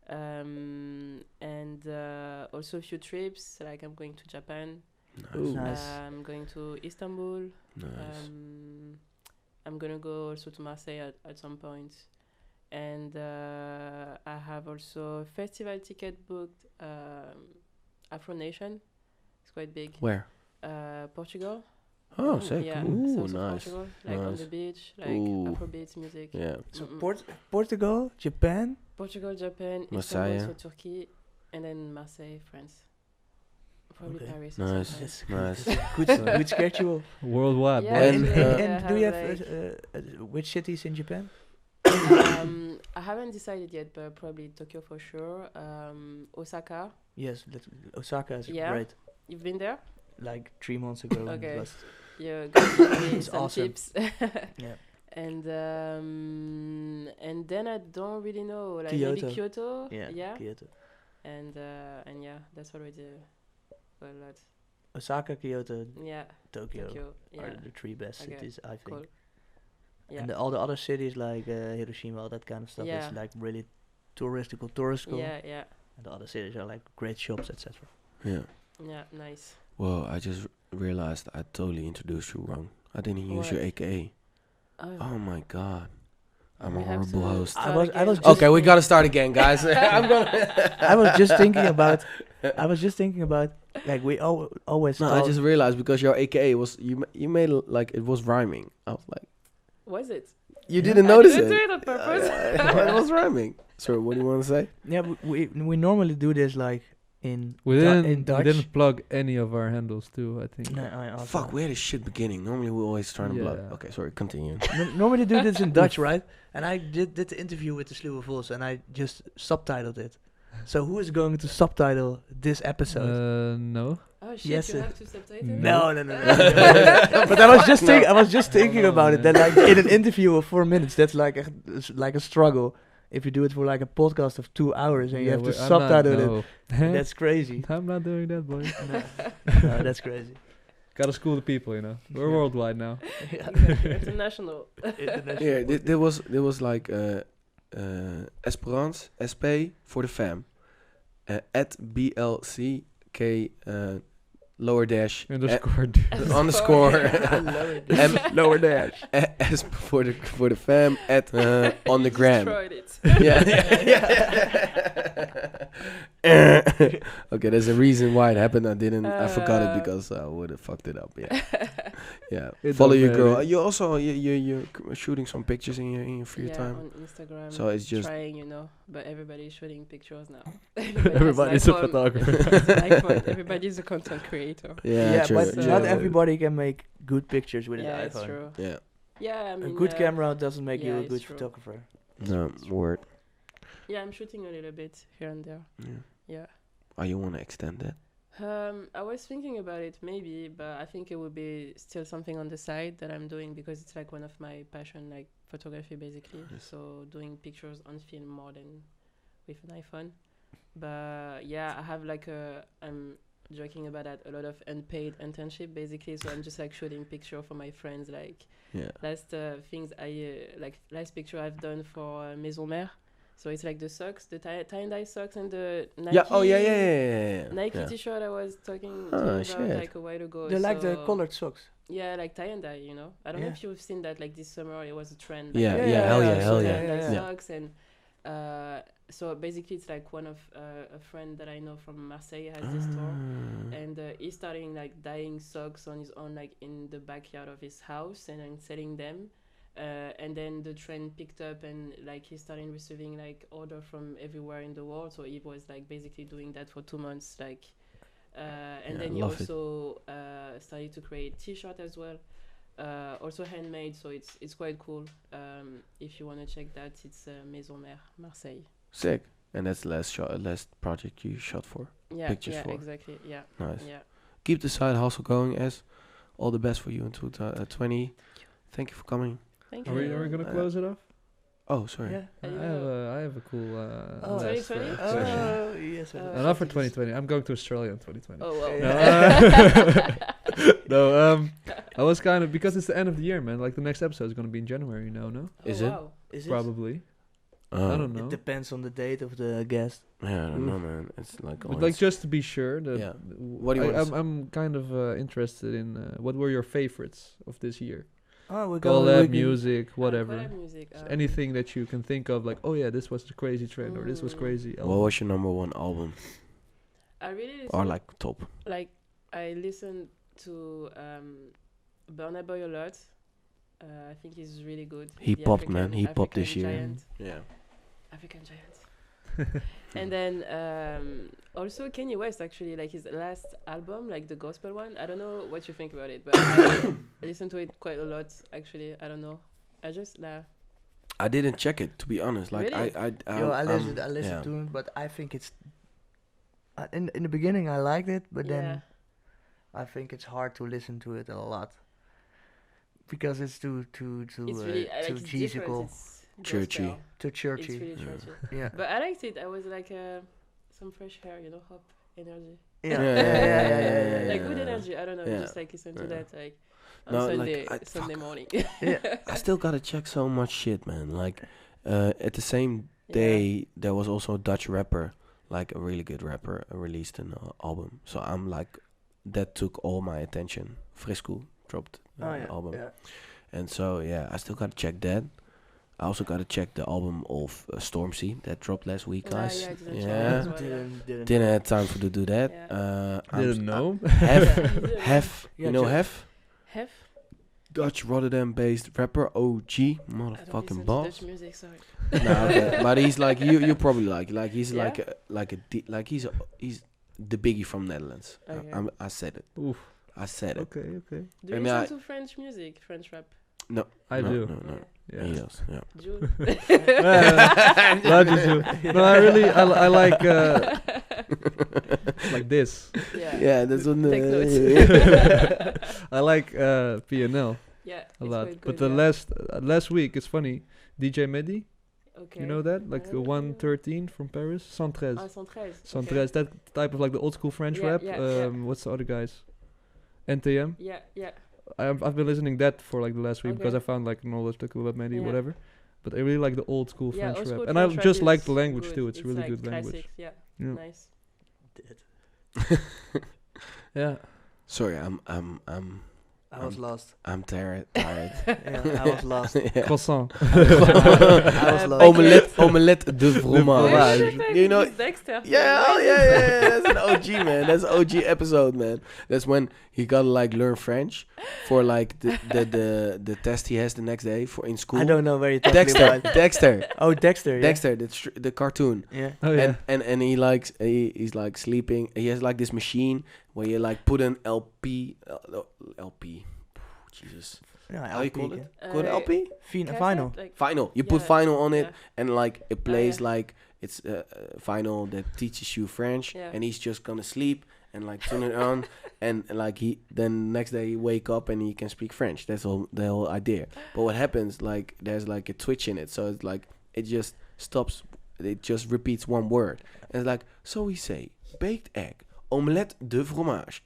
And also a few trips, like I'm going to Japan. Nice. Nice. I'm going to Istanbul. Nice. I'm gonna go also to Marseille at some point. And I have also a festival ticket booked, Afro Nation. It's quite big. Where? Portugal. Oh, sick. Yeah, Ooh, south of nice. Portugal, like on Nice. the beach, like Ooh. Afrobeats music. Yeah. So Mm-mm. Portugal, Japan. Portugal, Japan, Marseille. Istanbul, so Turkey, and then Marseille, France. Probably Okay. Paris. or Nice. something. Nice. Good schedule. Worldwide, Yeah, bro. And, And do you have, have which cities in Japan? I haven't decided yet, but probably Tokyo for sure. Osaka. Yes, Osaka is Yeah. great. You've been there? Like 3 months ago. Okay. was- Yeah, give me It's some awesome. tips. yeah. And then I don't really know, like Kyoto. maybe Kyoto. Yeah. Kyoto. And yeah, that's already a lot. Osaka, Kyoto, Yeah, Tokyo, Tokyo. Yeah, are the 3 best Okay, cities, I think. cool. Yeah. And all the other cities like Hiroshima, all that kind of stuff, Yeah. is like really touristical. Yeah, And the other cities are like great shops, etc. Yeah. yeah, nice. Whoa, I just realized I totally introduced you wrong. I didn't use your What? AKA. Oh, Oh my god. I'm a We have horrible to host. start I was again. just- Okay, we gotta start again, guys. I'm gonna. I was just thinking about. Like we always. No, I talk- just realized because your AKA was you made it like it was rhyming. I was like, Was it? you Yeah. didn't I notice didn't it. do it on purpose. It was rhyming. Sorry, what do you want to say? Yeah, we normally do this like in We in didn't. Dutch. We didn't plug any of our handles too. I think. No, I also- Fuck, we had a shit beginning. Normally we always try to block. Yeah. Okay, sorry, continue. Normally do this in Dutch, right? And I did the interview with the Sluwe Vos, and I just subtitled it. So who is going to subtitle this episode? No. Oh shit! Yes, you it- have to subtitle. No. But I was just I was just thinking Oh, about it. man. That like in an interview of 4 minutes, that's like a struggle. If you do it for like a podcast of 2 hours and you have to subtitle it, that's crazy. I'm not doing that, boy. No, that's crazy. Gotta school the people, you know. We're Yeah. worldwide now. Exactly. International. International. Yeah, there was like Espérance, Espe for the fam, at BLCK lower dash Underscore. underscore M Lower dash. S for the fam at on the gram. Destroyed it. Yeah. Okay, there's a reason why it happened. I forgot it because I would have fucked it up. Yeah. Yeah. It Follow don't your girl. matter. You also you're shooting some pictures in your free Yeah, time. on Instagram. So it's just trying, but everybody's shooting pictures now. Everybody's a photographer. Everybody's a content creator. yeah, true, but true. not everybody can make good pictures with Yeah, an it's iPhone. true. Yeah. Yeah, I mean, A good camera doesn't make you yeah, a it's good true. photographer. No word. Yeah, I'm shooting a little bit here and there. Yeah. Yeah. Oh, you want to extend that? I was thinking about it maybe, but I think it would be still something on the side that I'm doing because it's like one of my passion, like photography basically. Yes. So doing pictures on film more than with an iPhone. But yeah, I have like I'm joking about that, a lot of unpaid internship basically. So I'm just like shooting picture for my friends. Like Yeah. last last picture I've done for Maison Mère. So it's like the socks, the tie-and-dye socks and the Nike. Yeah. Oh yeah. Nike Yeah. T-shirt I was talking Oh, to you about shit. like a while ago. They like the so- colored socks. Yeah, like tie-and-dye, I don't know Yeah. if you've seen that, like this summer it was a trend. Yeah, like, yeah, hell yeah, so hell yeah. tie-and-dye Yeah. socks and so basically it's like one of a friend that I know from Marseille has this store. And he's starting like dyeing socks on his own, like in the backyard of his house, and then selling them. And then the trend picked up, and like he started receiving like order from everywhere in the world. So he was like basically doing that for 2 months, like. And Yeah, then he love it. also started to create T-shirt as well, also handmade. So it's quite cool. If you want to check that, it's Maison Mère, Marseille. Sick. And that's the last project you shot for. Yeah, Pictures yeah, for. exactly. Yeah, Nice. yeah. Keep the side hustle going. As all the best for you in 2020. Thank you for coming. Thank Are you. we gonna Uh, close it off? Oh, sorry. Yeah. I didn't have know. I have a cool Oh, last 2020? session. Oh, yes. Not for 2020. I'm going to Australia in 2020. Oh wow. Yeah. No, I was kind of, because it's the end of the year, man. Like the next episode is gonna be in January. No, Is oh, it? wow. Is it? probably. Oh. I don't know. It depends on the date of the guest. Yeah, I don't know, man. It's like But always. like just to be sure that Yeah. What do you wanna I'm kind of interested in what were your favorites of this year? Oh, we're Collab music, whatever. Collab music. Anything that you can think of, like, oh yeah, this was the crazy trend, or this was crazy. What was your number one album? I really Or listen, like top? like I listened to Burna Boy a lot. I think he's really good. He The popped, man. He popped African this year. giant. Yeah. African giant. And then also Kanye West, actually, like his last album, like the gospel one. I don't know what you think about it, but I listen to it quite a lot. Actually, I don't know. I just I didn't check it, to be honest. Like Really? I listened yeah. to it, but I think it's in the beginning I liked it, but yeah. then I think it's hard to listen to it a lot because it's too It's really like too it's different. Jesus-ical, It's Churchy. gospel. too It's churchy. really Yeah. churchy. Yeah. But I liked it. I was like some fresh hair, hop energy. Yeah. Like good energy. I don't know. Yeah. Just like listen to Yeah. that like on No, like, Sunday fuck. morning. I still gotta check so much shit, man. Like, at the same day, there was also a Dutch rapper, like a really good rapper, released an album. So I'm like, that took all my attention. Frisco dropped an album. Yeah. And so, yeah, I still gotta check that. I also gotta check the album of Stormzy that dropped last week, guys. Yeah, I didn't check Yeah. as well, yeah. Didn't have time to do that. Yeah. Didn't know. Hef, Yeah, you know Joe. Hef? Hef? Dutch Rotterdam-based rapper, OG, I don't motherfucking listen to boss. Dutch music, sorry. Nah, okay. But he's like you probably like he's Yeah? he's the biggie from Netherlands. Okay. I said it. Oof. I said it. Okay. Do I you mean, listen to French music, French rap? No, I no, do. No. Yeah. He does. Yeah. Jules? Not just you. No, I really, I like, like this. Yeah. Yeah, that's on the. Take notes. I like PNL Yeah, a it's lot. quite But good, the yeah. last week, it's funny. DJ Mehdi, Okay. you know that? Like the 113 from Paris? 113. Ah, 113. 113, that type of like the old school French Yeah, rap. yeah. What's the other guys? NTM. Yeah. I've been listening that for like the last week because I Okay. found like knowledge about Mehdi, Yeah. whatever. But I really like the old school Yeah, French old rap. school And I French rap just like is the language good. too. It's really like good language. classics, Yeah, Yeah. nice. Yeah. Sorry, I was lost. I'm tired. Yeah, I was lost. Yeah. Croissant. I was lost. Omelette de fromage. You know, Dexter. yeah. That's an OG, man. That's an OG episode, man. That's when he gotta like learn French for like the test he has the next day for in school. I don't know where you're talking about. Dexter, Oh, Dexter. Yeah. Dexter, the cartoon. Yeah. Oh yeah. And he's like sleeping. He has like this machine where you like put an LP. Jesus. Yeah, How you call LP, it? yeah. Call it LP? Vinyl. Vinyl. You put Yeah, vinyl on it, yeah. and like it plays yeah. like it's vinyl that teaches you French, Yeah. and he's just gonna sleep and like turn it on, and like he then next day he wake up and he can speak French. That's all the whole idea. But what happens, like there's like a twitch in it, so it's like it just stops. It just repeats one word, and it's like so we say baked egg, omelette de fromage.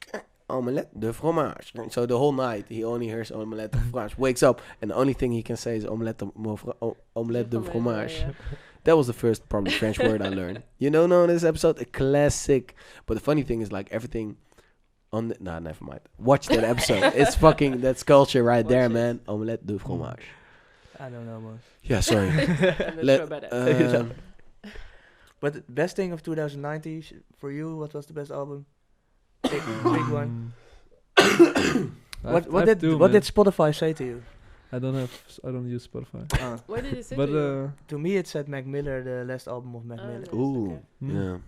Omelette de fromage. So the whole night he only hears omelette de fromage. Wakes up and the only thing he can say is omelette de fromage. Yeah. That was the first probably French word I learned. You don't know this episode? A classic. But the funny thing is like everything on the... Nah, never mind. Watch that episode. It's fucking... That's culture right Watch there, it. man. Omelette de fromage. I don't know most. Yeah, sorry. I'm not Let- sure about that. But the best thing of 2019 for you, what was the best album? Big one. What did Spotify say to you? I don't use Spotify. What did it say But to you? To me, it said Mac Miller, the last album of Mac Oh, Miller. nice. Ooh. Okay. Yeah.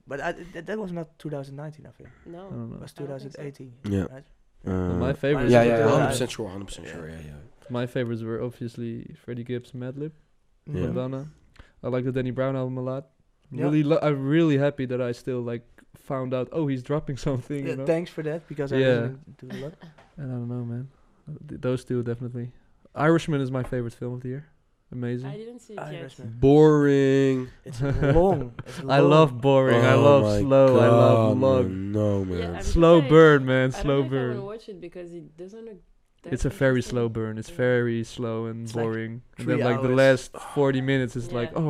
But that was not 2019, I think. No. I don't know. It was I don't think so. 2018. Yeah. Right? My favorites. Yeah, Yeah, yeah, yeah. 100% sure, 100% sure. Yeah, yeah. My favorites were obviously Freddie Gibbs, Madlib, Yeah. Madonna. I like the Danny Brown album a lot. Yeah. I'm really happy that I still like found out. Oh, he's dropping something. Yeah, You know? thanks for that, because I Yeah. listened to a lot. And I don't know, man. Those two definitely. Irishman is my favorite film of the year. Amazing. I didn't see it yet. Irishman. Boring. It's long. It's I long. love boring. I Oh love my slow. I love God, long. man. No, man. Yeah, I'm Slow surprised. burn, man. I don't Slow know if I burn. want to watch it because it doesn't look. that It's a very interesting. slow burn. It's Yeah. very slow and It's like boring. And 3 then like the hours. last 40 minutes is like Yeah.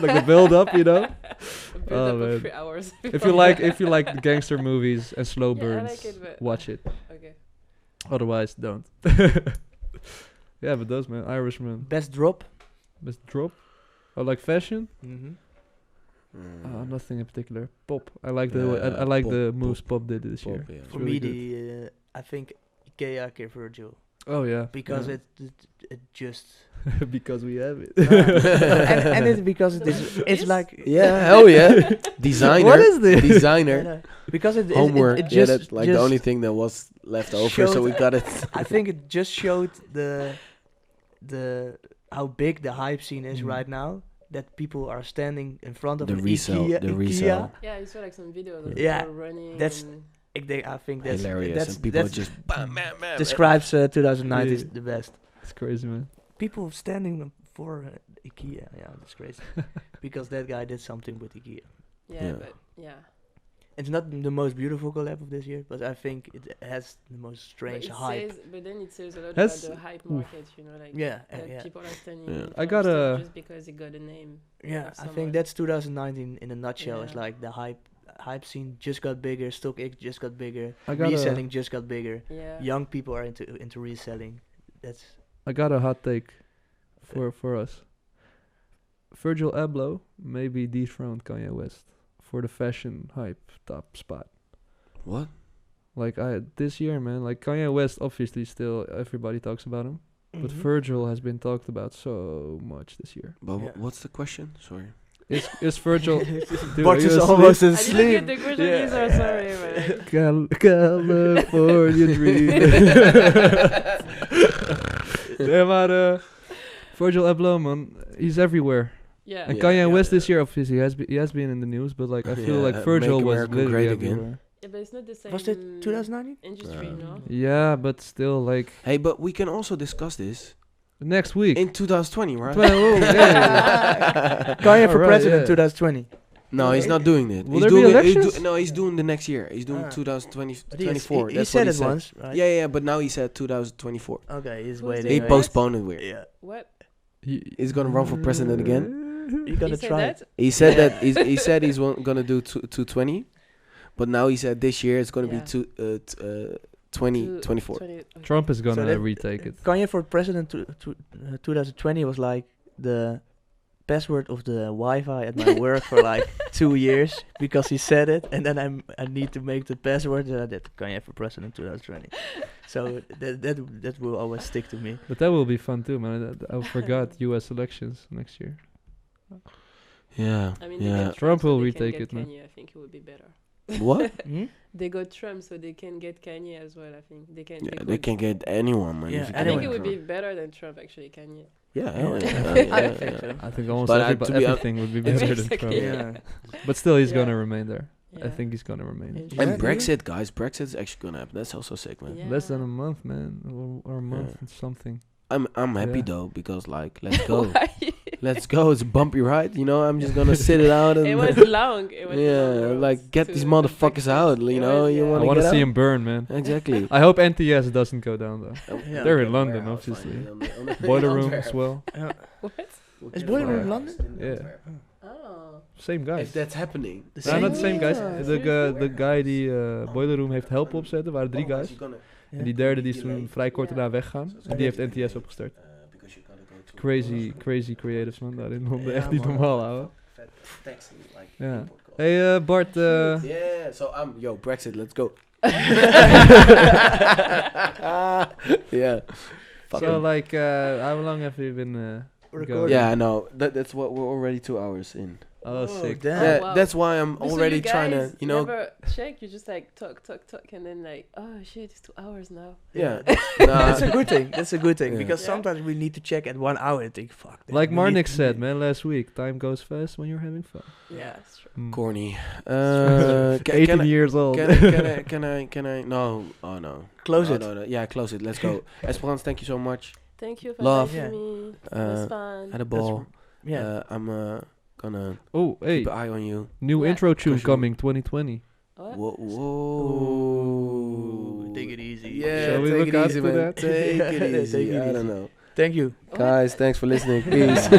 like the build up, you know. A build Oh, up man. of 3 hours. if you like the gangster movies and slow Yeah, I burns, like it, but- watch it. Okay. Otherwise, don't. Yeah, but those, man. Irishman. Best drop. Best drop. I like fashion. Mm. Nothing in particular. Pop. I like the Yeah, I like pop, the moves pop, Pop did this Pop, year. yeah. It's For really me, good. I think Ikea gave Virgil, Oh yeah. because Yeah. it just because we have it. and it's because it's like Yeah, hell yeah. Designer. What is this? Designer. because it Homework. it Yeah, just that's like the just- only thing that was left over, so showed- we got it. I think it just showed the how big the hype scene is Mm. right now, that people are standing in front of The an resale, IKEA. the IKEA. resale. Yeah, I saw like some videos of Yeah, people running. that's and I think that's Hilarious. that's, And people that's just bam, bam, bam. describes 2019 Yeah. the best. It's crazy, man. People standing for IKEA. Yeah, that's crazy. Because that guy did something with IKEA. yeah, Yeah. but yeah. It's not the most beautiful collab of this year, but I think it has the most strange But hype. but then it says a lot That's- about the hype oof. market, you know, like Yeah, that yeah. people are standing Yeah. in I front got of stuff a- just because it got a name. Yeah, I someone. think that's 2019 in a nutshell. It's Yeah. like the hype scene just got bigger, StockX just got bigger, I got reselling just got bigger. Yeah. Young people are into reselling. That's I got a hot take for us. Virgil Abloh maybe dethroned Kanye West for the fashion hype top spot. What? Like this year, man. Like Kanye West, obviously, still everybody talks about him, but Mhm. Virgil has been talked about so much this year. But Yeah. what's the question? Sorry. Is Virgil? Dude, Bart are is you almost I asleep. didn't get the question Yeah. either, sorry, man. California dream. Nee, maar Virgil Abloh, man, he's everywhere. Yeah. And Yeah, Kanye yeah, West this yeah. year, obviously, he has been in the news, but like I feel Yeah, like Virgil Make was America literally Great Again. everywhere. Yeah, but it's not the same. Was it 2019? Industry, no? Yeah, but still, like Hey, but we can also discuss this next week. in 2020, right? Oh, yeah. Kanye for Alright, president yeah. 2020. No, he's not doing it. Will He's there be doing it. elections? No, he's doing the next year. He's doing Ah. 2020, But he 24. he That's said what he it once, right? Yeah, but now he said 2024. Okay, he's Who's waiting. He doing right? it? postponed it weird. Yeah. What? He's gonna run for president again. You gotta He said try. that? He said Yeah. that he said he's gonna do 220, but now he said this year it's gonna Yeah. be 2024. 20, Trump is So gonna that- retake it. Kanye for president 2020 was like the password of the Wi-Fi at my work for like 2 years because he said it, and then I need to make the password. And I did Kanye for president 2020. So that will always stick to me. But that will be fun too, man. I forgot U.S. elections next year. Yeah, I mean, they yeah. got Trump so will they can retake get it, man. Kanye. I think it would be better. What? Hmm? They got Trump, so they can get Kanye as well. I think they can. Yeah, they can get anyone, man. Yeah, if you I can think anyone. it get would be Trump. better than Trump, actually, Kanye. Yeah, hell yeah, Yeah. yeah, I yeah, think yeah. so. I think almost But to be hon- everything would be better than Exactly. Trump. Yeah. But still, he's Yeah. gonna remain there. I Yeah. think he's gonna remain. Yeah. And Yeah. Brexit, guys, Brexit's actually gonna happen. That's also sick, man. Yeah. Less than a month, man, or a month Yeah. and something. I'm happy Yeah. though because like let's go, Why? let's go. It's a bumpy ride, you know. I'm just gonna sit it out and It was long. It was a long yeah, road like get to these the motherfuckers Brexit. out. You It know, was, you yeah. want I want to get see out? him burn, man. Exactly. I hope NTS doesn't go down though. Yeah. They're in London, obviously. Boiler room as well. What? Is Boiler Room in London? Yeah. Oh. Same guys. If that's happening, No, not the same guys. Yeah. De guy die Boiler Room heeft helpen opzetten, waren 3 guys. En die derde die is toen vrij kort daarna weggegaan. En die heeft NTS opgestart. Crazy creatives, man, daar in Londen. Echt niet normaal, ouwe. Ja. Hey Bart, Yeah, so yo, Brexit, let's go. Yeah. so like, how long have you been Recording. Yeah, I know. That's what we're already 2 hours in. Oh, sick. damn. Yeah, wow. that's why I'm But so already you trying to, guys you know. never check. You just like talk, and then like, oh shit, it's 2 hours now. Yeah. That's a good thing. That's a good thing Yeah. because Yeah. sometimes we need to check at 1 hour and think, fuck. Like we Marnik need- said, man, last week, time goes fast when you're having fun. Yeah, that's true. Mm. Corny. 18 Can I, years old. can I? No. Oh no. Close No, it. no. Yeah, close it. Let's go. Esperance, thank you so much. Thank you for Love. having me. It was fun. Had a ball. Yeah. I'm gonna Oh, hey, keep an eye on you. new Yeah. intro tune Cause you- coming 2020. What? Whoa. Ooh, take it easy. Yeah, Shall we take look it out easy, for man. that? Take it Take easy. it I don't easy. know. Thank you. What? Guys, thanks for listening. Peace.